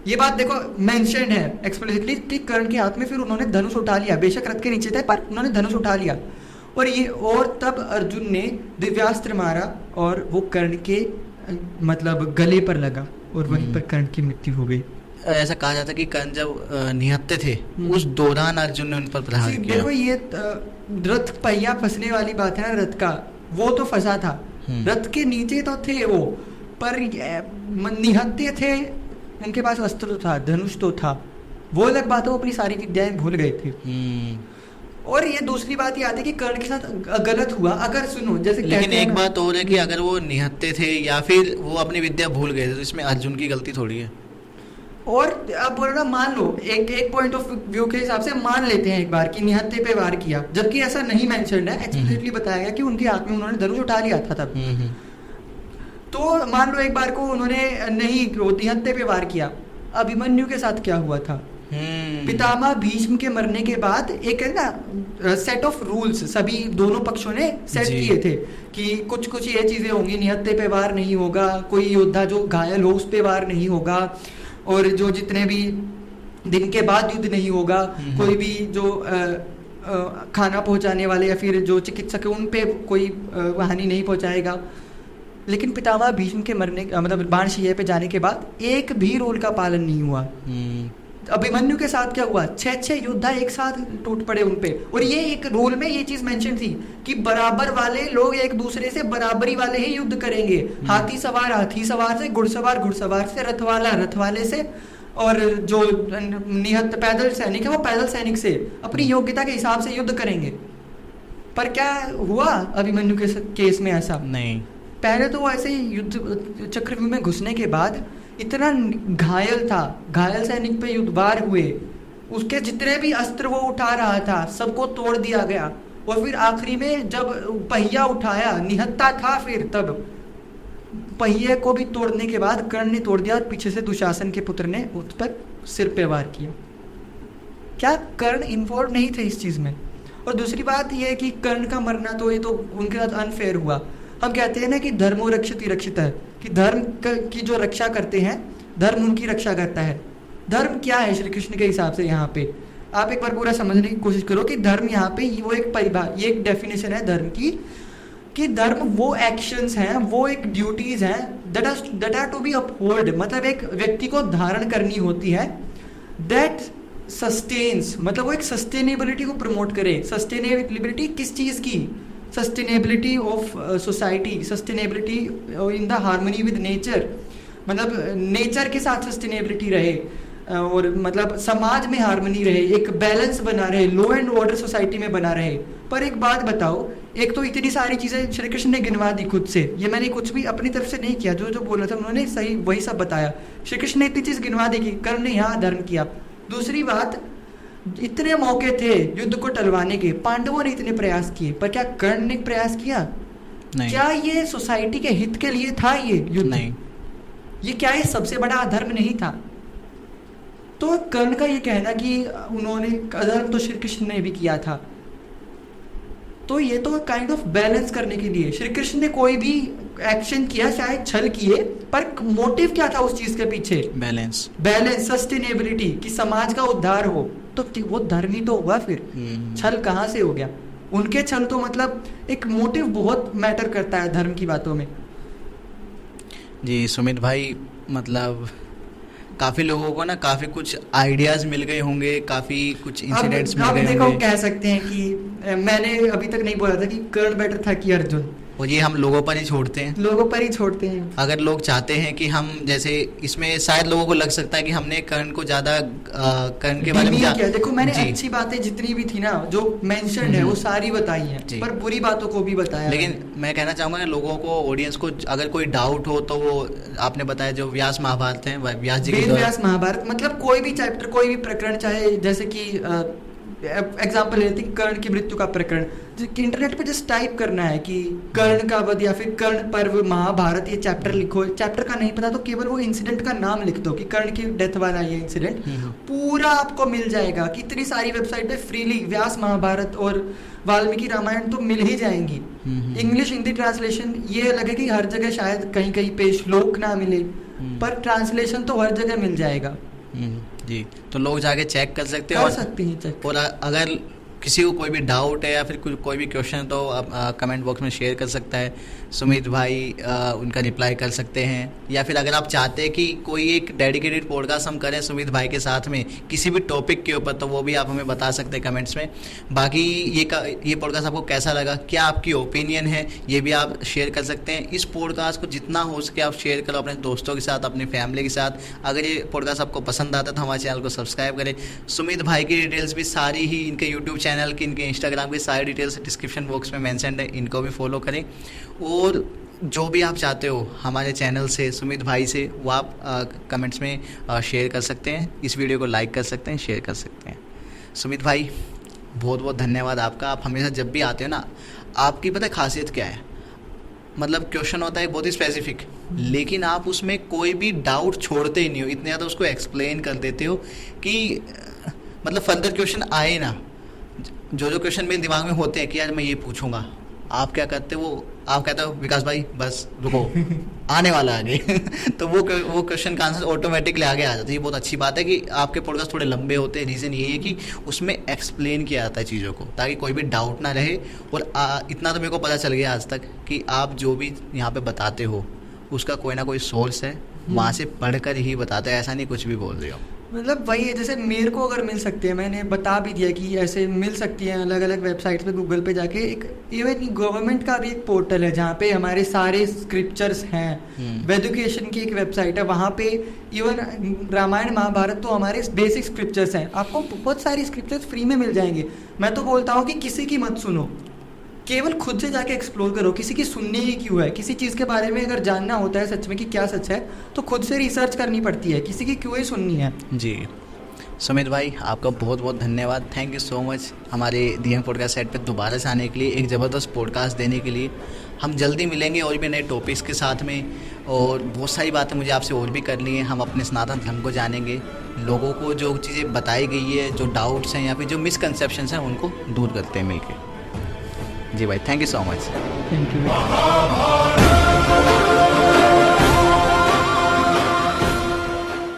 ये बात देखो मेंशन है एक्सप्लिसिटली कि कर्ण के हाथ में फिर उन्होंने धनुष उठा लिया। बेशक रथ के नीचे थे पर उन्होंने धनुष उठा लिया। और तब अर्जुन ने दिव्यास्त्र मारा और वो कर्ण के मतलब गले पर लगा और वहीं पर कर्ण की मृत्यु हो गई। ऐसा कहा जाता है कि कर्ण जब निहत्ते थे उस दौरान अर्जुन ने उन पर प्रहार किया। देखो ये रथ पहिया फंसने वाली बात है ना, रथ का वो तो फंसा था, रथ के नीचे तो थे वो, पर निहत्ते थे, उनके पास अस्त्र तो था, धनुष तो था, वो अलग बात है, वो अपनी सारी विद्याएं भूल गए थे। और ये दूसरी बात ये आती है कि कर्ण के साथ गलत हुआ। अगर सुनो जैसे लेकिन एक बात और है कि अगर वो निहत्ते थे या फिर वो अपनी विद्या भूल गए थे तो इसमें अर्जुन की गलती थोड़ी है। और अब बोल रहा मान लो एक पॉइंट ऑफ व्यू के हिसाब से मान लेते हैं एक बार कि निहत्ते पे वार किया, जबकि ऐसा नहीं मेंशन्ड है, एक्सप्लिसिटली बताया गया कि उनके हाथ में उन्होंने धनुष उठा लिया था तब। तो मान लो एक बार को उन्होंने नहीं निहत्ते पे वार किया। अभिमन्यु के साथ क्या हुआ था? पितामह भीष्म के मरने के बाद एक है ना सेट ऑफ रूल्स सभी दोनों पक्षों ने सेट किए थे कि कुछ कुछ ये चीजें होंगी, निहत्ते पे वार नहीं होगा, कोई योद्धा जो घायल हो उस पे वार नहीं होगा, और जो जितने भी दिन के बाद युद्ध नहीं होगा, कोई भी जो खाना पहुंचाने वाले या फिर जो चिकित्सक है उन पे कोई हानि नहीं पहुंचाएगा। लेकिन पितामह भीष्म के मरने मतलब बाणशीय पे जाने के बाद एक भी रूल का पालन नहीं हुआ। अभिमन्यु के साथ क्या हुआ? 6 योद्धा एक साथ टूट पड़े उन पे, और ये एक रूल में ये चीज मेंशन थी कि बराबर वाले लोग एक दूसरे से बराबरी वाले ही युद्ध करेंगे। हाथी सवार से, घुड़सवार से, रथ वाले से, और जो निहत्थ पैदल सैनिक है वो पैदल सैनिक से अपनी योग्यता के हिसाब से युद्ध करेंगे। पर क्या हुआ अभिमन्यु के केस में? ऐसा नहीं। पहले तो वो ऐसे युद्ध चक्रव्यूह में घुसने के बाद इतना घायल था, घायल सैनिक पे युद्धवार हुए, उसके जितने भी अस्त्र वो उठा रहा था सबको तोड़ दिया गया, और फिर आखिरी में जब पहिया उठाया, निहत्ता था, फिर तब पहिए को भी तोड़ने के बाद कर्ण ने तोड़ दिया और पीछे से दुशासन के पुत्र ने उस पर सिर पे वार किया। क्या कर्ण इन्वॉल्व नहीं थे इस चीज में? और दूसरी बात यह है कि कर्ण का मरना तो ये तो उनके साथ अनफेयर हुआ। हम कहते हैं ना कि धर्मो रक्षति रक्षित है, कि धर्म की जो रक्षा करते हैं धर्म उनकी रक्षा करता है। धर्म क्या है श्री कृष्ण के हिसाब से? यहाँ पे आप एक बार पूरा समझने की कोशिश करो कि धर्म यहाँ पे वो एक परिभाषा, ये एक डेफिनेशन है धर्म की, कि धर्म वो एक्शंस हैं, वो एक ड्यूटीज हैं that are to be uphold, मतलब एक व्यक्ति को धारण करनी होती है, दैट सस्टेन्स, मतलब वो एक सस्टेनेबिलिटी को प्रमोट करे। सस्टेनेबिलिटी किस चीज की? Sustainability of society, sustainability in the harmony with nature, मतलब नेचर के साथ सस्टेनेबिलिटी रहे, और मतलब समाज में हार्मनी रहे, एक बैलेंस बना रहे, लॉ एंड ऑर्डर सोसाइटी में बना रहे। पर एक बात बताओ, एक तो इतनी सारी चीज़ें श्री कृष्ण ने गिनवा दी खुद से, ये मैंने कुछ भी अपनी तरफ से नहीं किया, जो जो बोला था उन्होंने सही वही सब बताया। श्री कृष्ण ने इतनी चीज़ गिनवा दी कि कर्ण ने यहाँ धर्म किया। दूसरी बात, इतने मौके थे युद्ध को टलवाने के, पांडवों ने इतने प्रयास किए, पर क्या कर्ण ने प्रयास किया? नहीं। क्या ये सोसाइटी के हित के लिए था ये युद्ध? नहीं। ये क्या ये सबसे बड़ा अधर्म नहीं था? तो कर्ण का ये कहना कि उन्होंने अधर्म तो श्री कृष्ण ने भी किया था, तो ये तो काइंड ऑफ बैलेंस करने के लिए श्री कृष्ण ने कोई भी एक्शन किया, शायद छल किए, पर मोटिव क्या था उस चीज के पीछे? बैलेंस, सस्टेनेबिलिटी, कि समाज का उद्धार हो। तो वो धर्म ही तो हुआ फिर, छल कहाँ से हो गया? उनके छल तो मतलब एक मोटिव बहुत मैटर करता है धर्म की बातों में। जी सुमित भाई, मतलब काफ़ी लोगों को ना काफ़ी कुछ आइडियाज़ मिल गए होंगे, काफ़ी कुछ इंसिडेंट्स मिल गए देखो, होंगे। कह सकते हैं कि मैंने अभी तक नहीं बोला था कि कर्ण बेटर था कि अर्जुन, और ये हम लोगों पर ही छोड़ते हैं। लोगों पर ही छोड़ते हैं। अगर लोग चाहते हैं कि हम, जैसे इसमें शायद लोगों को लग सकता है कि हमने कर्ण को ज़्यादा कर्ण के बारे में किया। देखो मैंने जी। अच्छी बातें जितनी भी थी ना जो मेंशन है वो सारी बताई हैं, जी। पर बुरी बातों को भी बताया। लेकिन मैं कहना चाहूँगा कि लोगों को, ऑडियंस को अगर कोई डाउट हो तो वो आपने बताया जो व्यास महाभारत है, व्यास जी के वेद द्वारा। व्यास महाभारत, मतलब कोई भी चैप्टर, कोई भी प्रकरण, चाहे जैसे कि एग्जाम्पल लेते हैं कर्ण की मृत्यु का प्रकरण, इंटरनेट पे जस्ट टाइप करना है कि कर्ण का वध या फिर कर्ण पर्व महाभारत, ये चैप्टर लिखो। चैप्टर का नहीं पता तो केवल वो इंसिडेंट का नाम लिख दो कि कर्ण की डेथ वाला ये इंसिडेंट, पूरा आपको मिल जाएगा। कितनी सारी वेबसाइट पे फ्रीली व्यास महाभारत और वाल्मीकि रामायण तो मिल ही जाएंगी। इंग्लिश हिंदी ट्रांसलेशन ये अलग है कि हर जगह शायद कहीं कहीं पे श्लोक ना मिले, पर ट्रांसलेशन तो हर जगह मिल जाएगा। जी, तो लोग जाके चेक कर सकते हैं, कर सकते हैं चेक। और अगर किसी को कोई भी डाउट है या फिर कोई भी क्वेश्चन है तो आप कमेंट बॉक्स में शेयर कर सकता है, सुमित भाई उनका रिप्लाई कर सकते हैं। या फिर अगर आप चाहते हैं कि कोई एक डेडिकेटेड पॉडकास्ट हम करें सुमित भाई के साथ में किसी भी टॉपिक के ऊपर, तो वो भी आप हमें बता सकते हैं कमेंट्स में। बाकी ये पॉडकास्ट आपको कैसा लगा, क्या आपकी ओपिनियन है, ये भी आप शेयर कर सकते हैं। इस पॉडकास्ट को जितना हो सके आप शेयर करो अपने दोस्तों के साथ, अपनी फैमिली के साथ। अगर ये पॉडकास्ट आपको पसंद आता है तो हमारे चैनल को सब्सक्राइब करें। सुमित भाई की डिटेल्स भी सारी ही इनके यूट्यूब चैनल की, इनके इंस्टाग्राम की सारी डिटेल्स डिस्क्रिप्शन बॉक्स में मेंशन है, इनको भी फॉलो करें। और जो भी आप चाहते हो हमारे चैनल से, सुमित भाई से, वो आप कमेंट्स में शेयर कर सकते हैं। इस वीडियो को लाइक कर सकते हैं, शेयर कर सकते हैं। सुमित भाई बहुत बहुत धन्यवाद आपका। आप हमेशा जब भी आते हो ना, आपकी पता है खासियत क्या है, मतलब क्वेश्चन होता है बहुत ही स्पेसिफिक, लेकिन आप उसमें कोई भी डाउट छोड़ते ही नहीं हो, इतने ज़्यादा उसको एक्सप्लेन कर देते हो कि मतलब फर्दर क्वेश्चन आए ना। जो क्वेश्चन मेरे दिमाग में होते हैं कि यार मैं ये पूछूंगा, आप क्या करते हो, आप कहते हो विकास भाई बस रुको आने वाला आगे तो वो क्वेश्चन का आंसर ऑटोमेटिकली आगे आ जाता है। ये बहुत अच्छी बात है कि आपके पॉडकास्ट थोड़े लंबे होते हैं। रीज़न ये है कि उसमें एक्सप्लेन किया जाता है चीज़ों को, ताकि कोई भी डाउट ना रहे। और इतना तो मेरे को पता चल गया आज तक कि आप जो भी यहाँ पे बताते हो उसका कोई ना कोई सोर्स है, वहाँ से पढ़कर ही बताते हैं, ऐसा नहीं कुछ भी बोल रहे हो। मतलब वही है, जैसे मेरे को अगर मिल सकती है, मैंने बता भी दिया कि ऐसे मिल सकती है अलग अलग वेबसाइट्स पे, गूगल पे जाके। एक इवन गवर्नमेंट का भी एक पोर्टल है जहाँ पे हमारे सारे स्क्रिप्चर्स हैं। वेदुकेशन की एक वेबसाइट है, वहाँ पे इवन रामायण महाभारत तो हमारे बेसिक स्क्रिप्चर्स हैं, आपको बहुत सारी स्क्रिप्चर्स फ्री में मिल जाएंगे। मैं तो बोलता हूँ कि किसी की मत सुनो, केवल खुद से जाके एक्सप्लोर करो। किसी की सुननी ही क्यों है? किसी चीज़ के बारे में अगर जानना होता है सच में कि क्या सच है, तो खुद से रिसर्च करनी पड़ती है, किसी की क्यों ही सुननी है। जी सुमित भाई, आपका बहुत बहुत धन्यवाद। थैंक यू सो मच हमारे DM पॉडकास्ट सेट पे दोबारा से आने के लिए, एक ज़बरदस्त पॉडकास्ट देने के लिए। हम जल्दी मिलेंगे और भी नए टॉपिक्स के साथ में, और बहुत सारी बातें मुझे आपसे और भी करनी है। हम अपने सनातन धर्म को जानेंगे, लोगों को जो चीज़ें बताई गई है, जो डाउट्स हैं या फिर जो मिसकंसेप्शंस हैं, उनको दूर करते हैं मिलकर। जी भाई, thank you so much. Thank you.